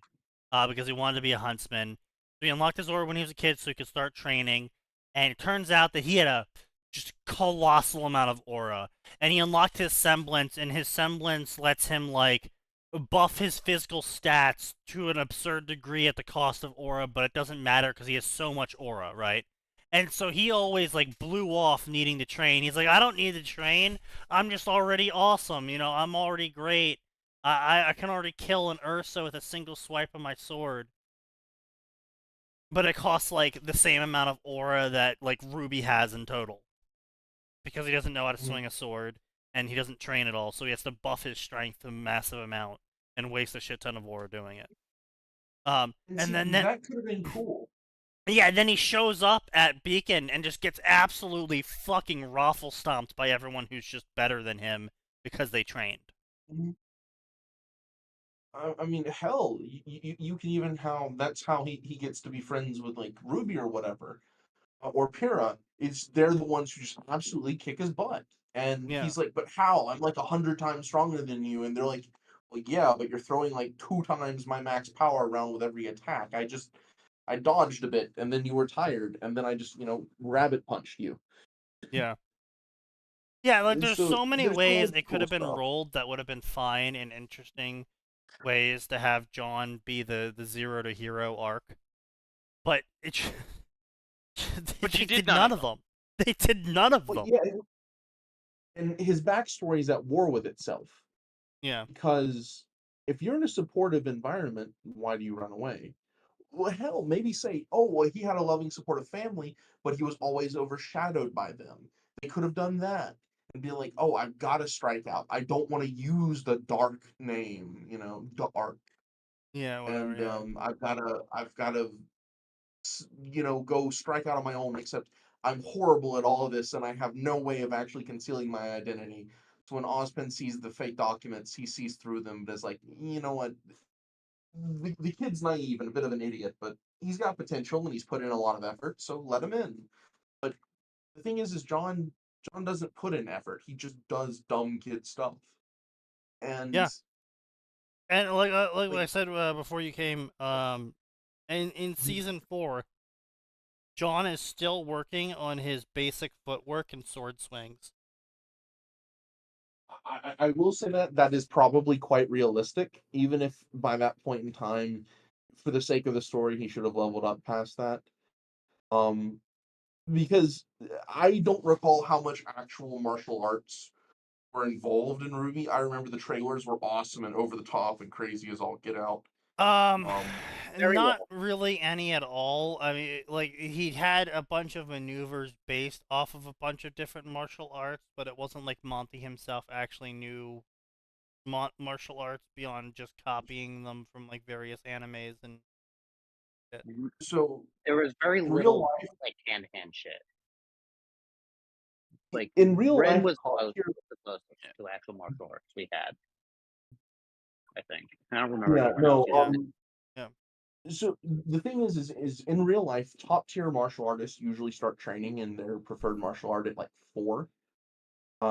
because he wanted to be a huntsman. So he unlocked his aura when he was a kid so he could start training. And it turns out that he had a just colossal amount of aura. And he unlocked his semblance, and his semblance lets him, like, buff his physical stats to an absurd degree at the cost of aura, but it doesn't matter because he has so much aura, right? And so he always, like, blew off needing to train. He's like, I don't need to train. I'm just already awesome. You know, I'm already great. I can already kill an Ursa with a single swipe of my sword. But it costs, like, the same amount of aura that, like, Ruby has in total. Because he doesn't know how to swing a sword, and he doesn't train at all, so he has to buff his strength a massive amount and waste a shit ton of aura doing it. And And then that could have been cool. Yeah, then he shows up at Beacon and just gets absolutely fucking raffle stomped by everyone who's just better than him because they trained. I mean, hell, you can even that's how he gets to be friends with like Ruby or whatever, or Pyrrha. Is they're the ones who just absolutely kick his butt, and Yeah. he's like, "But how? I'm like 100 times stronger than you," and they're like, "Well, yeah, but you're throwing like 2 times my max power around with every attack. I dodged a bit, and then you were tired, and then I just rabbit punched you." Yeah. Yeah, like, And there's so so many there's ways some it could cool have been stuff. rolled that would have been fine and interesting ways to have John be the zero to hero arc. But it But you they did did none of them. They did none of Well, them. yeah, and his backstory is at war with itself. Yeah. Because if you're in a supportive environment, why do you run away? Well, hell, maybe say, oh, well, he had a loving, supportive family, but he was always overshadowed by them. They could have done that and be like, oh, I've got to strike out. I don't want to use the dark name, dark. Yeah, whatever, And yeah. I've got to, go strike out on my own. Except I'm horrible at all of this, and I have no way of actually concealing my identity. So when Ozpin sees the fake documents, he sees through them, but is like, you know what? The kid's naive and a bit of an idiot, but he's got potential and he's put in a lot of effort, so let him in. But the thing is John doesn't put in effort. He just does dumb kid stuff. And Yeah. And like what I like said before you came, in season 4, John is still working on his basic footwork and sword swings. I will say that is probably quite realistic, even if by that point in time, for the sake of the story, he should have leveled up past that. Because I don't recall how much actual martial arts were involved in Ruby. I remember the trailers were awesome and over the top and crazy as all get out. Very Not well. really any at all. I mean, like, he had a bunch of maneuvers based off of a bunch of different martial arts, but it wasn't like Monty himself actually knew martial arts beyond just copying them from like various animes and shit. So There was very in real little life, like hand-to-hand shit. Like in real Ren life, was top the tier, closest to actual martial arts we had. I think. I don't remember yeah, anyone no, else. Yeah. so the thing is in real life, top tier martial artists usually start training in their preferred martial art at like 4,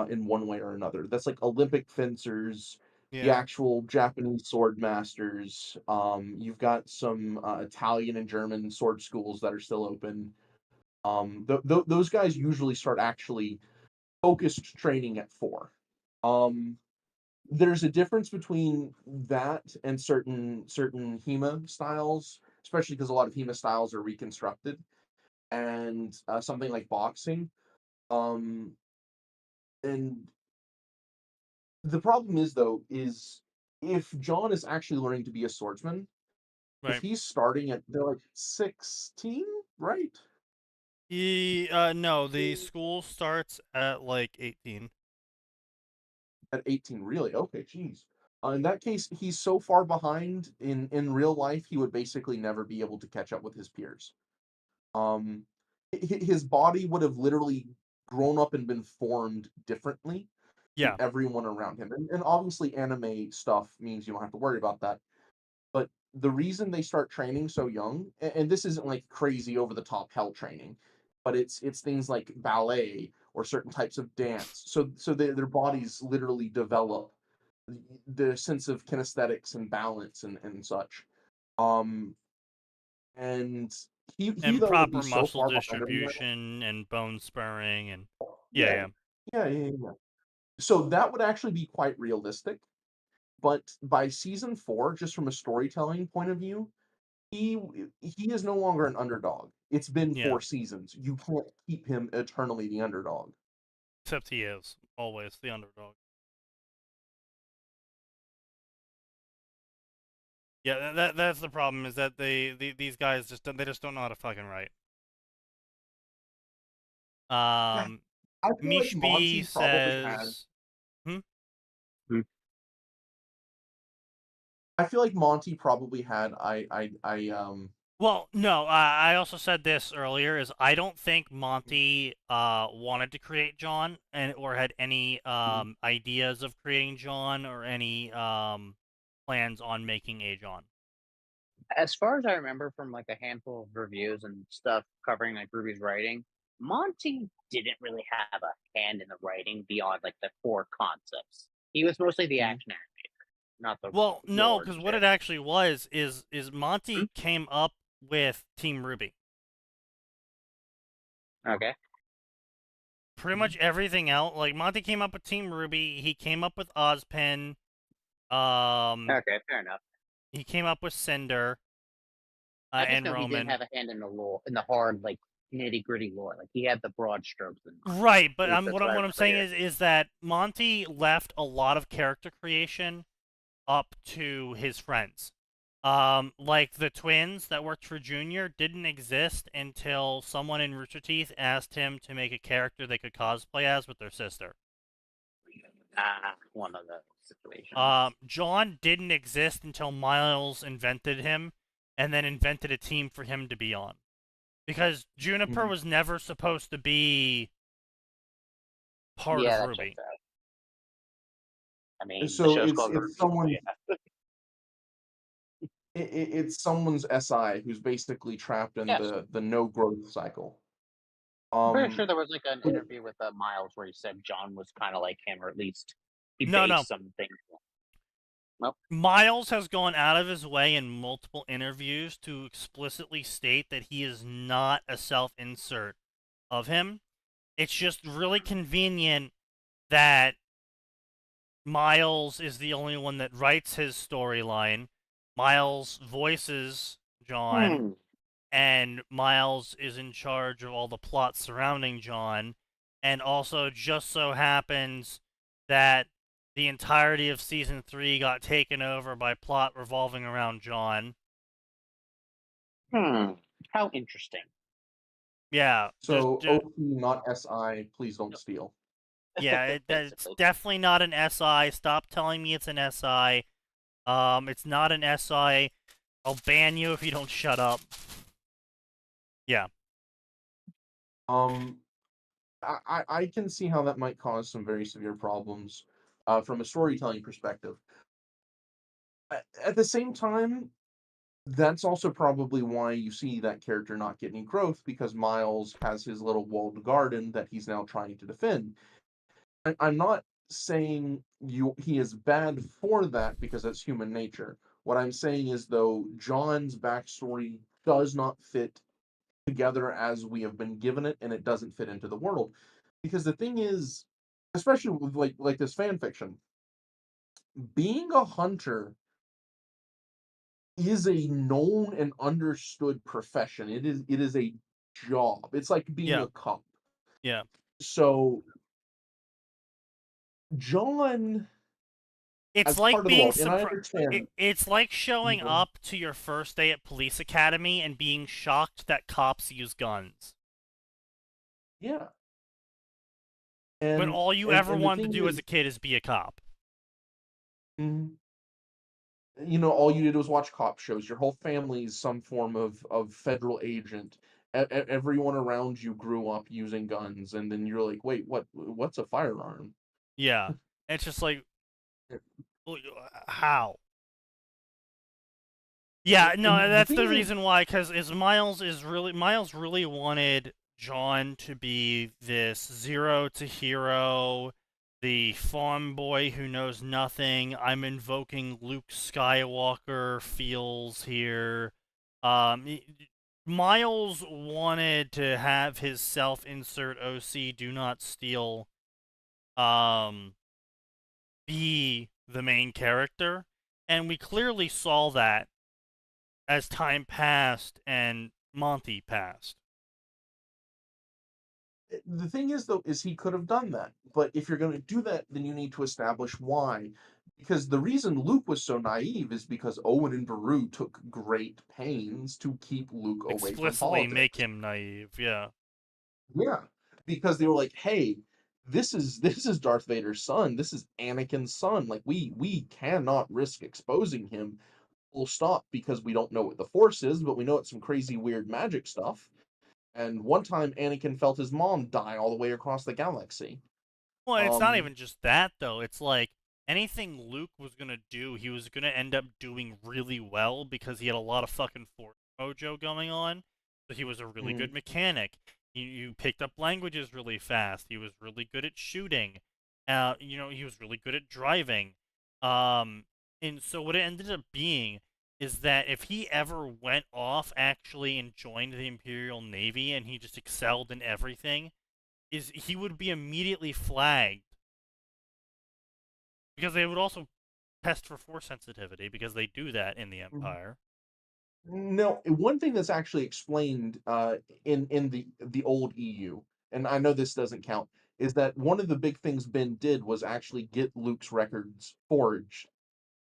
in one way or another. That's like Olympic fencers, the Yeah. actual Japanese sword masters. You've got some Italian and German sword schools that are still open. Those guys usually start actually focused training at 4. There's a difference between that and certain HEMA styles, especially because a lot of HEMA styles are reconstructed, and something like boxing. Um, and the problem is though is if John is actually learning to be a swordsman, if Right. he's starting at they're like 16, right? No, the school starts at like 18. At 18, really? Okay, geez. In that case, he's so far behind in real life, he would basically never be able to catch up with his peers. Um, his body would have literally grown up and been formed differently Yeah. everyone around him. And obviously anime stuff means you don't have to worry about that. But the reason they start training so young, and this isn't like crazy over the top hell training, but it's things like ballet or certain types of dance. So their bodies literally develop the sense of kinesthetics and balance and such. And he And though would proper be so muscle far behind everyone. distribution and bone spurring and yeah. Yeah. So that would actually be quite realistic. But by season 4, just from a storytelling point of view, he is no longer an underdog. It's been Yeah. 4 seasons. You can't keep him eternally the underdog. Except he is always the underdog. Yeah, that's the problem, is that these guys just don't know how to fucking write. I feel like Mishby Monty probably had. says, I feel like Monty probably had. Well, no, I also said this earlier, is I don't think Monty wanted to create John or had any ideas of creating John or any plans on making a John. As far as I remember from like a handful of reviews and stuff covering like Ruby's writing, Monty didn't really have a hand in the writing beyond like the core concepts. He was mostly the action animator, not the Well, no, lore because and what shit. it actually was is Monty came up with Team Ruby. Okay. Pretty much everything else, like Monty came up with Team Ruby. He came up with Ozpin. Okay, fair enough. He came up with Cinder. I just And know Roman. he didn't have a hand in the lore, in the hard, like nitty gritty lore. Like he had the broad strokes. Right, but That's what I'm saying is that Monty left a lot of character creation up to his friends. Like the twins that worked for Junior didn't exist until someone in Rooster Teeth asked him to make a character they could cosplay as with their sister. One of those situations. John didn't exist until Miles invented him, and then invented a team for him to be on. Because Juniper was never supposed to be part of Ruby. I mean, so the show's called it's someone. Yeah. It's someone's SI who's basically trapped in the no growth cycle. I'm pretty sure there was like an interview with Miles where he said John was kind of like him, or at least he based some things. Nope. Miles has gone out of his way in multiple interviews to explicitly state that he is not a self-insert of him. It's just really convenient that Miles is the only one that writes his storyline. Miles voices John, and Miles is in charge of all the plot surrounding John, and also just so happens that the entirety of Season 3 got taken over by plot revolving around John. How interesting. Yeah. So, OP, not SI, please don't steal. Yeah, it's definitely not an SI. Stop telling me it's an SI. It's not an SI. I'll ban you if you don't shut up. Yeah. I can see how that might cause some very severe problems from a storytelling perspective. At the same time, that's also probably why you see that character not get any growth, because Miles has his little walled garden that he's now trying to defend. I'm not saying he is bad for that, because that's human nature. What I'm saying is, though, John's backstory does not fit together as we have been given it, and it doesn't fit into the world. Because the thing is, especially with like this fan fiction, being a hunter is a known and understood profession. It is a job. It's like being a cop. Yeah. So John, it's as like part of the being world, and I understand. It's like showing up to your first day at police academy and being shocked that cops use guns. Yeah. When all you ever wanted to do as a kid is be a cop. You know, all you did was watch cop shows. Your whole family is some form of federal agent. Everyone around you grew up using guns, and then you're like, wait, what's a firearm? Yeah, it's just like, how? Yeah, no, And the that's the thing is, reason why. Because Miles really wanted John to be this zero to hero, the farm boy who knows nothing. I'm invoking Luke Skywalker feels here. Miles wanted to have his self-insert OC do not steal be the main character, and we clearly saw that as time passed and Monty passed. the thing is though, is he could have done that, but if you're going to do that, then you need to establish why. Because the reason Luke was so naive is because Owen and Beru took great pains to keep Luke away from Explicitly politics. make him naive, yeah. Yeah, because they were like, "Hey, this is Darth Vader's son. This is Anakin's son. Like we cannot risk exposing him. Full stop. Because we don't know what the Force is, but we know it's some crazy weird magic stuff." And one time, Anakin felt his mom die all the way across the galaxy. Well, it's not even just that, though. It's like anything Luke was gonna do, he was gonna end up doing really well because he had a lot of fucking Force mojo going on. So he was a really good mechanic. You picked up languages really fast. He was really good at shooting. He was really good at driving. And so what it ended up being is that if he ever went off actually and joined the Imperial Navy and he just excelled in everything, is he would be immediately flagged. Because they would also test for force sensitivity, because they do that in the Empire. No, one thing that's actually explained in the old EU, and I know this doesn't count, is that one of the big things Ben did was actually get Luke's records forged.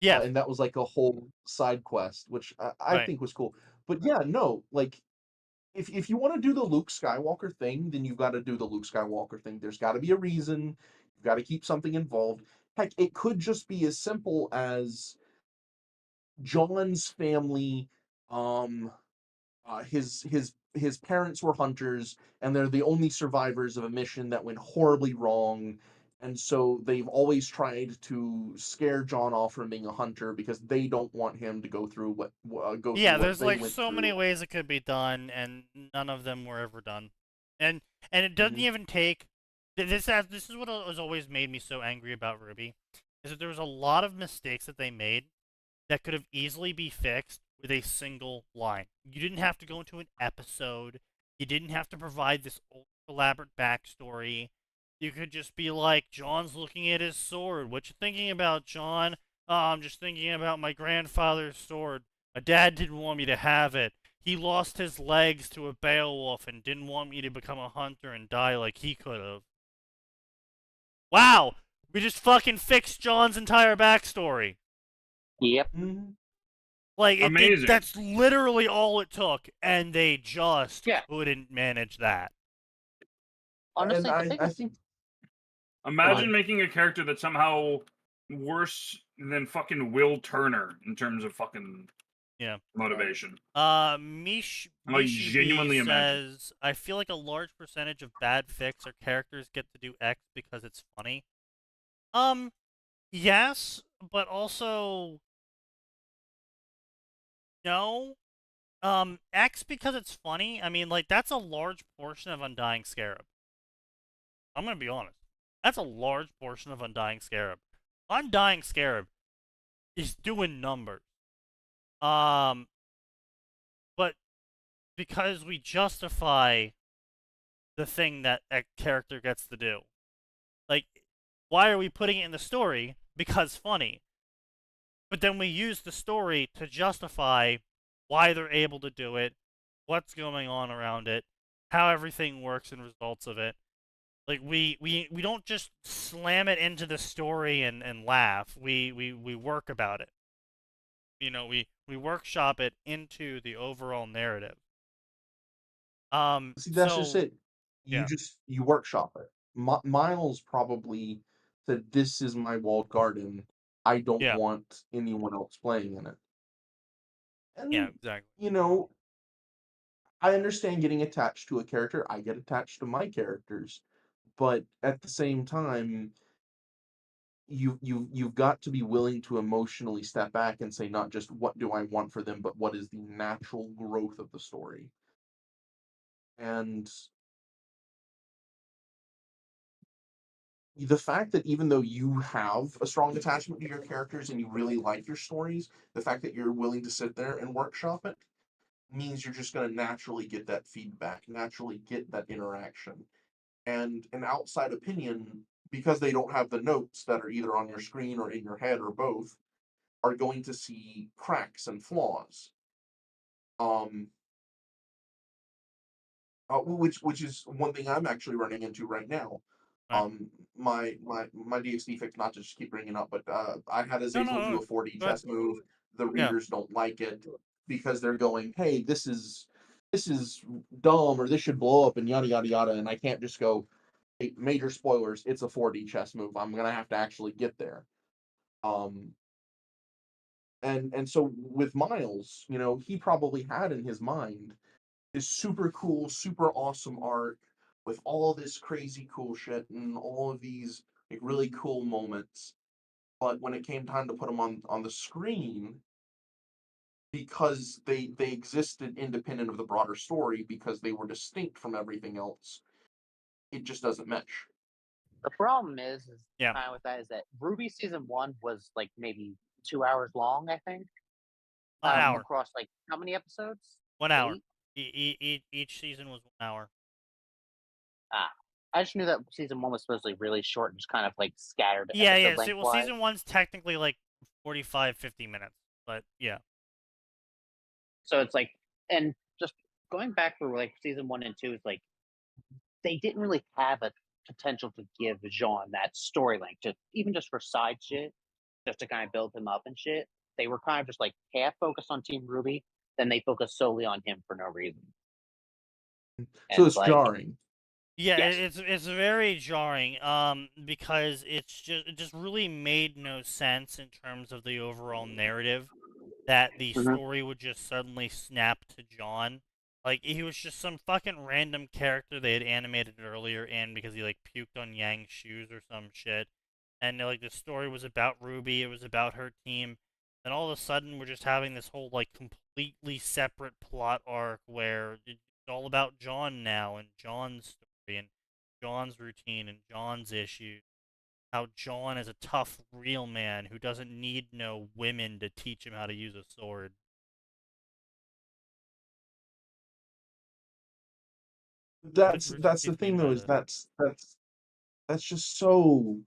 Yeah. And that was like a whole side quest, which I Right. think was cool. But yeah, no, like if you want to do the Luke Skywalker thing, then you've got to do the Luke Skywalker thing. There's got to be a reason. You've got to keep something involved. Heck, it could just be as simple as John's family, um, his parents were hunters, and they're the only survivors of a mission that went horribly wrong. And so they've always tried to scare John off from being a hunter because they don't want him to go through what Yeah, there's they like went so through. many ways it could be done, and none of them were ever done. And it doesn't even take. This is what has always made me so angry about Ruby, is that there was a lot of mistakes that they made that could have easily be fixed with a single line. You didn't have to go into an episode. You didn't have to provide this elaborate backstory. You could just be like, John's looking at his sword. What you thinking about, John? Oh, I'm just thinking about my grandfather's sword. My dad didn't want me to have it. He lost his legs to a Beowulf and didn't want me to become a hunter and die like he could have. Wow! We just fucking fixed John's entire backstory. Yep. Like, Amazing. That's literally all it took, and they just Yeah. couldn't manage that. Honestly, And I think Imagine making a character that's somehow worse than fucking Will Turner in terms of fucking motivation. Mish I genuinely imagine. says, I feel like a large percentage of bad fics are characters get to do X because it's funny. Yes, but also no. X because it's funny. I mean, like, that's a large portion of Undying Scarab. I'm gonna be honest. That's a large portion of Undying Scarab. Undying Scarab is doing numbers. But because we justify the thing that a character gets to do. Like, why are we putting it in the story? Because funny. But then we use the story to justify why they're able to do it, what's going on around it, how everything works and results of it. Like, we don't just slam it into the story and laugh. We work about it. You know, we workshop it into the overall narrative. See, that's just it. You workshop it. Miles probably said, "This is my walled garden. I don't want anyone else playing in it." And yeah, exactly. you know, I understand getting attached to a character. I get attached to my characters, but at the same time, you've got to be willing to emotionally step back and say not just what do I want for them, but what is the natural growth of the story. And the fact that even though you have a strong attachment to your characters and you really like your stories, the fact that you're willing to sit there and workshop it means you're just going to naturally get that feedback, naturally get that interaction. And an outside opinion, because they don't have the notes that are either on your screen or in your head or both, are going to see cracks and flaws. Which is one thing I'm actually running into right now. Right. My DxD fix, not to just keep bringing it up, but I had Azazel do a 4D Go ahead. chess move. The Yeah. readers don't like it because they're going, "Hey, this is dumb," or "This should blow up," and yada yada yada. And I can't just go, "Hey, major spoilers, it's a 4D chess move. I'm gonna have to actually get there." And so with Miles, you know, he probably had in his mind this super cool, super awesome arc with all this crazy cool shit and all of these like really cool moments. But when it came time to put them on the screen, because they existed independent of the broader story, because they were distinct from everything else, it just doesn't mesh. The problem is Yeah. kind of with that is that Ruby season 1 was like maybe 2 hours long, I think. An hour. Across like how many episodes? 1 hour. 8? Each season was 1 hour. I just knew that season 1 was supposedly really short and just kind of like scattered. Yeah, yeah. episode Well, lengthwise. season 1's technically like 45, 50 minutes, but yeah. So it's like, and just going back for like season 1 and 2 is like they didn't really have a potential to give Jean that storyline to even just for side shit, just to kind of build him up and shit. They were kind of just like half focused on Team Ruby, then they focused solely on him for no reason. So And it's like, jarring. Yeah, Yes. it's very jarring, because it just really made no sense in terms of the overall narrative that the Mhm. story would just suddenly snap to John. Like, he was just some fucking random character they had animated earlier in because he, like, puked on Yang's shoes or some shit. And, like, the story was about Ruby, it was about her team. And all of a sudden, we're just having this whole, like, completely separate plot arc where it's all about John now and John's story and John's routine and John's issues. How John is a tough, real man who doesn't need no women to teach him how to use a sword. That's the thing though, is that's just so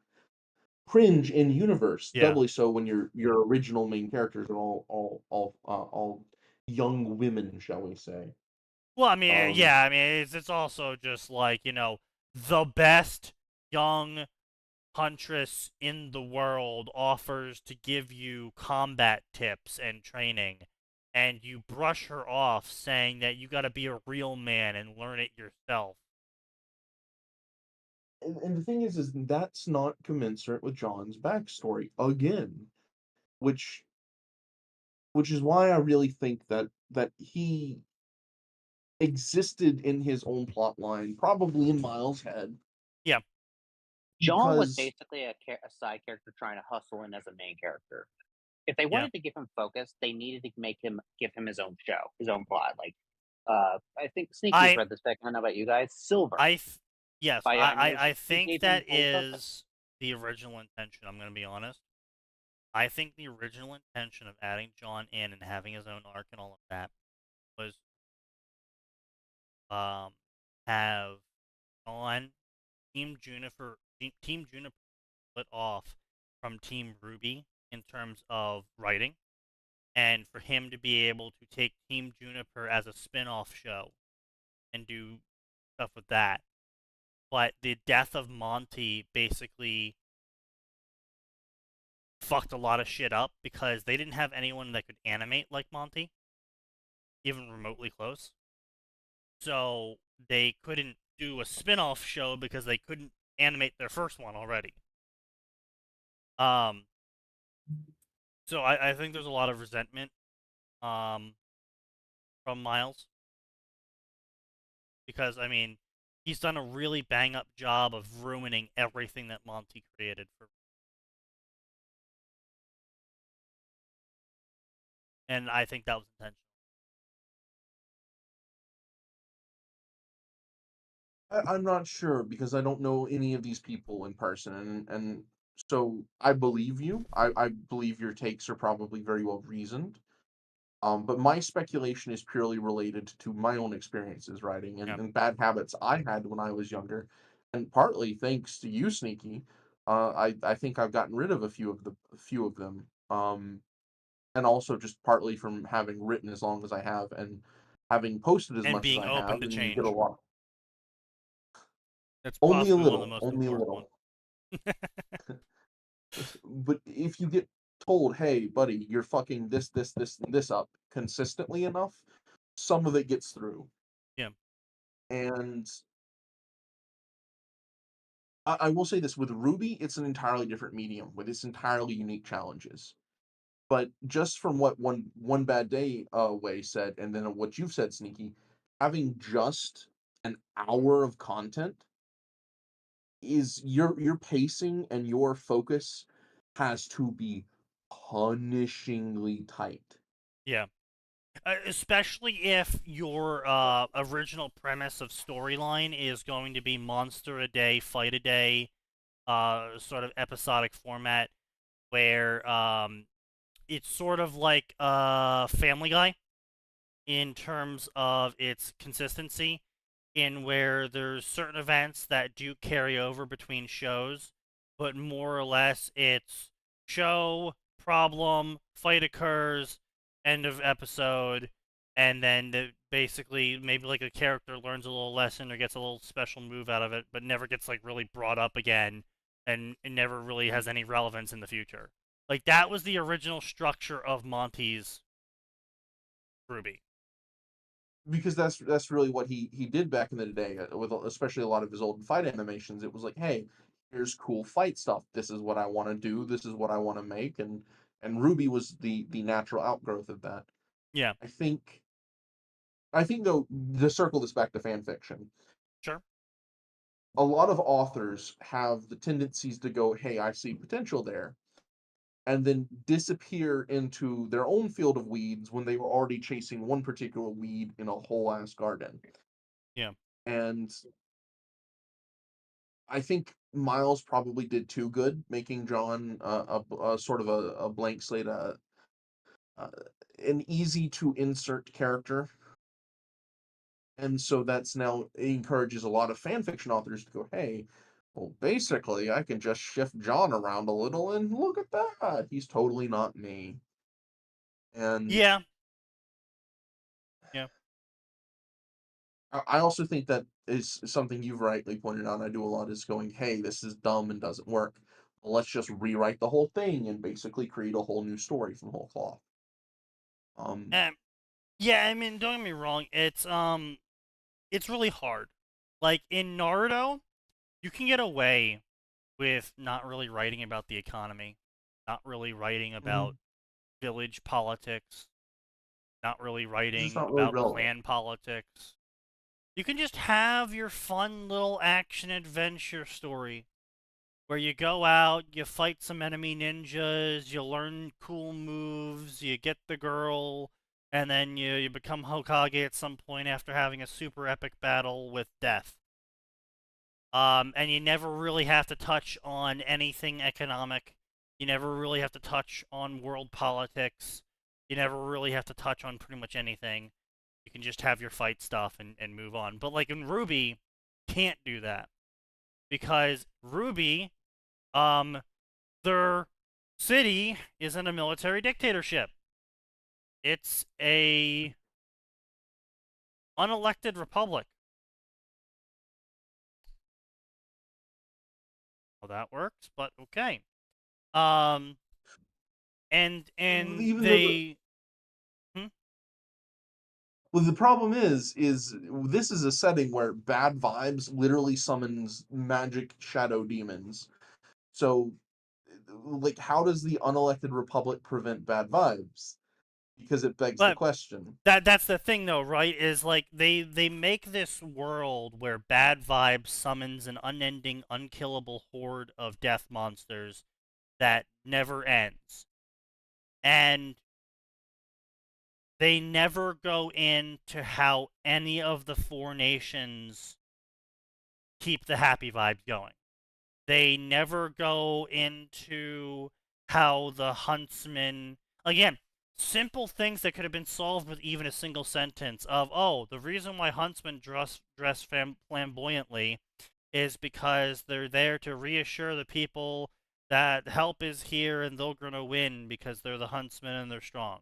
cringe in universe. Yeah. Doubly so when your original main characters are all young women, shall we say? Well, I mean, yeah, I mean, it's also just like, you know, the best young huntress in the world offers to give you combat tips and training, and you brush her off saying that you gotta be a real man and learn it yourself. And the thing is that's not commensurate with John's backstory again, which is why I really think that he existed in his own plot line, probably in Miles' head. Yeah. John was Because basically a side character trying to hustle in as a main character. If they Yeah. wanted to give him focus, they needed to give him his own show, his own plot. Like, I think Sneaky's read this back. I don't know about you guys. Silver. Yes, by I animation. think Gave that him full focus. is the original intention, I'm gonna be honest. I think the original intention of adding John in and having his own arc and all of that was have John Team Juniper split off from Team Ruby in terms of writing, and for him to be able to take Team Juniper as a spin-off show and do stuff with that. But the death of Monty basically fucked a lot of shit up because they didn't have anyone that could animate like Monty, even remotely close. So they couldn't do a spin-off show because they couldn't animate their first one already. So I think there's a lot of resentment from Miles. Because, I mean, he's done a really bang-up job of ruining everything that Monty created for and I think that was intentional. I'm not sure because I don't know any of these people in person, and so I believe you. I believe your takes are probably very well reasoned. But my speculation is purely related to my own experiences writing Yep. and bad habits I had when I was younger, and partly thanks to you, Sneaky. I think I've gotten rid of a few of them. And also just partly from having written as long as I have and having posted as And much as being I open have, to and you change. get a lot. That's Only a possibly one of the little, most only a important little. But if you get told, "Hey, buddy, you're fucking and this up consistently enough," some of it gets through. Yeah. And I will say this with Ruby, it's an entirely different medium with its entirely unique challenges. But just from what one bad day way said, and then what you've said, Sneaky, having just an hour of content is your pacing and your focus has to be punishingly tight. Yeah. Especially if your original premise of storyline is going to be monster a day, fight a day, sort of episodic format where it's sort of like Family Guy in terms of its consistency, in where there's certain events that do carry over between shows, but more or less it's show, problem, fight occurs, end of episode, and then basically maybe like a character learns a little lesson or gets a little special move out of it, but never gets like really brought up again, and it never really has any relevance in the future. Like that was the original structure of Monty's Ruby. Because that's really what he did back in the day with especially a lot of his old fight animations. It was like, hey, here's cool fight stuff. This is what I want to do. This is what I want to make, and Ruby was the natural outgrowth of that. Yeah. I think though, to circle this back to fan fiction, Sure. a lot of authors have the tendencies to go, hey, I see potential there, and then disappear into their own field of weeds when they were already chasing one particular weed in a whole ass garden. Yeah. And I think Miles probably did too good, making John a sort of a blank slate, uh, an easy to insert character. And so that's now encourages a lot of fan fiction authors to go, hey, well, basically, I can just shift John around a little and look at that. He's totally not me. And Yeah. Yeah. I also think that is something you've rightly pointed out. I do a lot is going, hey, this is dumb and doesn't work. Well, let's just rewrite the whole thing and basically create a whole new story from whole cloth. Yeah, I mean, don't get me wrong. It's really hard. Like in Naruto, you can get away with not really writing about the economy, not really writing about village politics, not really It's writing not really about relevant. clan politics. You can just have your fun little action adventure story where you go out, you fight some enemy ninjas, you learn cool moves, you get the girl, and then you become Hokage at some point after having a super epic battle with death. And you never really have to touch on anything economic. You never really have to touch on world politics. You never really have to touch on pretty much anything. You can just have your fight stuff and move on. But like in Ruby, can't do that. Because Ruby, their city is in a military dictatorship. It's a unelected republic. How that works, but okay. And Even they well, the problem is this is a setting where bad vibes literally summons magic shadow demons. So, like, how does the unelected republic prevent bad vibes? Because it begs the But question. that's the thing though, right? Is like they make this world where bad vibes summons an unending, unkillable horde of death monsters that never ends. And they never go into how any of the four nations keep the happy vibes going. They never go into how the huntsman, again, simple things that could have been solved with even a single sentence of, oh, the reason why huntsmen dress flamboyantly is because they're there to reassure the people that help is here and they're gonna win because they're the huntsmen and they're strong.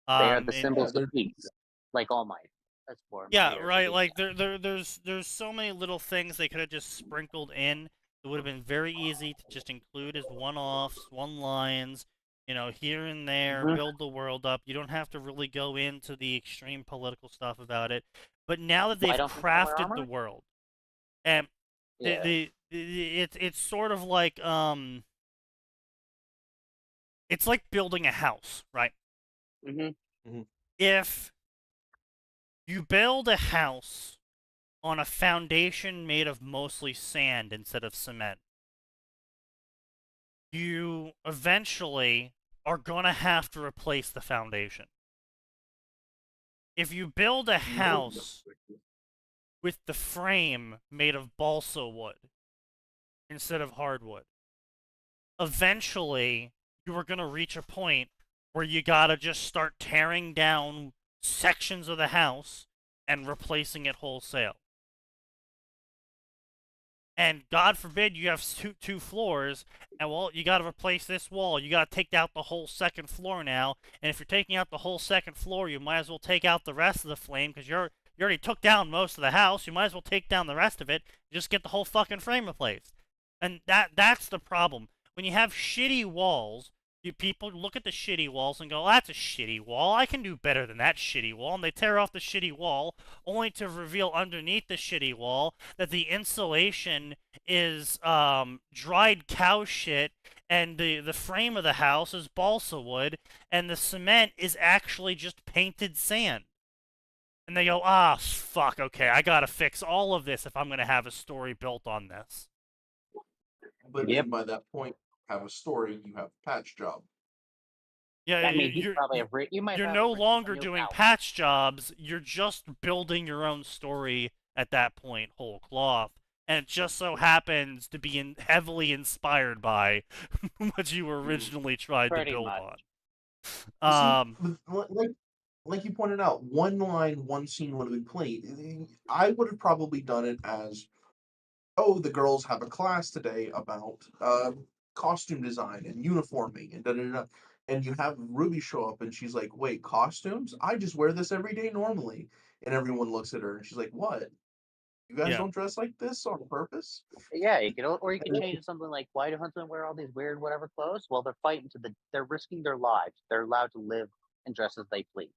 They are the and- symbols of peace, like All Might. That's for Yeah, right. Like there's so many little things they could have just sprinkled in. It would have been very easy to just include as one-offs, one-lines, you know, here and there, build the world up. You don't have to really go into the extreme political stuff about it. But now that they've crafted the world, and it's sort of like it's like building a house, right? If you build a house on a foundation made of mostly sand instead of cement, you eventually are gonna have to replace the foundation. If you build a house with the frame made of balsa wood instead of hardwood, eventually you are gonna reach a point where you gotta just start tearing down sections of the house and replacing it wholesale. And God forbid you have two floors, and well, you got to replace this wall. You got to take out the whole second floor now. And if you're taking out the whole second floor, you might as well take out the rest of the frame because you already took down most of the house. You might as well take down the rest of it. Just get the whole fucking frame replaced. And that's the problem. When you have shitty walls, people look at the shitty walls and go, oh, that's a shitty wall. I can do better than that shitty wall. And they tear off the shitty wall, only to reveal underneath the shitty wall that the insulation is dried cow shit, and the frame of the house is balsa wood, and the cement is actually just painted sand. And they go, ah, fuck, okay, I gotta fix all of this if I'm gonna have a story built on this. But then by that point, have a story, you have a patch job. Yeah, I mean, you're no longer doing patch jobs. You're just building your own story at that point, whole cloth, and it just so happens to be heavily inspired by what you originally tried to build on. See, like you pointed out, one line, one scene would have been played. I would have probably done it as, oh, the girls have a class today about costume design and uniforming and da-da-da. And you have Ruby show up and she's like, wait, costumes? I just wear this every day normally. And everyone looks at her and she's like, what? You guys don't dress like this on purpose? Yeah, you can change it something like, why do huntsmen wear all these weird whatever clothes? Well, they're fighting they're risking their lives. They're allowed to live and dress as they please.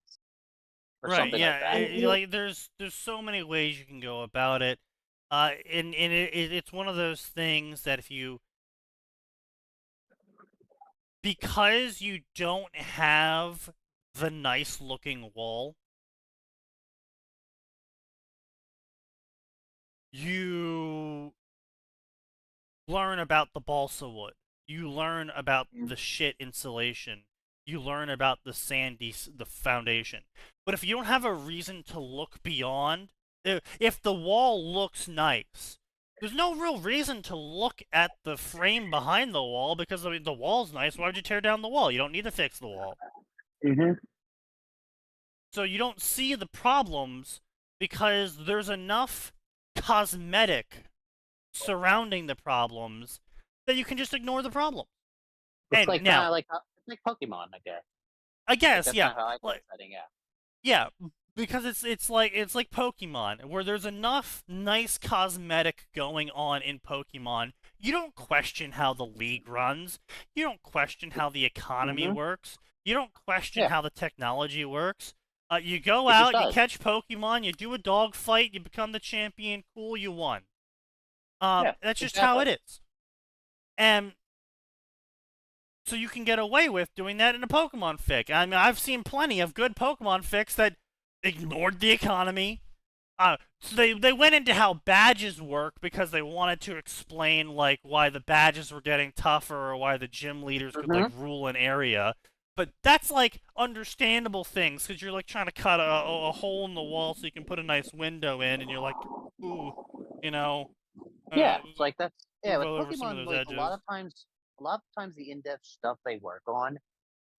Or right, yeah. Like there's so many ways you can go about it. It's one of those things that because you don't have the nice looking wall, you learn about the balsa wood. You learn about the shit insulation. You learn about the foundation. But if you don't have a reason to look beyond, if the wall looks nice, there's no real reason to look at the frame behind the wall because the wall's nice. Why would you tear down the wall? You don't need to fix the wall. So you don't see the problems because there's enough cosmetic surrounding the problems that you can just ignore the problem. It's like Pokemon, I guess. I guess, yeah. Yeah, because it's like Pokemon, where there's enough nice cosmetic going on in Pokemon. You don't question how the league runs. You don't question how the economy works. You don't question how the technology works. You go out, you catch Pokemon, you do a dog fight, you become the champion. Cool, you won. That's just how it is. And so you can get away with doing that in a Pokemon fic. I mean, I've seen plenty of good Pokemon fics that ignored the economy. So they went into how badges work because they wanted to explain like why the badges were getting tougher or why the gym leaders could like rule an area. But that's like understandable things because you're like trying to cut a hole in the wall so you can put a nice window in, and you're like, ooh, you know, Yeah, it's like that's move with over some of Pokemon. those Like edges. a lot of times, the in-depth stuff they work on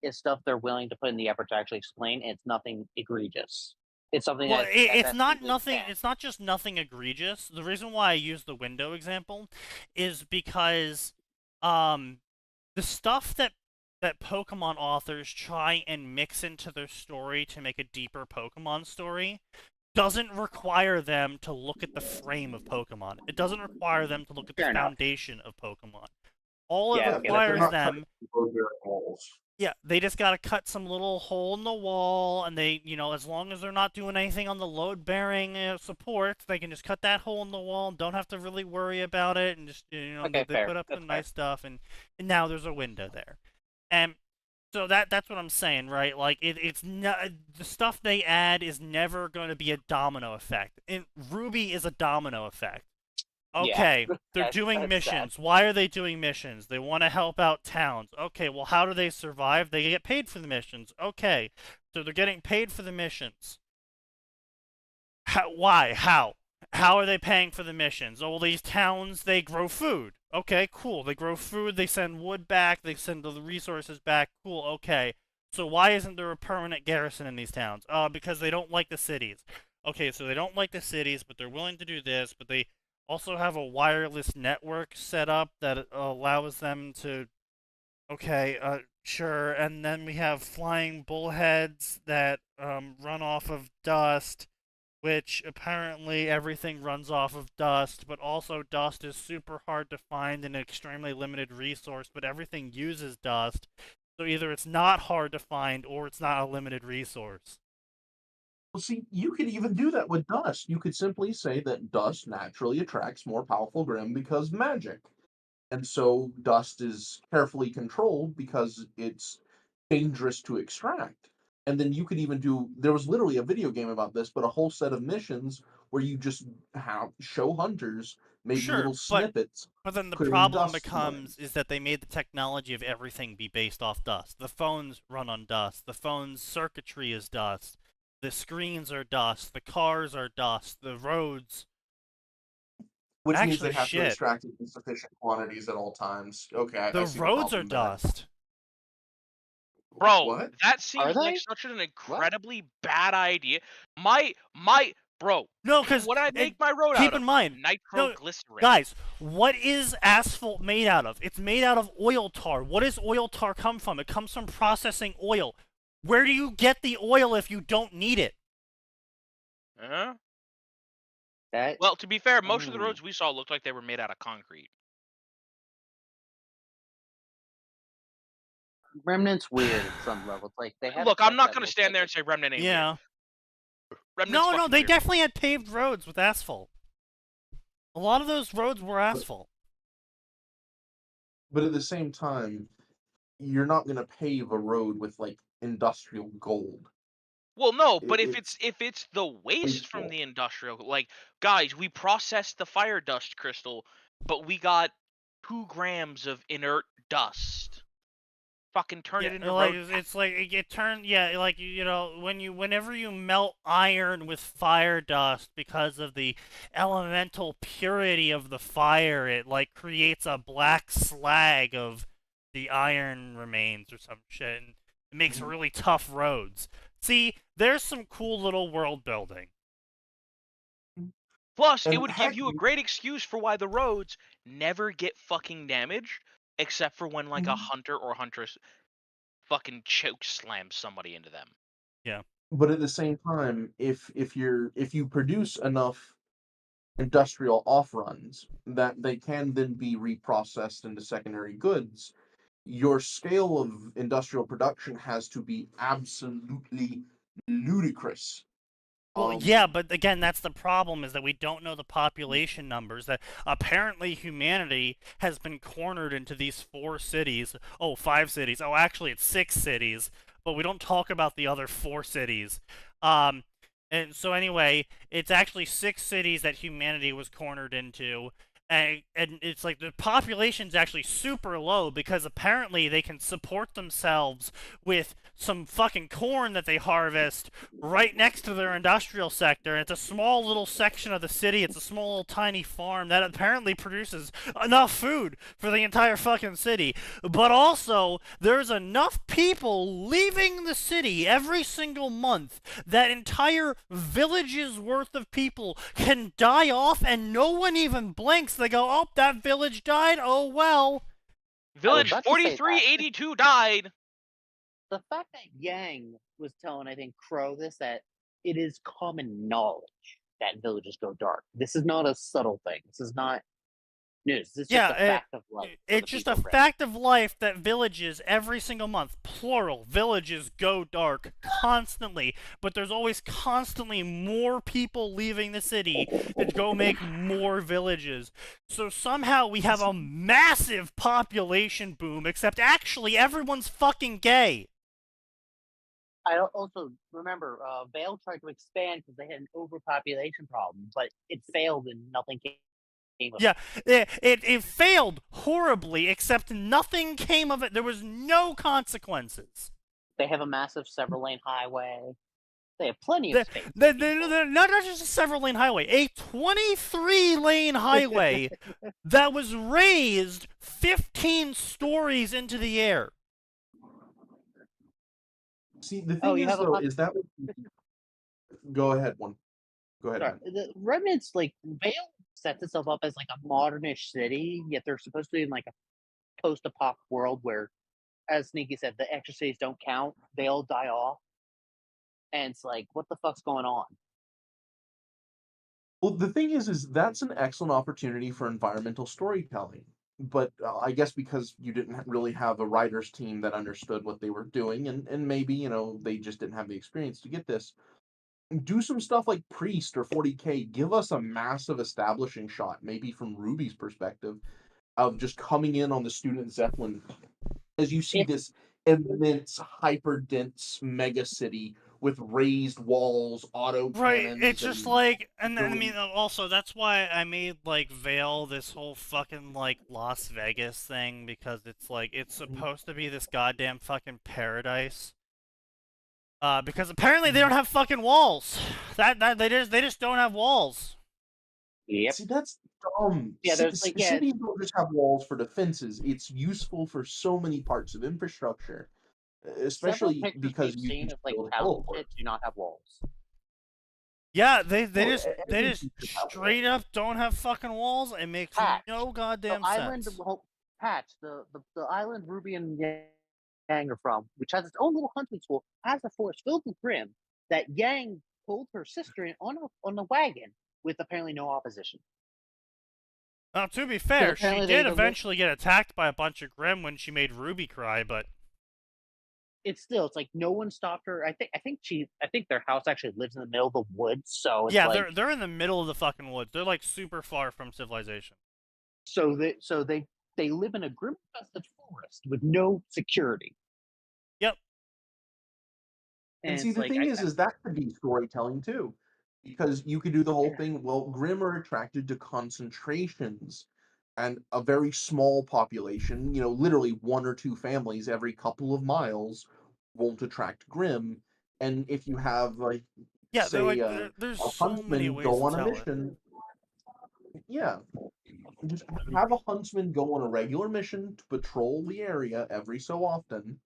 is stuff they're willing to put in the effort to actually explain, and it's nothing egregious. It's something Well, it's that's not legally nothing. bad. It's not just nothing egregious. The reason why I use the window example is because, the stuff that Pokemon authors try and mix into their story to make a deeper Pokemon story doesn't require them to look at the frame of Pokemon. It doesn't require them to look at the Fair enough. foundation of Pokemon. All Yeah, it okay, requires them. Walls. Yeah, they just gotta cut some little hole in the wall, and they, as long as they're not doing anything on the load-bearing supports, they can just cut that hole in the wall and don't have to really worry about it, and just, Okay, they fair. put up That's some fair. nice stuff, and now there's a window there. And so that's what I'm saying, right? Like, it's not, the stuff they add is never going to be a domino effect. And Ruby is a domino effect. Okay, they're doing that's missions. Why are they doing missions? They want to help out towns. Okay, well, how do they survive? They get paid for the missions. Okay, so they're getting paid for the missions. Why? How? How are they paying for the missions? Oh, well, these towns, they grow food. Okay, cool. They grow food, they send wood back, they send the resources back. Cool, okay. So why isn't there a permanent garrison in these towns? Because they don't like the cities. Okay, so they don't like the cities, but they're willing to do this, but they also have a wireless network set up that allows them to... Okay, sure. And then we have flying bullheads that run off of dust, which apparently everything runs off of dust, but also dust is super hard to find and an extremely limited resource, but everything uses dust. So either it's not hard to find or it's not a limited resource. Well, see, you could even do that with dust. You could simply say that dust naturally attracts more powerful Grimm because magic. And so dust is carefully controlled because it's dangerous to extract. And then you could even do, there was literally a video game about this, but a whole set of missions where you just show hunters maybe Sure, little snippets. But then the clearing problem dust becomes is that they made the technology of everything be based off dust. The phones run on dust. The phone's circuitry is dust. The screens are dust. The cars are dust. The roads. Which means Actually, they have to shit. extract it in sufficient quantities at all times. Okay, I The see roads are problem there. dust. Bro, What? that seems like they? such an incredibly bad idea. My bro. No, because What I make my road keep out of? in mind, Nitroglycerin. guys, what is asphalt made out of? It's made out of oil tar. What does oil tar come from? It comes from processing oil. Where do you get the oil if you don't need it? Huh? That Well, to be fair, most of the roads we saw looked like they were made out of concrete. Remnant's weird at some level. It's like they have. Look, I'm stuff not that gonna looks stand like there it- and say Remnant ain't Yeah. weird. Remnant's No, fucking they weird. definitely had paved roads with asphalt. A lot of those roads were asphalt. But at the same time, you're not going to pave a road with like industrial gold. Well, no, but It's if it's the waste from wasteful. the industrial, like, guys, we processed the fire dust crystal, but we got 2 grams of inert dust. Fucking turn it into like road. it's like it turns like whenever you melt iron with fire dust because of the elemental purity of the fire, it like creates a black slag of the iron remains or some shit, and it makes really tough roads. See, there's some cool little world building. Plus, it And would give heck, you a great excuse for why the roads never get fucking damaged, except for when like a hunter or huntress fucking choke slams somebody into them. Yeah. But at the same time, if you produce enough industrial off runs that they can then be reprocessed into secondary goods, your scale of industrial production has to be absolutely ludicrous. Well, yeah, but again, that's the problem, is that we don't know the population numbers, that apparently humanity has been cornered into these 4 cities. Oh, 5 cities. Oh, actually, it's 6 cities, but we don't talk about the other 4 cities. And so anyway, it's actually 6 cities that humanity was cornered into, and it's like the population's actually super low because apparently they can support themselves with some fucking corn that they harvest right next to their industrial sector. And it's a small little section of the city. It's a small little tiny farm that apparently produces enough food for the entire fucking city. But also, there's enough people leaving the city every single month that entire villages worth of people can die off and no one even blinks. They go, oh, that village died, oh well. Village about to say that. 4382 died. The fact that Yang was telling, I think, Crow this, that it is common knowledge that villages go dark. This is not a subtle thing. This is not news. This is just a fact of life. It's just a fact of life that villages every single month, plural, villages go dark constantly, but there's always constantly more people leaving the city to go make more villages. So somehow we have a massive population boom, except actually everyone's fucking gay. I also remember Vale tried to expand because they had an overpopulation problem, but it failed and nothing came of it. Yeah, it failed horribly, except nothing came of it. There was no consequences. They have a massive several-lane highway. They have plenty of space. They're not just a several-lane highway, a 23-lane highway that was raised 15 stories into the air. See, the thing is, though, is that... Go ahead, one. Go ahead. Sorry, the Remnants, like, Vale sets itself up as, like, a modernish city, yet they're supposed to be in, like, a post-apoc world where, as Sneaky said, the extra cities don't count. They all die off. And it's like, what the fuck's going on? Well, the thing is that's an excellent opportunity for environmental storytelling. But I guess because you didn't really have a writer's team that understood what they were doing, and maybe, you know, they just didn't have the experience to get this, do some stuff like Priest or 40K. Give us a massive establishing shot, maybe from Ruby's perspective, of just coming in on the student Zeppelin as you see this immense, hyper-dense mega city with raised walls, auto cannons. Right, it's just like, and then, I mean, also, that's why I made, like, Vale this whole fucking, like, Las Vegas thing, because it's, like, it's supposed to be this goddamn fucking paradise. Because apparently they don't have fucking walls. They just don't have walls. Yep. See, that's dumb. Yeah, there's like, cities don't just have walls for defenses. It's useful for so many parts of infrastructure, especially because you can of, like, build houses teleports. that do not have walls. Yeah, they just straight up don't have fucking walls. It makes no goddamn sense. The island Ruby and Yang are from, which has its own little hunting school, has a forest filled with Grim that Yang pulled her sister in on a wagon with apparently no opposition. Now, to be fair, she did eventually get attacked by a bunch of Grim when she made Ruby cry, but it's like no one stopped her. I think their house actually lives in the middle of the woods, so it's yeah, like, they're in the middle of the fucking woods. They're like super far from civilization. So they live in a grim-infested forest with no security. Yep. And see, the thing is that could be storytelling too, because you could do the whole thing. Well, Grim are attracted to concentrations, and a very small population, you know, literally one or two families every couple of miles, won't attract Grim. And if you have, like, say, there's a so many huntsman ways go to on a tell it. mission, yeah, just have a huntsman go on a regular mission to patrol the area every so often,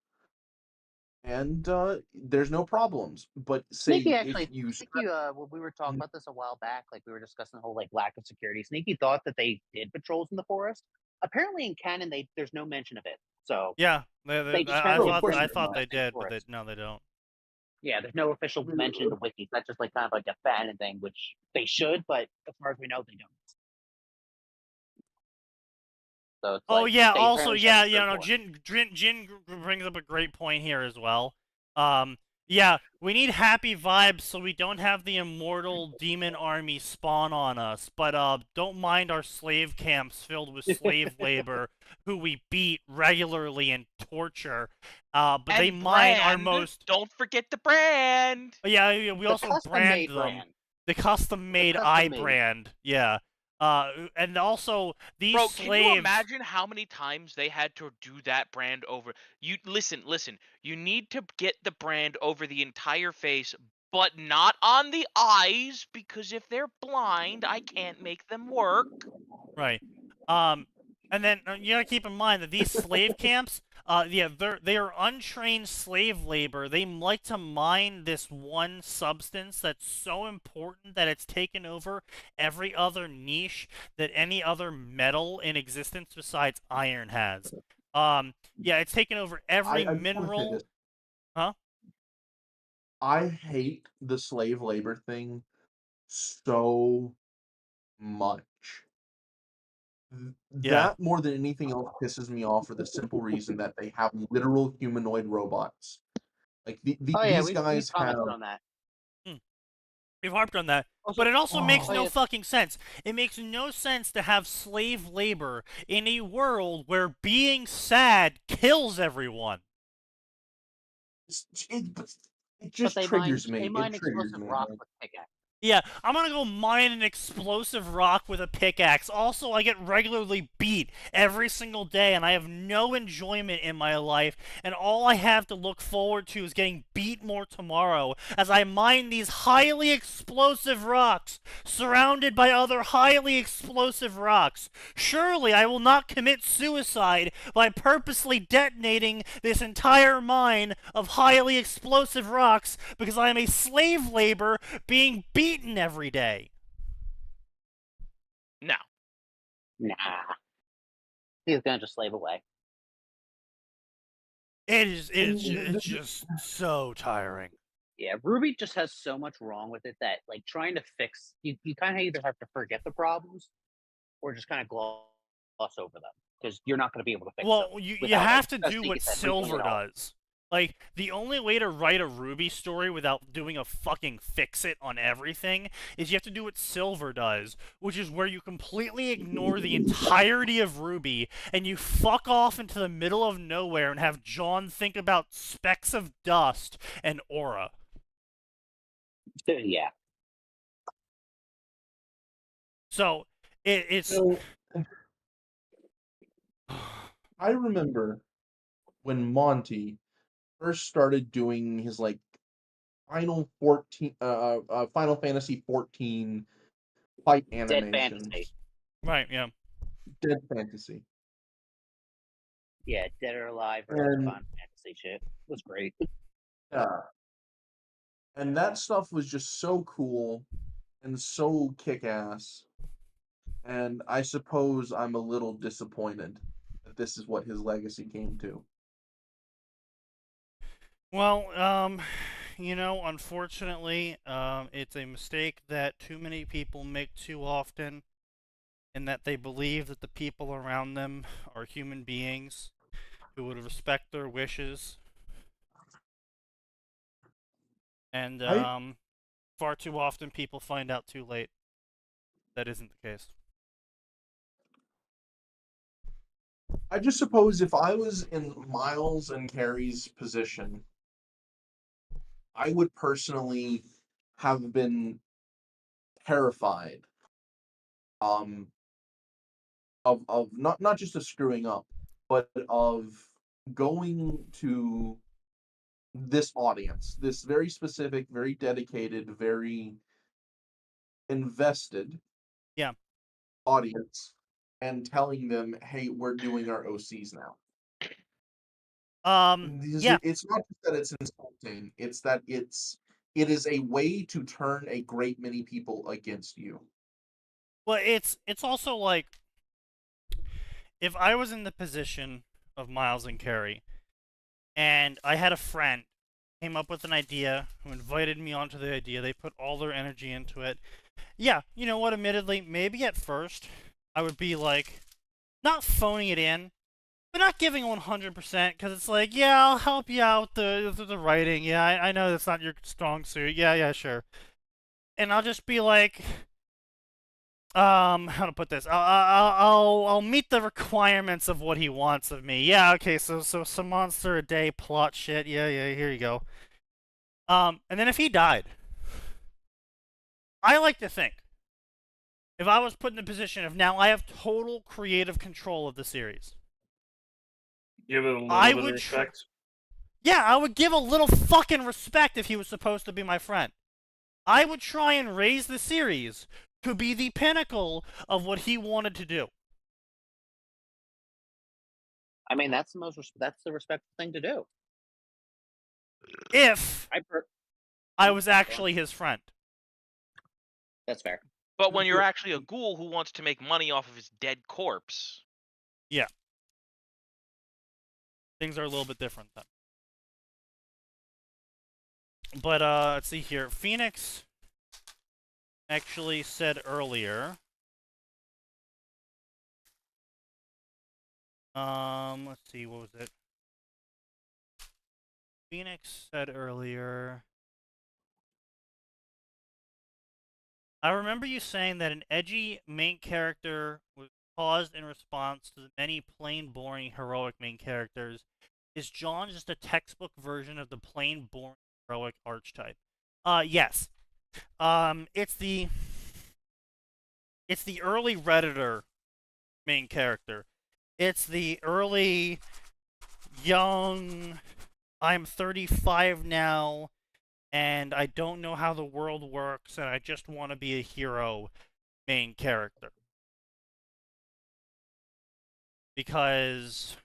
and there's no problems. But say Sneaky actually, if you when we were talking about this a while back, like we were discussing the whole like lack of security. Sneaky thought that they did patrols in the forest. Apparently, in canon, there's no mention of it. So yeah, I thought they did, but no, they don't. Yeah, there's no official mention in the wiki. That's just like kind of like a fan thing, which they should, but as far as we know, they don't. So it's Oh like, yeah, they also apparently yeah, shut the Jin brings up a great point here as well. Yeah, we need happy vibes so we don't have the immortal demon army spawn on us, but don't mind our slave camps filled with slave labor who we beat regularly and torture. But and they mine our brand. most. Don't forget the brand. Yeah, we also brand them. brand. The custom-made eye brand. Yeah. And also these Bro, slaves. can you imagine how many times they had to do that brand over? You listen. You need to get the brand over the entire face, but not on the eyes, because if they're blind, I can't make them work. Right. And then you gotta keep in mind that these slave camps, yeah, they are untrained slave labor. They like to mine this one substance that's so important that it's taken over every other niche that any other metal in existence besides iron has. Yeah, it's taken over every I just wanna say mineral. this. Huh? I hate the slave labor thing so much. Yeah. That more than anything else pisses me off for the simple reason that they have literal humanoid robots. Like Oh yeah, these we've guys have. commented on that. We've harped on that. Also, But it also makes Oh. no yeah. fucking sense. It makes no sense to have slave labor in a world where being sad kills everyone. It just But triggers me. they mine It triggers explosive me. rock man. with pickaxe. Yeah, I'm gonna go mine an explosive rock with a pickaxe. Also, I get regularly beat every single day, and I have no enjoyment in my life, and all I have to look forward to is getting beat more tomorrow as I mine these highly explosive rocks, surrounded by other highly explosive rocks. Surely I will not commit suicide by purposely detonating this entire mine of highly explosive rocks because I am a slave labor being beaten every day. No. Nah. He's gonna just slave away. It's just so tiring. Yeah, Ruby just has so much wrong with it that like trying to fix you kind of either have to forget the problems or just kind of gloss over them because you're not going to be able to fix them. Well, you without, have like, to as do Sneaky what said, Silver rethinking it all. does. Like, the only way to write a Ruby story without doing a fucking fix-it on everything is you have to do what Silver does, which is where you completely ignore the entirety of Ruby, and you fuck off into the middle of nowhere and have John think about specks of dust and aura. Yeah. So, it's... So, I remember when Monty first started doing his like Final Fantasy 14 fight Dead animations. Fantasy. Right, yeah. Dead Fantasy. Yeah, Dead or Alive or And- Final Fantasy shit. It was great. Yeah. And that stuff was just so cool and so kick-ass. And I suppose I'm a little disappointed that this is what his legacy came to. Well, you know, unfortunately, it's a mistake that too many people make too often, in that they believe that the people around them are human beings who would respect their wishes. And, far too often people find out too late that isn't the case. I just suppose if I was in Miles and Carrie's position, I would personally have been terrified of not just of screwing up, but of going to this audience, this very specific, very dedicated, very invested Yeah. audience and telling them, hey, we're doing our OCs now. Yeah. It's not just that it's insulting, it's that it is a way to turn a great many people against you. Well, it's also like, if I was in the position of Miles and Carrie, and I had a friend came up with an idea, who invited me onto the idea, they put all their energy into it. Yeah, you know what, admittedly, maybe at first, I would be like, not phoning it in, but not giving 100%, because it's like, yeah, I'll help you out the writing, yeah, I know that's not your strong suit, yeah, sure. And I'll just be like, how to put this? I'll meet the requirements of what he wants of me. Yeah, okay, so some monster a day plot shit. Yeah, here you go. And then if he died, I like to think If I was put in the position of now I have total creative control of the series. Give it a little I bit of would respect. Yeah, I would give a little fucking respect if he was supposed to be my friend. I would try and raise the series to be the pinnacle of what he wanted to do. I mean, that's the respectful thing to do. If I was actually his friend. That's fair. But when you're actually a ghoul who wants to make money off of his dead corpse. Yeah. Things are a little bit different then. But, let's see here. Phoenix actually said earlier. Let's see, what was it? Phoenix said earlier. I remember you saying that an edgy main character was caused in response to the many plain, boring, heroic main characters. Is John just a textbook version of the plain, boring, heroic archetype? Yes. It's the early Redditor main character. It's the early young, I'm 35 now, and I don't know how the world works, and I just want to be a hero main character. Because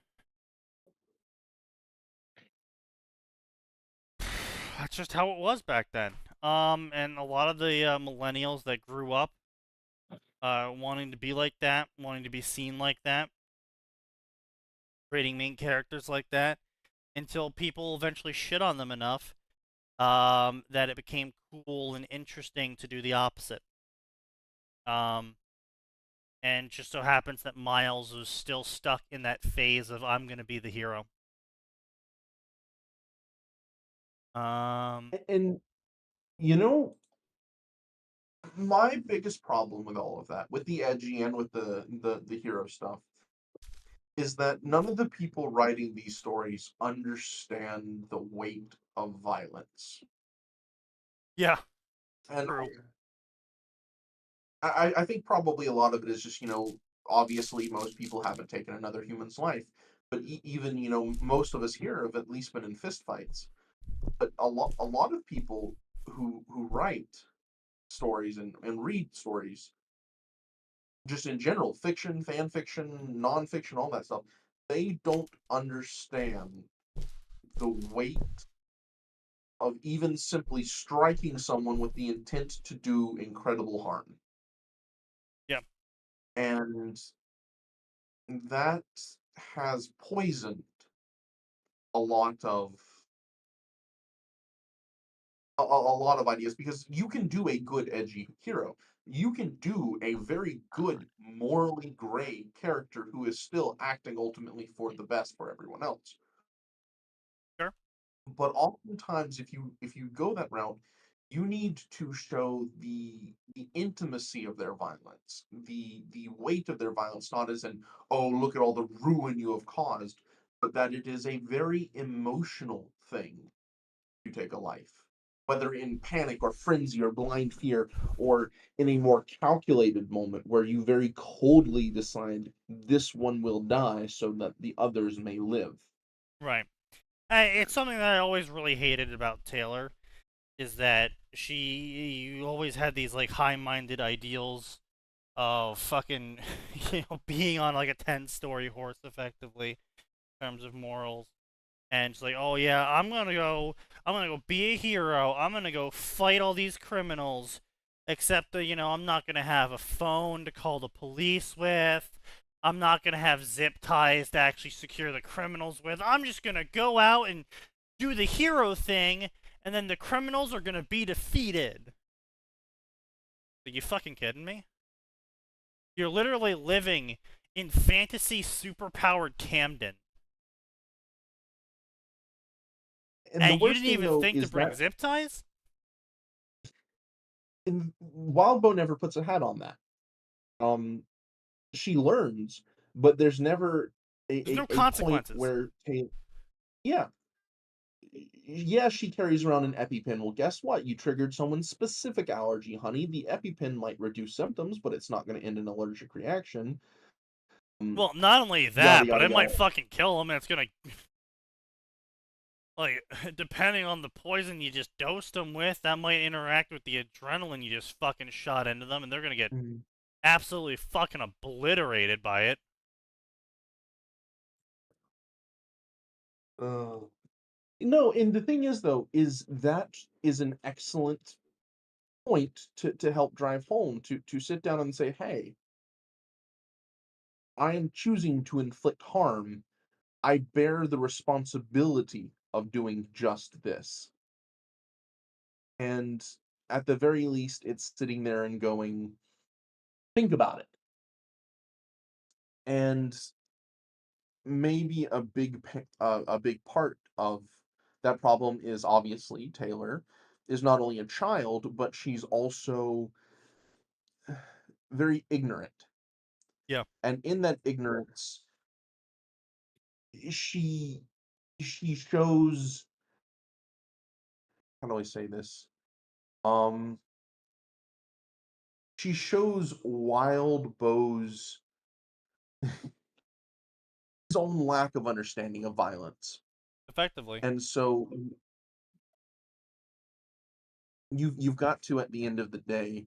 that's just how it was back then. And a lot of the millennials that grew up wanting to be like that, wanting to be seen like that, creating main characters like that, until people eventually shit on them enough that it became cool and interesting to do the opposite. And just so happens that Miles was still stuck in that phase of I'm gonna be the hero. And you know, my biggest problem with all of that, with the edgy and with the hero stuff, is that none of the people writing these stories understand the weight of violence. Yeah. And True. I think probably a lot of it is just, obviously most people haven't taken another human's life, but even, most of us here have at least been in fistfights. But a lot of people who write stories and read stories, just in general, fiction, fan fiction, nonfiction, all that stuff, they don't understand the weight of even simply striking someone with the intent to do incredible harm. Yep. And that has poisoned a lot of a lot of ideas, because you can do a good edgy hero. You can do a very good morally gray character who is still acting ultimately for the best for everyone else. Sure. But oftentimes if you go that route, you need to show the intimacy of their violence, the weight of their violence, not as in, oh, look at all the ruin you have caused, but that it is a very emotional thing to take a life, whether in panic or frenzy or blind fear, or in a more calculated moment where you very coldly decide this one will die so that the others may live. Right. It's something that I always really hated about Taylor, is that you always had these like high-minded ideals of fucking being on like a 10-story horse effectively in terms of morals. And she's like, oh yeah, I'm gonna go be a hero. I'm gonna go fight all these criminals. Except that, I'm not gonna have a phone to call the police with. I'm not gonna have zip ties to actually secure the criminals with. I'm just gonna go out and do the hero thing, and then the criminals are gonna be defeated. Are you fucking kidding me? You're literally living in fantasy superpowered Camden. And you didn't even think to bring zip ties? Wildbow never puts a hat on that. She learns, but there's never there's no consequences. Point where, yeah, yeah, she carries around an EpiPen. Well, guess what? You triggered someone's specific allergy, honey. The EpiPen might reduce symptoms, but it's not going to end an allergic reaction. Well, not only Yada, that, but yada, it might yada. fucking kill them, and it's gonna, like, depending on the poison you just dosed them with, that might interact with the adrenaline you just fucking shot into them, and they're gonna get absolutely fucking obliterated by it. No, and the thing is, though, is that is an excellent point to help drive home, to sit down and say, hey, I am choosing to inflict harm. I bear the responsibility of doing just this. And at the very least, it's sitting there and going, think about it. And maybe a big part of that problem is obviously Taylor is not only a child, but she's also very ignorant. Yeah. And in that ignorance, she shows, how do I say this? She shows Wild Bo's his own lack of understanding of violence. Effectively. And so you've got to, at the end of the day,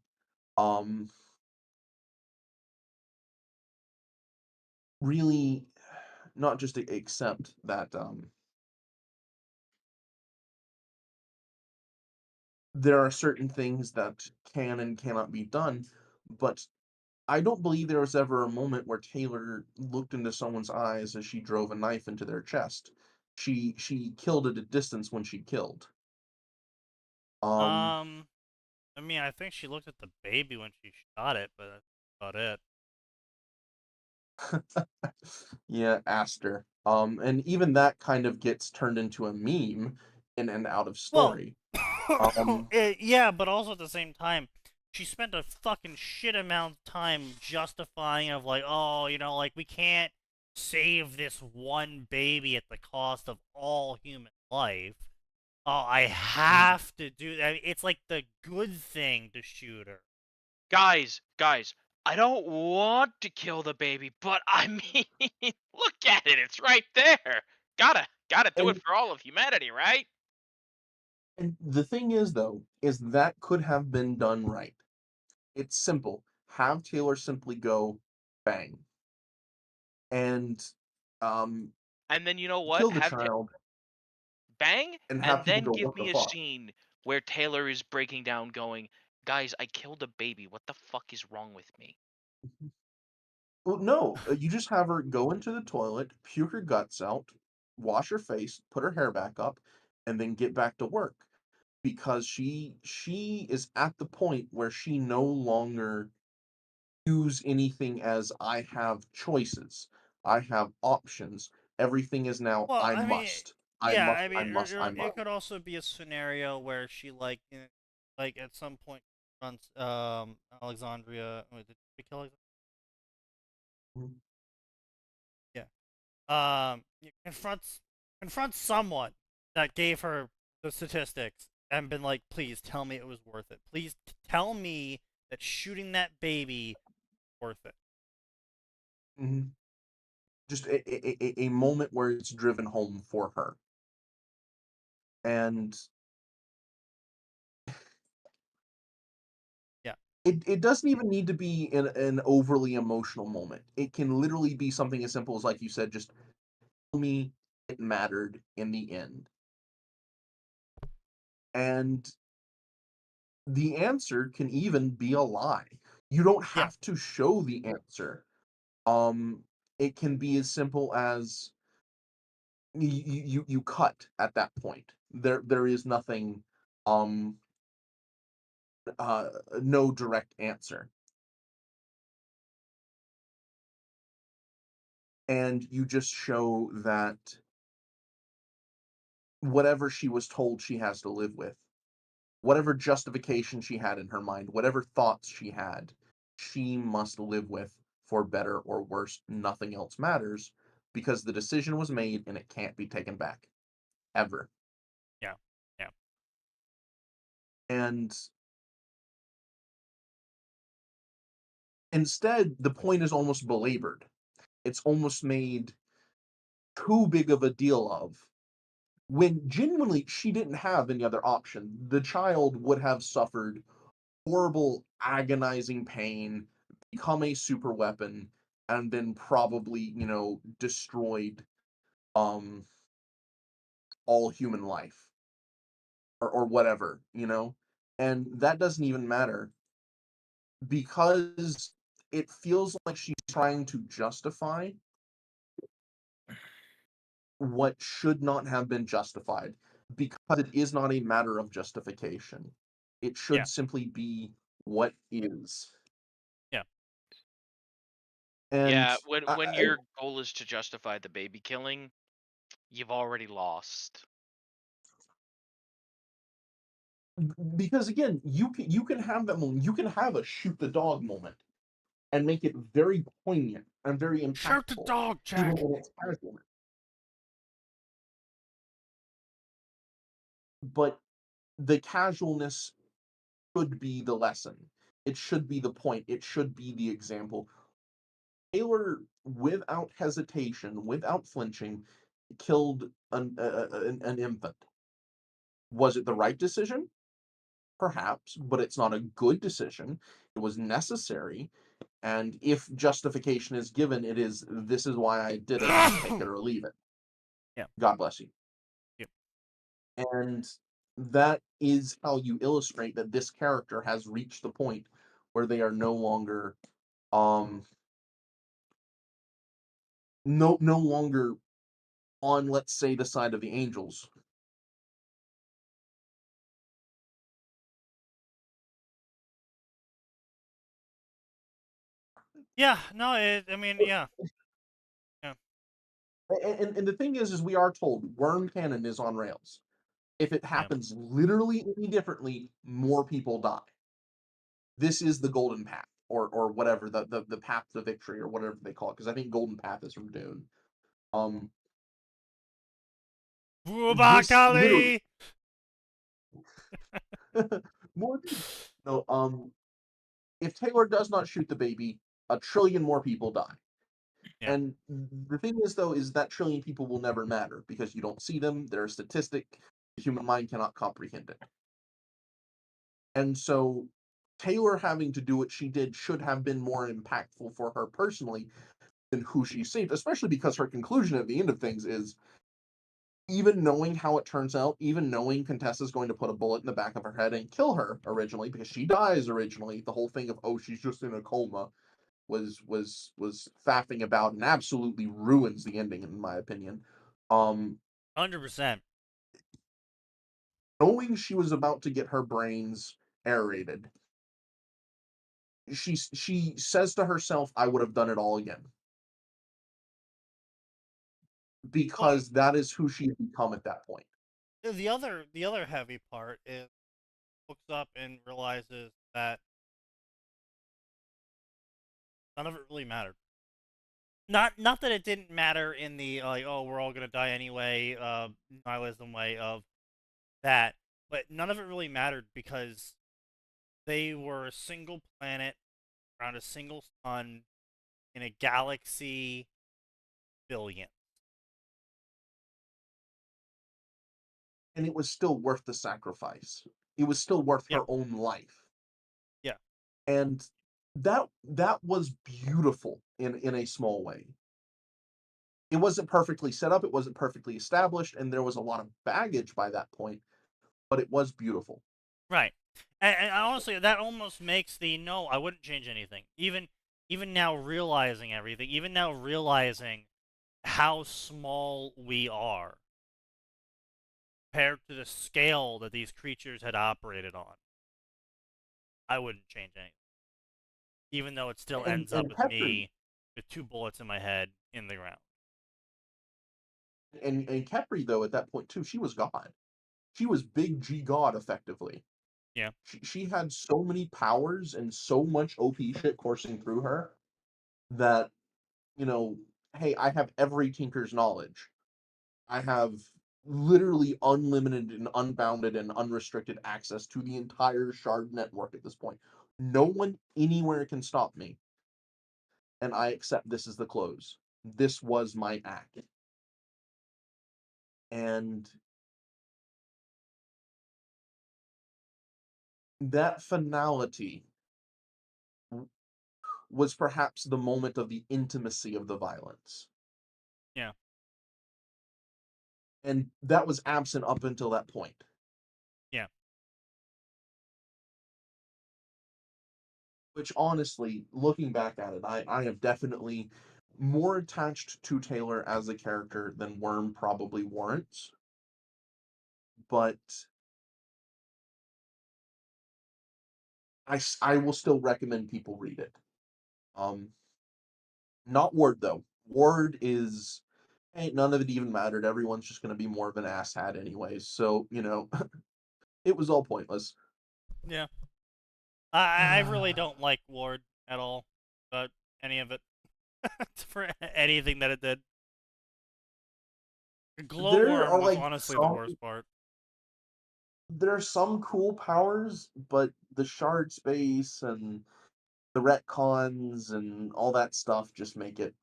really not just accept that there are certain things that can and cannot be done, but I don't believe there was ever a moment where Taylor looked into someone's eyes as she drove a knife into their chest. She killed at a distance when she killed. I mean, I think she looked at the baby when she shot it, but that's about it. Yeah, Aster. And even that kind of gets turned into a meme in and out of story. Yeah, but also at the same time, she spent a fucking shit amount of time justifying of like, oh, you know, like we can't save this one baby at the cost of all human life. Oh, I have to do that. It's like the good thing to shoot her. Guys, I don't want to kill the baby, but I mean, look at it. It's right there. Gotta do it for all of humanity, right? And the thing is, though, is that could have been done right. It's simple. Have Taylor simply go bang. And And then you know what? kill the child. Bang, And have and people then go, give what the me a fuck? scene where Taylor is breaking down going, guys, I killed a baby. What the fuck is wrong with me? Well, no, you just have her go into the toilet, puke her guts out, wash her face, put her hair back up, and then get back to work. Because she is at the point where she no longer views anything as I have choices, I have options. Everything is now Well, I I mean, must. yeah, I I mean, must. it could also be a scenario where she like, you know, like at some point confronts Alexandria. Wait, did she kill Alexandria? Mhm. Yeah. Confronts someone that gave her the statistics and been like, please tell me it was worth it. Please tell me that shooting that baby worth it. Mhm. Just a moment where it's driven home for her. And yeah, it doesn't even need to be an overly emotional moment. It can literally be something as simple as, like you said, just tell me it mattered in the end. And the answer can even be a lie. You don't have to show the answer. It can be as simple as you cut at that point. There is nothing, um, no direct answer. And you just show that whatever she was told she has to live with, whatever justification she had in her mind, whatever thoughts she had, she must live with for better or worse. Nothing else matters because the decision was made and it can't be taken back. Ever. Yeah. And instead, the point is almost belabored. It's almost made too big of a deal of, when genuinely she didn't have any other option. The child would have suffered horrible, agonizing pain, become a super weapon, and then probably, destroyed all human life. Or whatever, And that doesn't even matter. Because it feels like she's trying to justify what should not have been justified, because it is not a matter of justification. It should Yeah. simply be what is. Yeah. And Yeah, when your goal is to justify the baby killing, you've already lost. Because again, you can have that moment. You can have a shoot the dog moment and make it very poignant and very impactful. Shoot the dog, Jack. Even when it's casual. But the casualness should be the lesson. It should be the point. It should be the example. Taylor, without hesitation, without flinching, killed an infant. Was it the right decision? Perhaps, but it's not a good decision. It was necessary, and if justification is given, it is, this is why I did it. Take it or leave it. Yeah. God bless you. Yep. And that is how you illustrate that this character has reached the point where they are no longer no longer on, let's say, the side of the angels. Yeah, no, I mean, yeah. Yeah. And the thing is we are told worm canon is on rails. If it happens literally any differently, more people die. This is the golden path, or whatever, the path to victory, or whatever they call it, because I think golden path is from Dune. Bubakali! More, no, if Taylor does not shoot the baby, 1 trillion more people die. Yeah. And the thing is, though, is that trillion people will never matter because you don't see them. They're a statistic. The human mind cannot comprehend it. And so Taylor having to do what she did should have been more impactful for her personally than who she saved, especially because her conclusion at the end of things is, even knowing how it turns out, even knowing Contessa's going to put a bullet in the back of her head and kill her originally, because she dies originally, the whole thing of, oh, she's just in a coma, was faffing about and absolutely ruins the ending, in my opinion. 100%. Knowing she was about to get her brains aerated, she says to herself, I would have done it all again. Because that is who she had become at that point. The other heavy part is looks up and realizes that none of it really mattered. Not that it didn't matter in the like, oh, we're all gonna die anyway, nihilism way of that, but none of it really mattered because they were a single planet around a single sun in a galaxy billion. And it was still worth the sacrifice. It was still worth her own life. Yeah. And that was beautiful in a small way. It wasn't perfectly set up, it wasn't perfectly established, and there was a lot of baggage by that point, but it was beautiful. Right. And honestly, that almost makes the no, I wouldn't change anything. Even now realizing everything, even now realizing how small we are compared to the scale that these creatures had operated on, I wouldn't change anything. Even though it still ends up with me with 2 bullets in my head in the ground. And Kepri, though, at that point too, she was God. She was big G God, effectively. Yeah. She had so many powers and so much OP shit coursing through her that, hey, I have every Tinker's knowledge. I have, literally unlimited and unbounded and unrestricted access to the entire Shard network at this point. No one anywhere can stop me. And I accept this is the close. This was my act. And that finality was perhaps the moment of the intimacy of the violence. Yeah. And that was absent up until that point. Yeah. Which honestly, looking back at it, I am definitely more attached to Taylor as a character than Worm probably warrants. But I will still recommend people read it. Not Ward though. Ward is none of it even mattered. Everyone's just gonna be more of an asshat anyways. So, it was all pointless. Yeah. I really don't like Ward at all, but any of it. For anything that it did. Glowworm was honestly the worst part. There are some cool powers, but the shard space and the retcons and all that stuff just make it.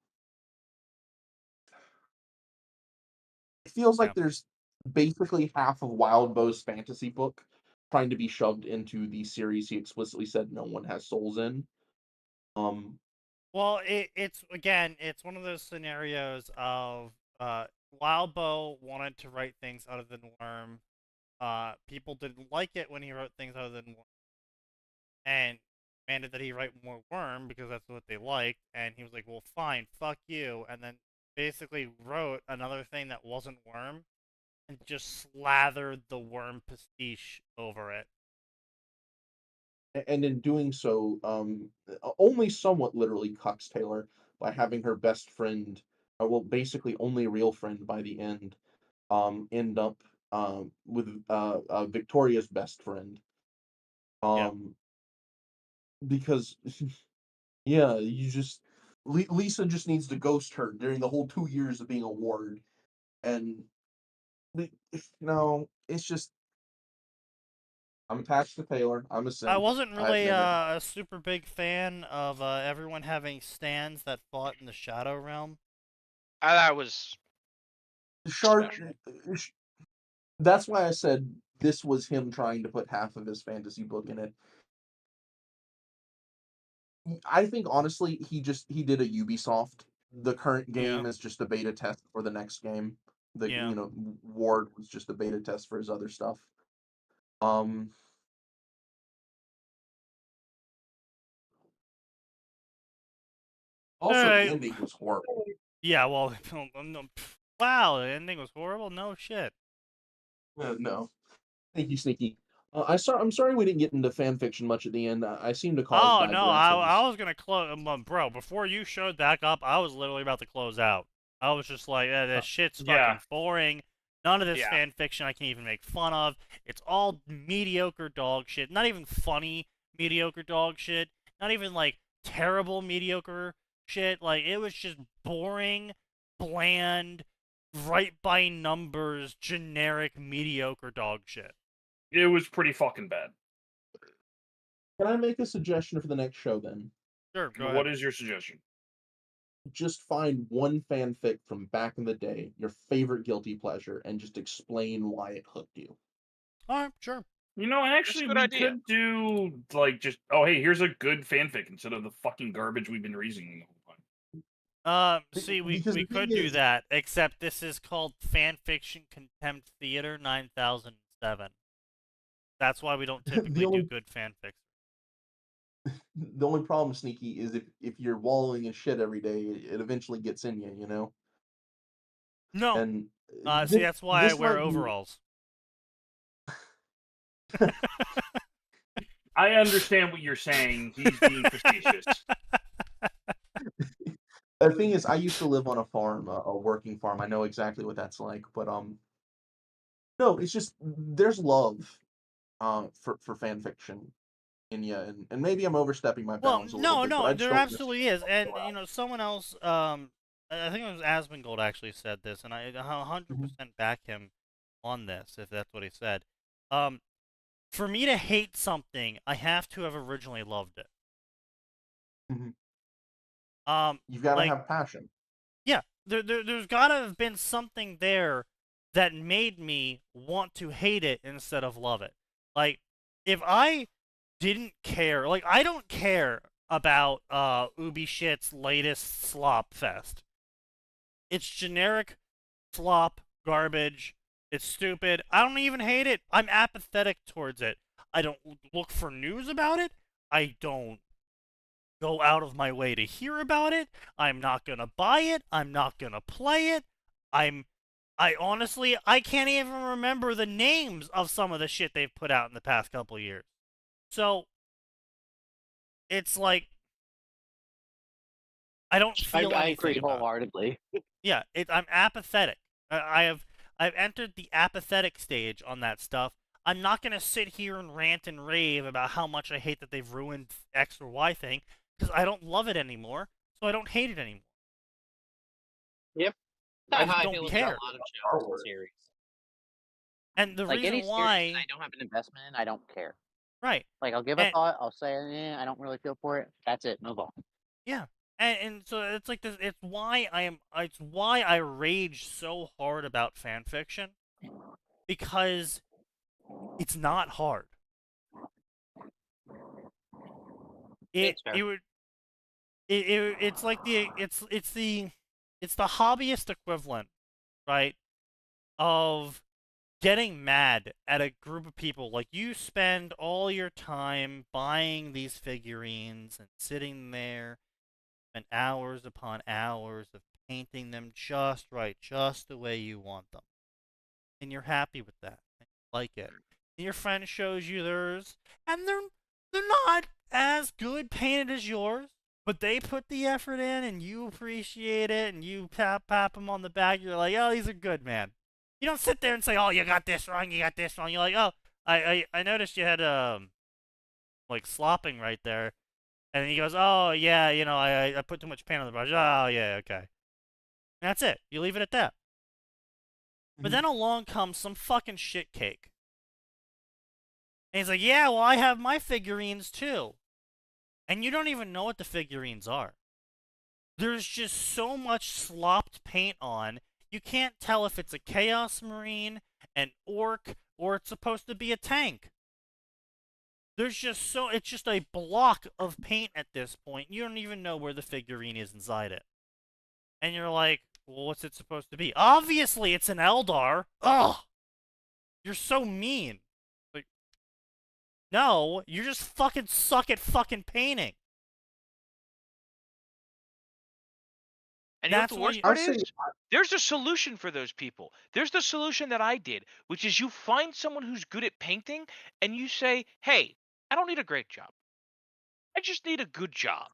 It feels like there's basically half of Wildbow's fantasy book trying to be shoved into the series he explicitly said no one has souls in. Well, it's one of those scenarios of Wildbow wanted to write things other than Worm. People didn't like it when he wrote things other than Worm, and demanded that he write more Worm because that's what they liked. And he was like, "Well, fine, fuck you," and then basically wrote another thing that wasn't Worm, and just slathered the Worm pastiche over it. And in doing so, only somewhat literally cucks Taylor by having her best friend, well, basically only real friend by the end, end up with Victoria's best friend. Because, yeah, Lisa just needs to ghost her during the whole 2 years of being a ward, and no, it's just. I'm attached to Taylor. I'm a simp. I wasn't really a super big fan of everyone having stands that fought in the Shadow Realm. That was Shard. That's why I said this was him trying to put half of his fantasy book in it. I think honestly, he did a Ubisoft. The current game is just a beta test for the next game. Ward was just a beta test for his other stuff. Also, the ending was horrible. Yeah, well, wow, the ending was horrible. No shit. No, thank you, Sneaky. I'm sorry we didn't get into fanfiction much at the end. I seem to cause. Oh no, I was gonna close, bro. Before you showed back up, I was literally about to close out. I was just like, this shit's fucking boring. None of this fanfiction I can even make fun of. It's all mediocre dog shit. Not even funny mediocre dog shit. Not even like terrible mediocre shit. Like it was just boring, bland, right by numbers, generic mediocre dog shit. It was pretty fucking bad. Can I make a suggestion for the next show then? Sure, go ahead. What is your suggestion? Just find one fanfic from back in the day, your favorite guilty pleasure, and just explain why it hooked you. Alright, sure. Actually, we could do, like, just, oh, hey, here's a good fanfic instead of the fucking garbage we've been reading the whole time. See, we could do that, except this is called Fanfiction Contempt Theater 9007. That's why we don't typically do good fanfics. The only problem, Sneaky, is if you're wallowing in shit every day, it eventually gets in you, you know? No. And see, that's why I wear overalls. I understand what you're saying. He's being facetious. The thing is, I used to live on a farm, a working farm. I know exactly what that's like, but no, it's just there's love for fanfiction in you, and maybe I'm overstepping my bounds a little bit. No, there absolutely is, and someone else, I think it was Asmongold actually said this, and I 100% back him. on this, if that's what he said. For me to hate something, I have to have originally loved it. You've got to like, have passion. yeah, there's gotta have been something there that made me want to hate it instead of love it. Like, if I didn't care, like, I don't care about Ubi Shit's latest slop fest. It's generic slop, garbage. It's stupid. I don't even hate it. I'm apathetic towards it. I don't look for news about it. I don't go out of my way to hear about it. I'm not gonna buy it. I'm not gonna play it. I honestly, I can't even remember the names of some of the shit they've put out in the past couple years. So, it's like, I don't feel I anything agree about it. wholeheartedly. Yeah, I'm apathetic. I've entered the apathetic stage on that stuff. I'm not gonna sit here and rant and rave about how much I hate that they've ruined X or Y thing, because I don't love it anymore, so I don't hate it anymore. Yep. I That's how don't feel about care. a lot of shows and series. And the Like reason any series why, that I don't have an investment in, I don't care. right? Like I'll give a And thought, I'll say, I don't really feel for it. That's it. Move on. yeah, and so it's like this. It's why I rage so hard about fan fiction, because it's not hard. It's fair. It's like it's the hobbyist equivalent, right, of getting mad at a group of people. Like, you spend all your time buying these figurines and sitting there and hours upon hours of painting them just right, just the way you want them, and you're happy with that, and you like it. And your friend shows you theirs, and they're not as good painted as yours, but they put the effort in, and you appreciate it, and you pat them on the back. You're like, oh, these are good, man. You don't sit there and say, oh, you got this wrong, you got this wrong. You're like, oh, I noticed you had like slopping right there. And he goes, oh, yeah, you know, I put too much paint on the brush. Oh, yeah, okay. And that's it. You leave it at that. But then along comes some fucking shit cake. And he's like, yeah, well, I have my figurines too. And you don't even know what the figurines are. There's just so much slopped paint on, you can't tell if it's a Chaos Marine, an Orc, or it's supposed to be a tank. There's just it's just a block of paint at this point. You don't even know where the figurine is inside it. And you're like, well, what's it supposed to be? Obviously, it's an Eldar. Ugh! You're so mean. Like, no, you just fucking suck at fucking painting. And you know what That's the why worst you- part I'll say- is? There's a solution for those people. There's the solution that I did, which is you find someone who's good at painting, and you say, hey, I don't need a great job. I just need a good job.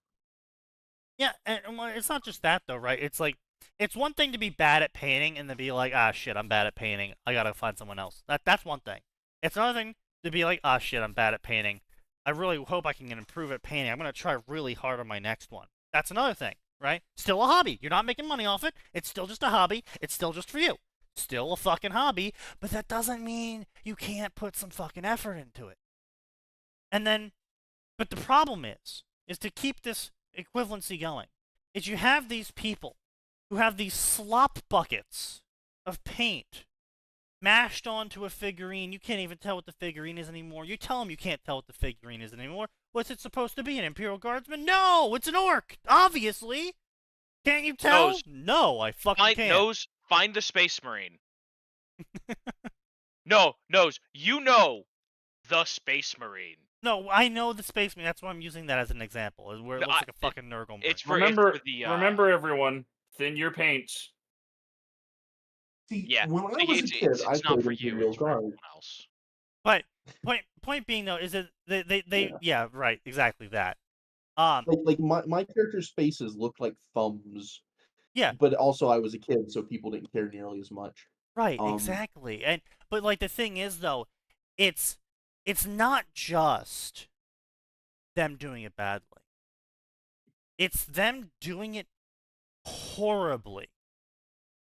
Yeah, and well, it's not just that, though, right? It's like, it's one thing to be bad at painting and then be like, ah, shit, I'm bad at painting. I gotta find someone else. That's one thing. It's another thing to be like, ah, shit, I'm bad at painting. I really hope I can improve at painting. I'm gonna try really hard on my next one. That's another thing, right? Still a hobby. You're not making money off it. It's still just a hobby. It's still just for you. Still a fucking hobby, but that doesn't mean you can't put some fucking effort into it. And then, but the problem is to keep this equivalency going, is you have these people who have these slop buckets of paint mashed onto a figurine. You can't even tell what the figurine is anymore. You tell them you can't tell what the figurine is anymore. What's it supposed to be, an Imperial Guardsman? No, it's an Orc, obviously. Can't you tell? Nose. No, I fucking can't. Find the Space Marine. No, Nose, you know the Space Marine. No, I know the Space Marine. That's why I'm using that as an example. Where it looks like a fucking Nurgle Marine. It's for Remember, the remember everyone, thin your paints. See, yeah. when I See, was a kid, I it's not played for you. Imperial It's for Guard. everyone else. But point being though is that they yeah, right, exactly that. Like my character's faces looked like thumbs. Yeah. But also I was a kid, so people didn't care nearly as much. Right, exactly. But like the thing is though, it's not just them doing it badly. It's them doing it horribly.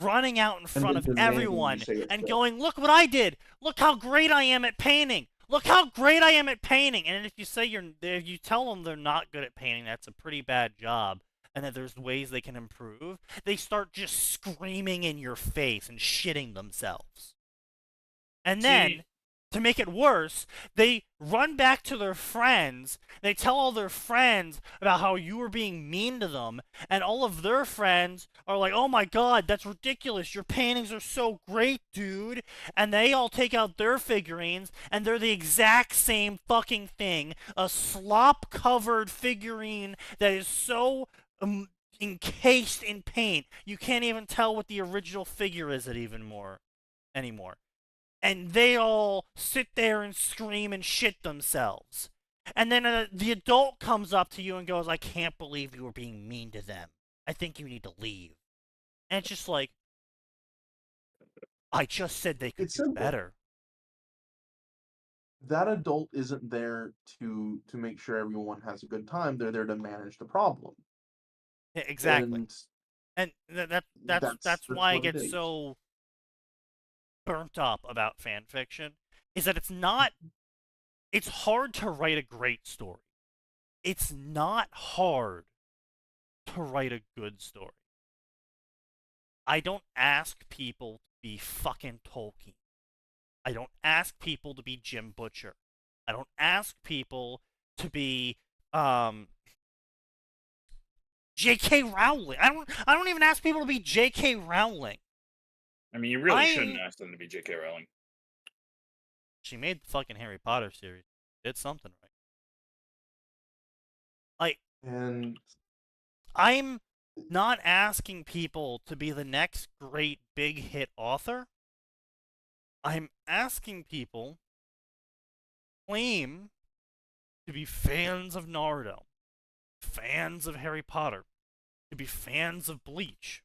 running out in front of demanding you everyone say it's and good. going, look what I did! Look how great I am at painting! Look how great I am at painting! And if you say if you tell them they're not good at painting, that's a pretty bad job, and that there's ways they can improve, they start just screaming in your face and shitting themselves. And then, to make it worse, they run back to their friends, they tell all their friends about how you were being mean to them, and all of their friends are like, oh my god, that's ridiculous, your paintings are so great, dude, and they all take out their figurines, and they're the exact same fucking thing, a slop-covered figurine that is so encased in paint, you can't even tell what the original figure is anymore. And they all sit there and scream and shit themselves. And then the adult comes up to you and goes, I can't believe you were being mean to them. I think you need to leave. And it's just like, I just said they could do better. That adult isn't there to make sure everyone has a good time. They're there to manage the problem. Yeah, exactly. And that's why I get so burnt up about fan fiction, is that it's hard to write a great story. It's not hard to write a good story. I don't ask people to be fucking Tolkien. I don't ask people to be Jim Butcher. I don't ask people to be J.K. Rowling. I don't even ask people to be J.K. Rowling. I mean, you really shouldn't ask them to be J.K. Rowling. She made the fucking Harry Potter series. Did something right. And I'm not asking people to be the next great big hit author. I'm asking people to claim to be fans of Naruto, fans of Harry Potter, to be fans of Bleach,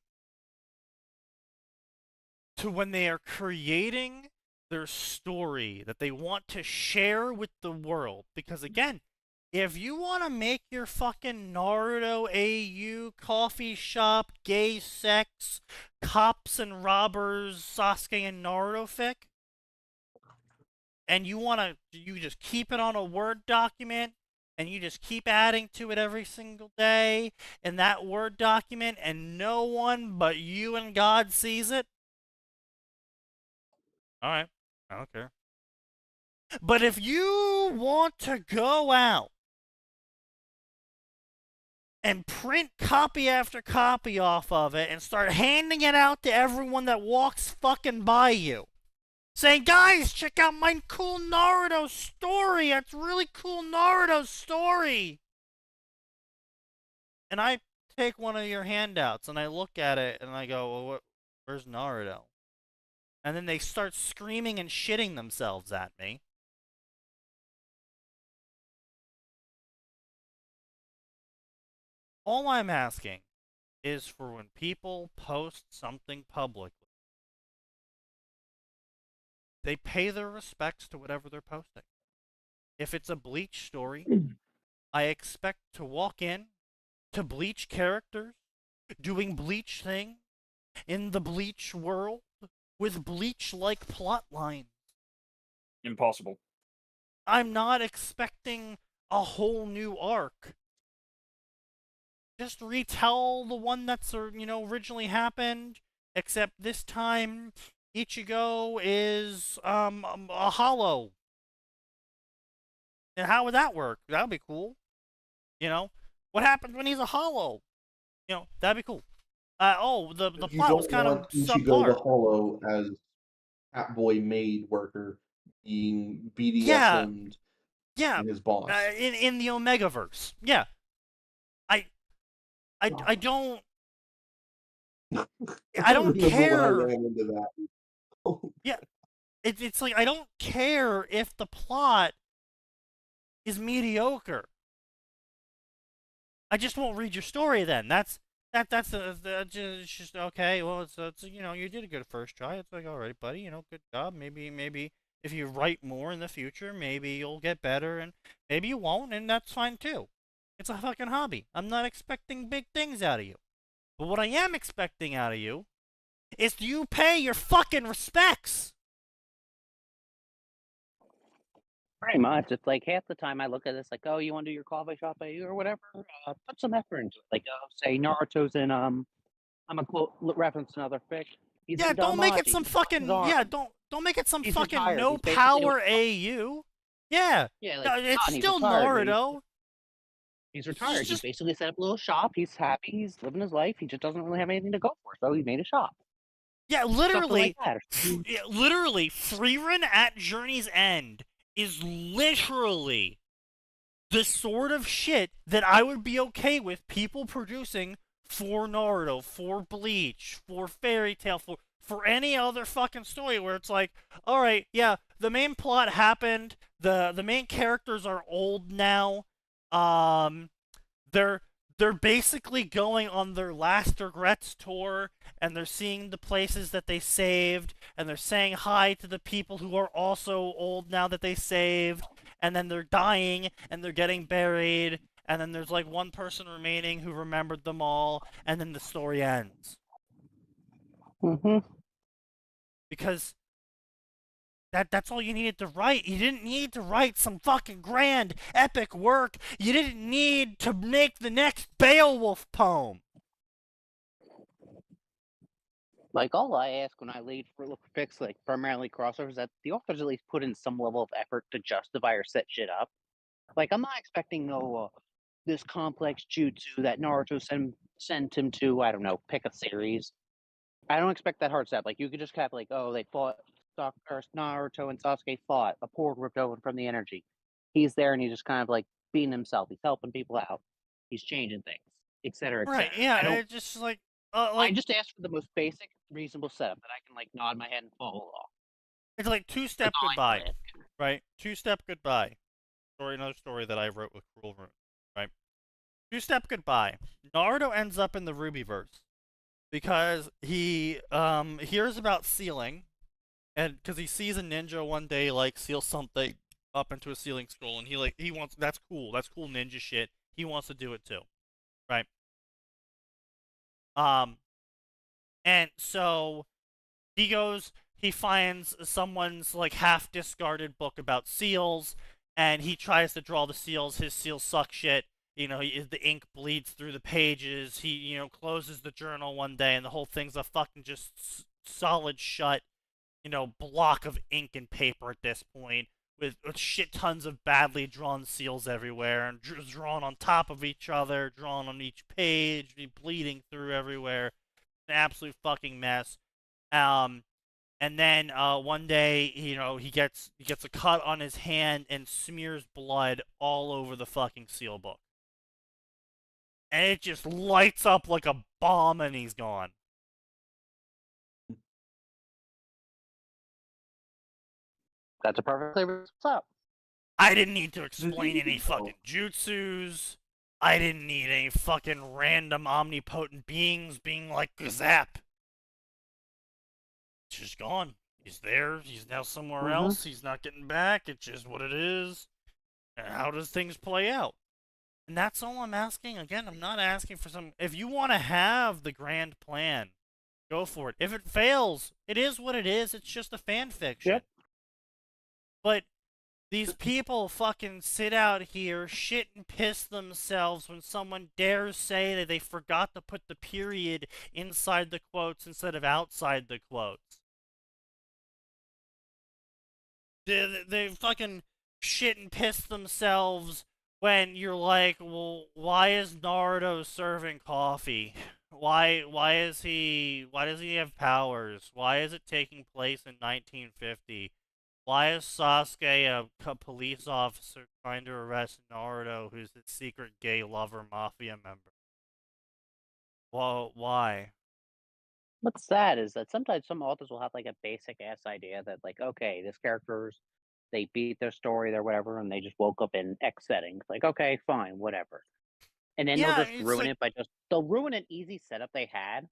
to when they are creating their story that they want to share with the world. Because again, if you want to make your fucking Naruto AU coffee shop, gay sex, cops and robbers, Sasuke and Naruto fic, and you just keep it on a Word document, and you just keep adding to it every single day in that Word document, and no one but you and God sees it, alright, I don't care. But if you want to go out and print copy after copy off of it and start handing it out to everyone that walks fucking by you, saying, guys, check out my cool Naruto story, it's a really cool Naruto story, and I take one of your handouts and I look at it and I go, well, where's Naruto? And then they start screaming and shitting themselves at me. All I'm asking is for when people post something publicly, they pay their respects to whatever they're posting. If it's a Bleach story, I expect to walk in to Bleach characters doing Bleach things in the Bleach world with Bleach-like plot lines. Impossible. I'm not expecting a whole new arc. Just retell the one that's, originally happened, except this time Ichigo is a hollow. And how would that work? That'd be cool. What happens when he's a hollow? That'd be cool. The plot was kind of Ichigo subpar. the Hollow as Catboy maid worker being BDSM'd in his boss. In the Omegaverse. Yeah. I don't care. Yeah. It's like I don't care if the plot is mediocre. I just won't read your story then. That's just okay. Well, it's you did a good first try. It's like, all right, buddy, good job. Maybe if you write more in the future, maybe you'll get better, and maybe you won't, and that's fine too. It's a fucking hobby. I'm not expecting big things out of you. But what I am expecting out of you It's you pay your fucking respects. Pretty much. It's like half the time I look at this like, oh, you want to do your coffee shop or whatever? Put some effort into it. Like, say Naruto's in I'm a quote reference another fic. He's Yeah, in don't make it Dalmati. some He's lost his fucking arm. don't make it some He's fucking retired. no He's basically power AU. Yeah, Yeah, no, like it's he's still retired. Naruto. He's retired. He's basically set up a little shop. He's happy. He's living his life. He just doesn't really have anything to go for, so he made a shop. Yeah, Something literally, like that. yeah, literally, Freerun at Journey's End is literally the sort of shit that I would be okay with people producing for Naruto, for Bleach, for Fairy Tail, for any other fucking story where it's like, all right, yeah, the main plot happened, the main characters are old now, they're basically going on their last regrets tour, and they're seeing the places that they saved, and they're saying hi to the people who are also old now that they saved, and then they're dying, and they're getting buried, and then there's like one person remaining who remembered them all, and then the story ends. Mm-hmm. Because that's all you needed to write. You didn't need to write some fucking grand, epic work. You didn't need to make the next Beowulf poem. Like, all I ask when I look for fics, like primarily crossovers, that the authors at least put in some level of effort to justify or set shit up. Like, I'm not expecting this complex jutsu that Naruto sent him to, I don't know, pick a series. I don't expect that hard stuff. Like, you could just have, like, oh, they fought, Naruto and Sasuke fought, a portal ripped open from the energy. He's there and he's just kind of, like, being himself. He's helping people out. He's changing things, etc., etc. Right, yeah, it's just like... I just asked for the most basic, reasonable setup that I can, like, nod my head and follow along. It's like two-step goodbye, right? Two-step goodbye. Another story that I wrote with Cruel Rune, right? Two-step goodbye. Naruto ends up in the Rubyverse because he hears about sealing, and because he sees a ninja one day like seal something up into a sealing scroll, and he wants that's cool ninja shit. He wants to do it too, right? And so he goes. He finds someone's like half discarded book about seals, and he tries to draw the seals. His seals suck shit. You know, the ink bleeds through the pages. He, closes the journal one day, and the whole thing's a fucking just solid shut, block of ink and paper at this point, with shit tons of badly drawn seals everywhere, and drawn on top of each other, drawn on each page, bleeding through everywhere. An absolute fucking mess. And then one day, he gets a cut on his hand and smears blood all over the fucking seal book. And it just lights up like a bomb, and he's gone. That's a perfect flavor. What's up? I didn't need to explain any fucking jutsus. I didn't need any fucking random omnipotent beings being like Gazap. It's just gone. He's there. He's now somewhere else. He's not getting back. It's just what it is. And how does things play out? And that's all I'm asking. Again, I'm not asking for some... If you want to have the grand plan, go for it. If it fails, it is what it is. It's just a fan fiction. Yep. But these people fucking sit out here, shit and piss themselves when someone dares say that they forgot to put the period inside the quotes instead of outside the quotes. They fucking shit and piss themselves when you're like, well, why is Naruto serving coffee? Why does he have powers? Why is it taking place in 1950? Why is Sasuke a police officer trying to arrest Naruto, who's a secret gay lover mafia member? Well, why? What's sad is that sometimes some authors will have like a basic ass idea that like, okay, this characters, they beat their story, their whatever, and they just woke up in X settings. Like, okay, fine, whatever. And then they'll just ruin it by they'll ruin an easy setup they had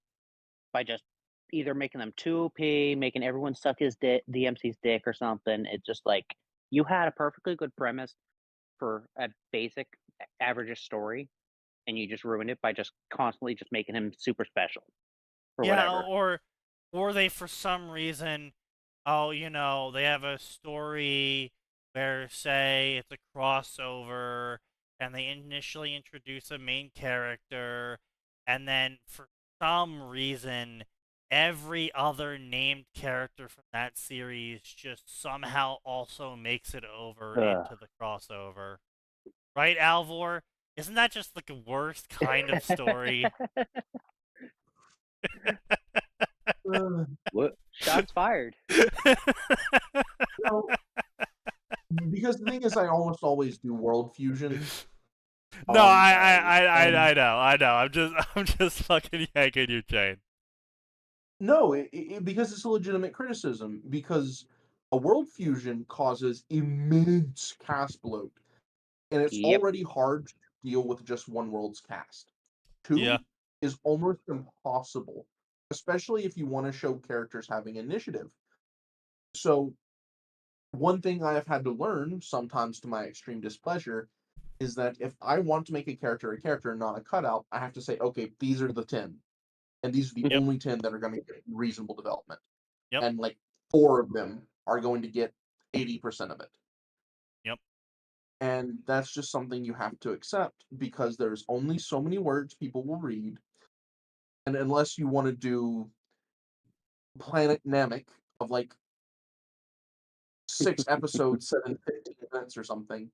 by just either making them too OP, making everyone suck the MC's dick or something. It's just like, you had a perfectly good premise for a basic average story, and you just ruined it by just constantly just making him super special. Or or they for some reason, oh, you know, they have a story where, say, it's a crossover, and they initially introduce a main character, and then for some reason, every other named character from that series just somehow also makes it over into the crossover. Right, Alvor? Isn't that just like the worst kind of story? What? Shots fired. No, because the thing is, I almost always do world fusion. No, and- I know. I'm just fucking yanking your chain. No, because it's a legitimate criticism. Because a world fusion causes immense cast bloat, and it's Yep. already hard to deal with just one world's cast. Two Yeah. is almost impossible, especially if you want to show characters having initiative. So, one thing I have had to learn, sometimes to my extreme displeasure, is that if I want to make a character and not a cutout, I have to say, okay, these are the 10. And these are the Yep. only 10 that are going to get reasonable development. Yep. And like 4 of them are going to get 80% of it. Yep. And that's just something you have to accept because there's only so many words people will read. And unless you want to do Planet Namek of like 6 episodes set in 15 minutes or something,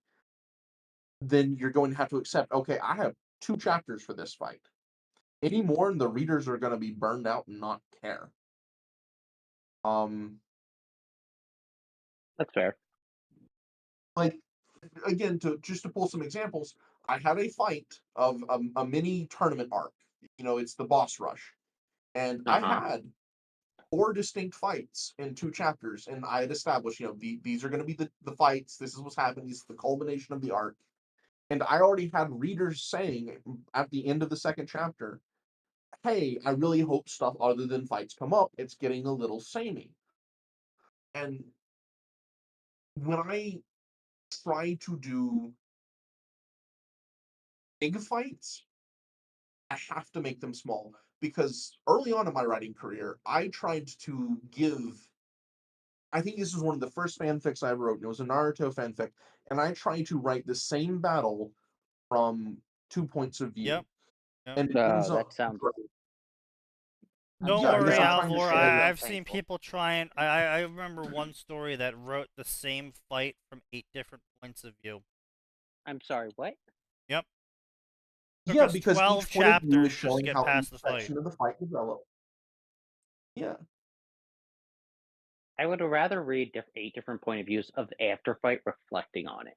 then you're going to have to accept, okay, I have 2 chapters for this fight. Any more, and the readers are going to be burned out and not care. That's fair. Like, again, to pull some examples, I had a fight of a mini tournament arc. You know, it's the boss rush. And I had 4 distinct fights in 2 chapters, and I had established, you know, these are going to be the fights. This is what's happening. This is the culmination of the arc. And I already had readers saying at the end of the 2nd chapter, hey, I really hope stuff other than fights come up. It's getting a little samey. And when I try to do big fights, I have to make them small. Because early on in my writing career, I tried to give. I think this is one of the first fanfics I wrote, and it was a Naruto fanfic, and I tried to write the same battle from 2 points of view. Yep. Yep. And it ends up That sounds. Don't Yeah, worry, yeah, I'm trying to Alvor. show you I've how seen painful. people try and I remember one story that wrote the same fight from 8 different points of view. I'm sorry. What? Yep. Took Yeah, us because 12 each point of view is chapters just to showing get how past each the fight. section of the fight developed. Yeah. I would rather read 8 different point of views of the after fight reflecting on it.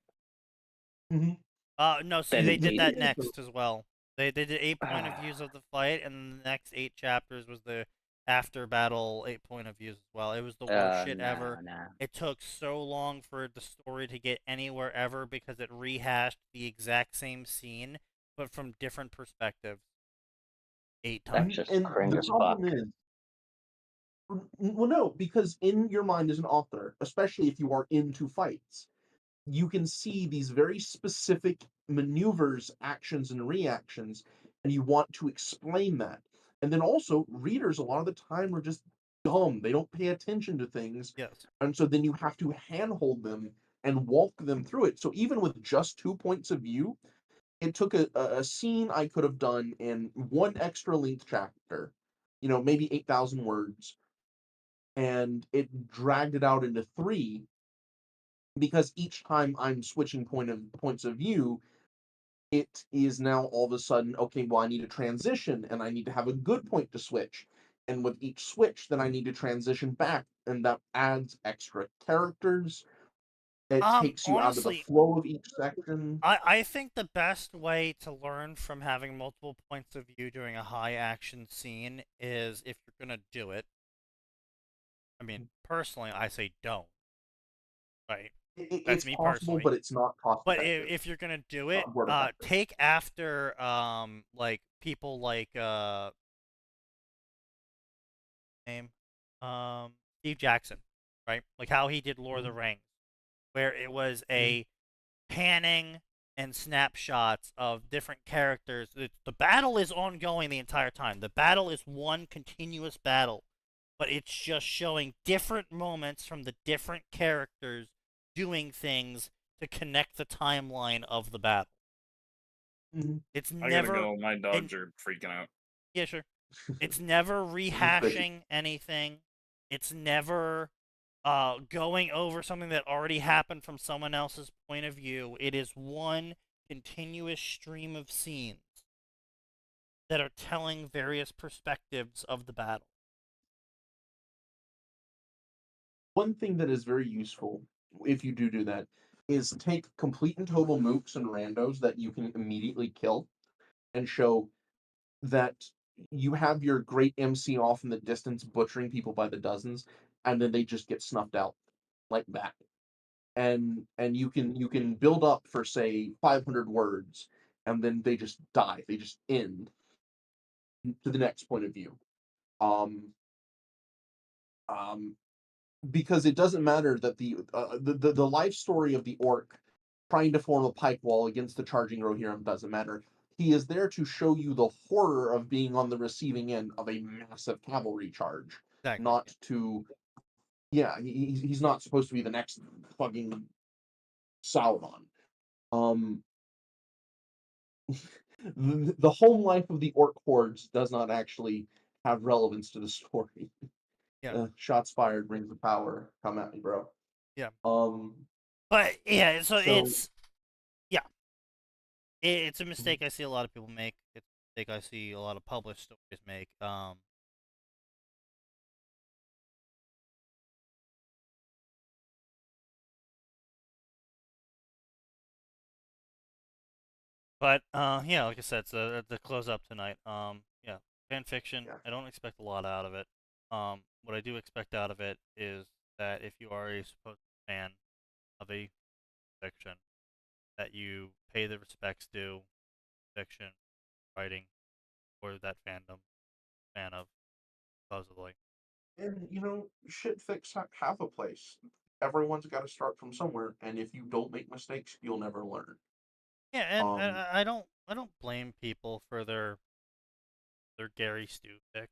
No, see, Then they did that read- next as well. They did 8 point of views of the fight, and the next 8 chapters was the after battle 8 point of views as well. It was the worst shit ever. Nah. It took so long for the story to get anywhere ever because it rehashed the exact same scene, but from different perspectives. 8 times. That's just And cringe the as fuck. problem is, well, no, because in your mind as an author, especially if you are into fights, you can see these very specific maneuvers, actions, and reactions, and you want to explain that. And then also, readers a lot of the time are just dumb. They don't pay attention to things. Yes. And so then you have to handhold them and walk them through it. So even with just 2 points of view, it took a scene I could have done in 1 extra length chapter, you know, maybe 8,000 words, and it dragged it out into 3 because each time I'm switching points of view, it is now all of a sudden, okay, well, I need a transition and I need to have a good point to switch. And with each switch, then I need to transition back, and that adds extra characters. It takes you out of the Honestly, flow of each section. I think the best way to learn from having multiple points of view during a high action scene is if you're gonna do it. I mean, personally, I say don't. Right? That's It's me possible, personally. but it's not cost But effective. if you're gonna do it, Not word effective. take after like people like name Steve Jackson, right? Like how he did Lord of the Rings, where it was a panning and snapshots of different characters. The battle is ongoing the entire time. The battle is one continuous battle. but it's just showing different moments from the different characters doing things to connect the timeline of the battle. It's I never. gotta go. My dogs are freaking out. Yeah, sure. It's never rehashing anything. It's never going over something that already happened from someone else's point of view. It is one continuous stream of scenes that are telling various perspectives of the battle. One thing that is very useful, if you do that, is take complete and total mooks and randos that you can immediately kill, and show that you have your great MC off in the distance butchering people by the dozens, and then they just get snuffed out like that. And you can build up for, say, 500 words, and then they just die. They just end to the next point of view. Because it doesn't matter that the life story of the orc trying to form a pike wall against the charging Rohirrim doesn't matter. He is there to show you the horror of being on the receiving end of a massive cavalry charge, Exactly. not to. Yeah, he's not supposed to be the next fucking Sauron. The home life of the orc hordes does not actually have relevance to the story. Yeah. Shots fired, rings of power. Come at me, bro. Yeah. But yeah, so it's it's a mistake I see a lot of people make. It's a mistake I see a lot of published stories make. But yeah, like I said, so to close up tonight, yeah, fanfiction. I don't expect a lot out of it. What I do expect out of it is that if you are a supposed fan of a fiction, that you pay the respects due fiction writing or that fandom fan of, supposedly. And shit fix have a place. Everyone's got to start from somewhere, and if you don't make mistakes, you'll never learn. Yeah, and I don't blame people for their Gary Stu fix.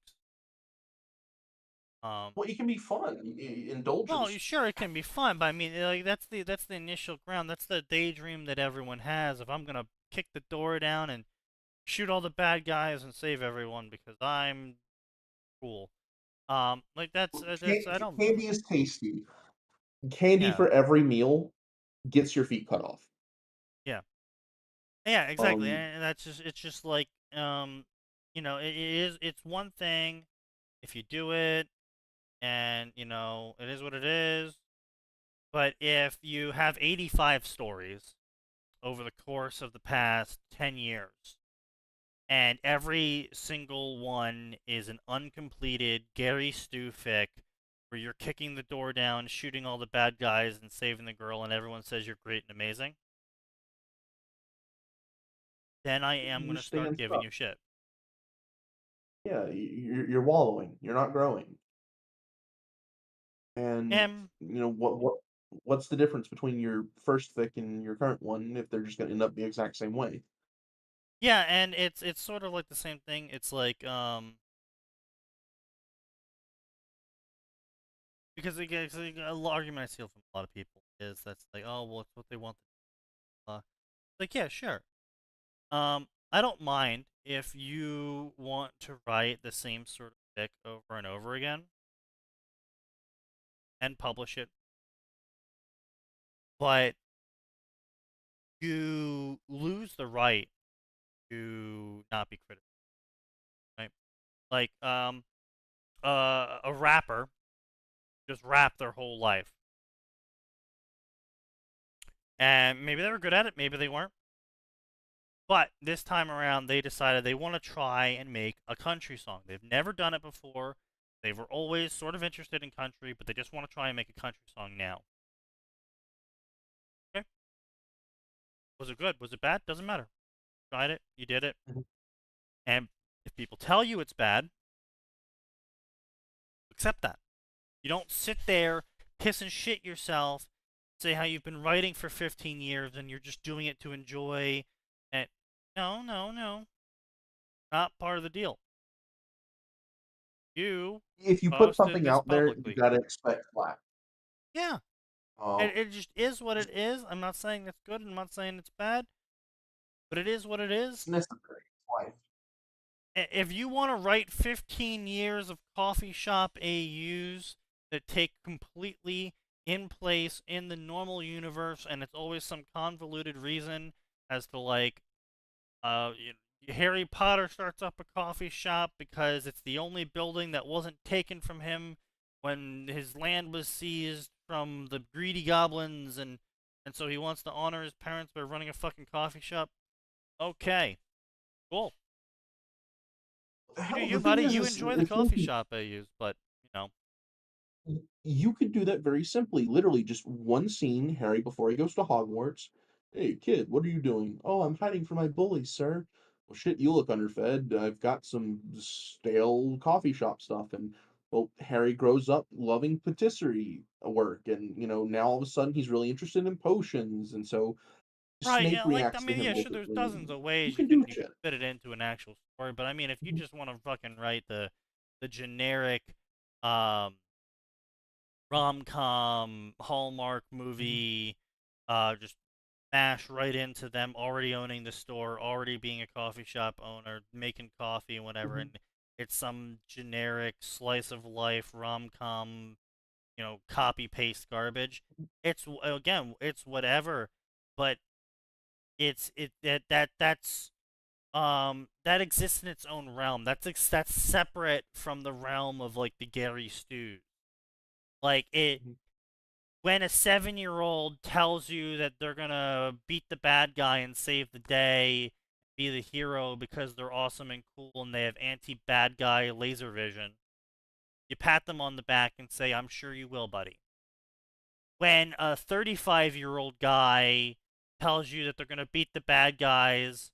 Well, it can be fun, indulgence. Well, sure, it can be fun, but I mean, like that's the initial ground. That's the daydream that everyone has. If I'm gonna kick the door down and shoot all the bad guys and save everyone because I'm cool. Like that's I don't. Candy is tasty. Candy Yeah. for every meal gets your feet cut off. Yeah. Yeah, exactly, and that's just it's just like it's one thing if you do it, and it is what it is. But if you have 85 stories over the course of the past 10 years, and every single one is an uncompleted Gary Stu fic where you're kicking the door down, shooting all the bad guys, and saving the girl, and everyone says you're great and amazing, then I am going to start giving you shit. Yeah, you're wallowing. You're not growing. And what's the difference between your first fic and your current one if they're just going to end up the exact same way? Yeah, and it's sort of like the same thing. It's like because an argument I see from a lot of people is that's like, oh well, it's what they want. Like, yeah, sure. I don't mind if you want to write the same sort of fic over and over again and publish it, but you lose the right to not be critical, right? Like, a rapper just rap their whole life, and maybe they were good at it, maybe they weren't. But this time around, they decided they want to try and make a country song. They've never done it before. They were always sort of interested in country, but they just want to try and make a country song now. Okay. Was it good? Was it bad? Doesn't matter. Tried it. You did it. And if people tell you it's bad, accept that. You don't sit there, piss and shit yourself, say how you've been writing for 15 years and you're just doing it to enjoy. And no. Not part of the deal. You If you put posted something this out there, you publicly. gotta expect flack. Yeah. It just is what it is. I'm not saying it's good. I'm not saying it's bad. But it is what it is. It's necessary. Life. If you want to write 15 years of coffee shop AUs that take completely in place in the normal universe, and it's always some convoluted reason as to like, Harry Potter starts up a coffee shop because it's the only building that wasn't taken from him when his land was seized from the greedy goblins, and so he wants to honor his parents by running a fucking coffee shop. Okay, cool. Hell, You the thing buddy, is, you is enjoy the if coffee you- shop I use, but you know. You could do that very simply. Literally, just one scene, Harry before he goes to Hogwarts. Hey, kid, what are you doing? Oh, I'm hiding from my bullies, sir. Well, shit, you look underfed. I've got some stale coffee shop stuff. And, well, Harry grows up loving patisserie work. And, now all of a sudden he's really interested in potions. And so Right, Snape yeah, reacts to him yeah, sure, there's openly. dozens of You ways can you do can shit. fit it into an actual story, but I mean, if you just want to fucking write the generic, rom-com Hallmark movie, just smash right into them already owning the store, already being a coffee shop owner, making coffee and whatever, and it's some generic slice of life rom-com, copy paste garbage. It's again, it's whatever, but that's that exists in its own realm. That's separate from the realm of like the Gary Stews. Like when a 7-year-old tells you that they're gonna beat the bad guy and save the day, be the hero because they're awesome and cool and they have anti-bad guy laser vision, you pat them on the back and say, "I'm sure you will, buddy." When a 35-year-old guy tells you that they're gonna beat the bad guys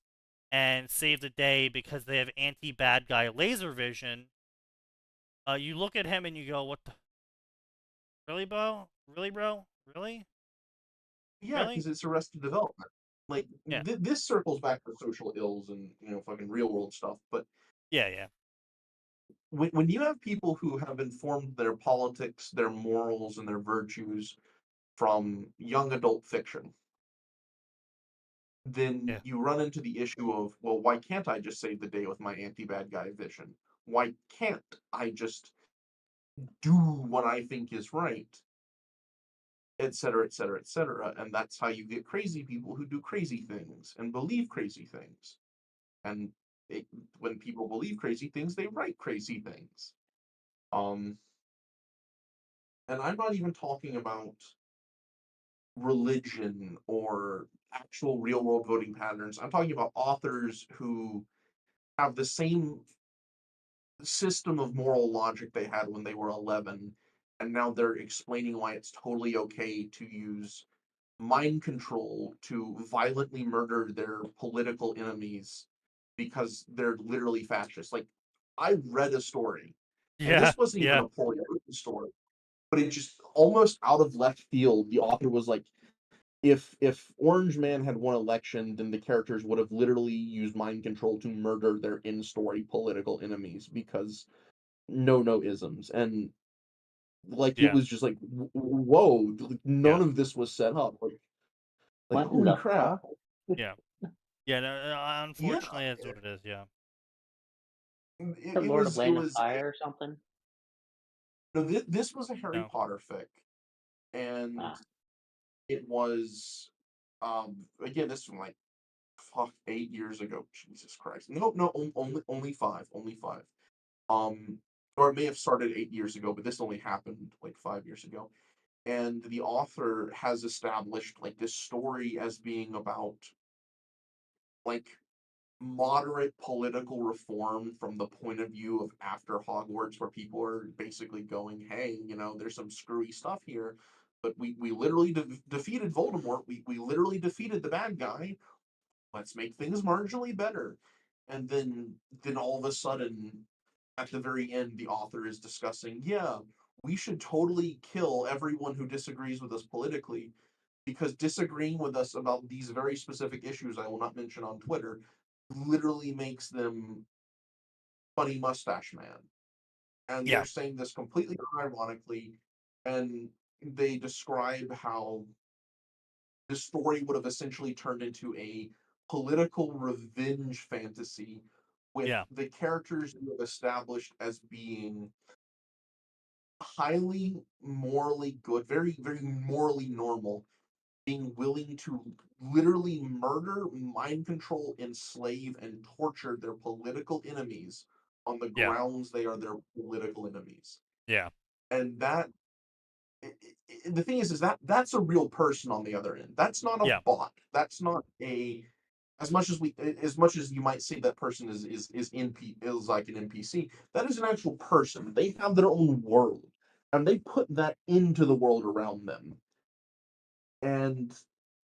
and save the day because they have anti-bad guy laser vision, you look at him and you go, "What the? Really, bro? Really, bro? Really?" Yeah, Really? because it's Arrested Development. Like, Yeah. this circles back to social ills and, fucking real world stuff. But Yeah. when you have people who have informed their politics, their morals, and their virtues from young adult fiction, then you run into the issue of, well, why can't I just save the day with my anti-bad guy vision? Why can't I just do what I think is right? Et cetera, et cetera, et cetera. And that's how you get crazy people who do crazy things and believe crazy things. And when people believe crazy things, they write crazy things. And I'm not even talking about religion or actual real world voting patterns. I'm talking about authors who have the same system of moral logic they had when they were 11, and now they're explaining why it's totally okay to use mind control to violently murder their political enemies because they're literally fascist. Like, I read a story, and this wasn't even a poorly written story, but it just almost out of left field, the author was like, if Orange Man had won election, then the characters would have literally used mind control to murder their in-story political enemies because no isms. And like it was just like, whoa, none of this was set up. Like holy crap. Yeah. Yeah, no, unfortunately, that's what it is, yeah. The Lord of Land of Fire or something? No, this was a Harry Potter fic. And it was, again, this was like, 8 years ago. Jesus Christ. No, only 5. Only 5. Or it may have started 8 years ago, but this only happened like 5 years ago. And the author has established like this story as being about like moderate political reform from the point of view of after Hogwarts, where people are basically going, hey, there's some screwy stuff here, but we literally defeated Voldemort. We literally defeated the bad guy. Let's make things marginally better. And then all of a sudden, at the very end, the author is discussing, yeah, we should totally kill everyone who disagrees with us politically, because disagreeing with us about these very specific issues I will not mention on Twitter literally makes them funny mustache man. and Yeah. they're saying this completely unironically, and they describe how this story would have essentially turned into a political revenge fantasy with Yeah. the characters you have established as being highly morally good, very, very morally normal, being willing to literally murder, mind control, enslave, and torture their political enemies on the Yeah. grounds they are their political enemies. Yeah. And that the thing is that that's a real person on the other end. That's not a Yeah. bot. That's not a as much as you might say that person is like an NPC. That is an actual person. They have their own world, and they put that into the world around them. And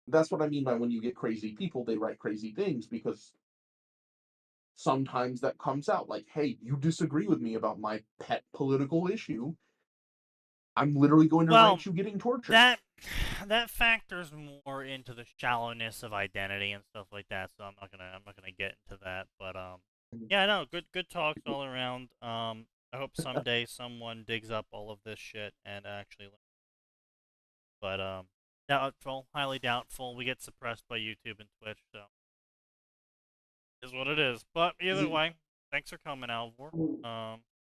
that's what I mean by when you get crazy people, they write crazy things because sometimes that comes out like, hey, you disagree with me about my pet political issue. I'm literally going to write you getting tortured. That factors more into the shallowness of identity and stuff like that. So I'm not gonna get into that. But yeah, no, good talks all around. I hope someday someone digs up all of this shit and actually. But doubtful, highly doubtful. We get suppressed by YouTube and Twitch, so is what it is. But either way, thanks for coming, Alvor.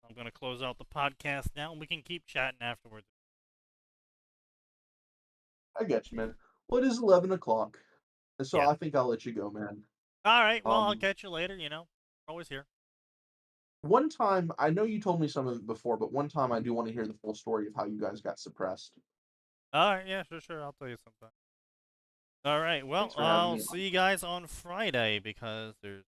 I'm gonna close out the podcast now, and we can keep chatting afterwards. I get you, man. Well, it is 11 o'clock, so I think I'll let you go, man. All right. Well, I'll catch you later. You know, always here. One time, I know you told me some of it before, but one time I do want to hear the full story of how you guys got suppressed. All right. Yeah. Sure. I'll tell you sometime. All right. Well, Thanks for having I'll me on. see you guys on Friday because there's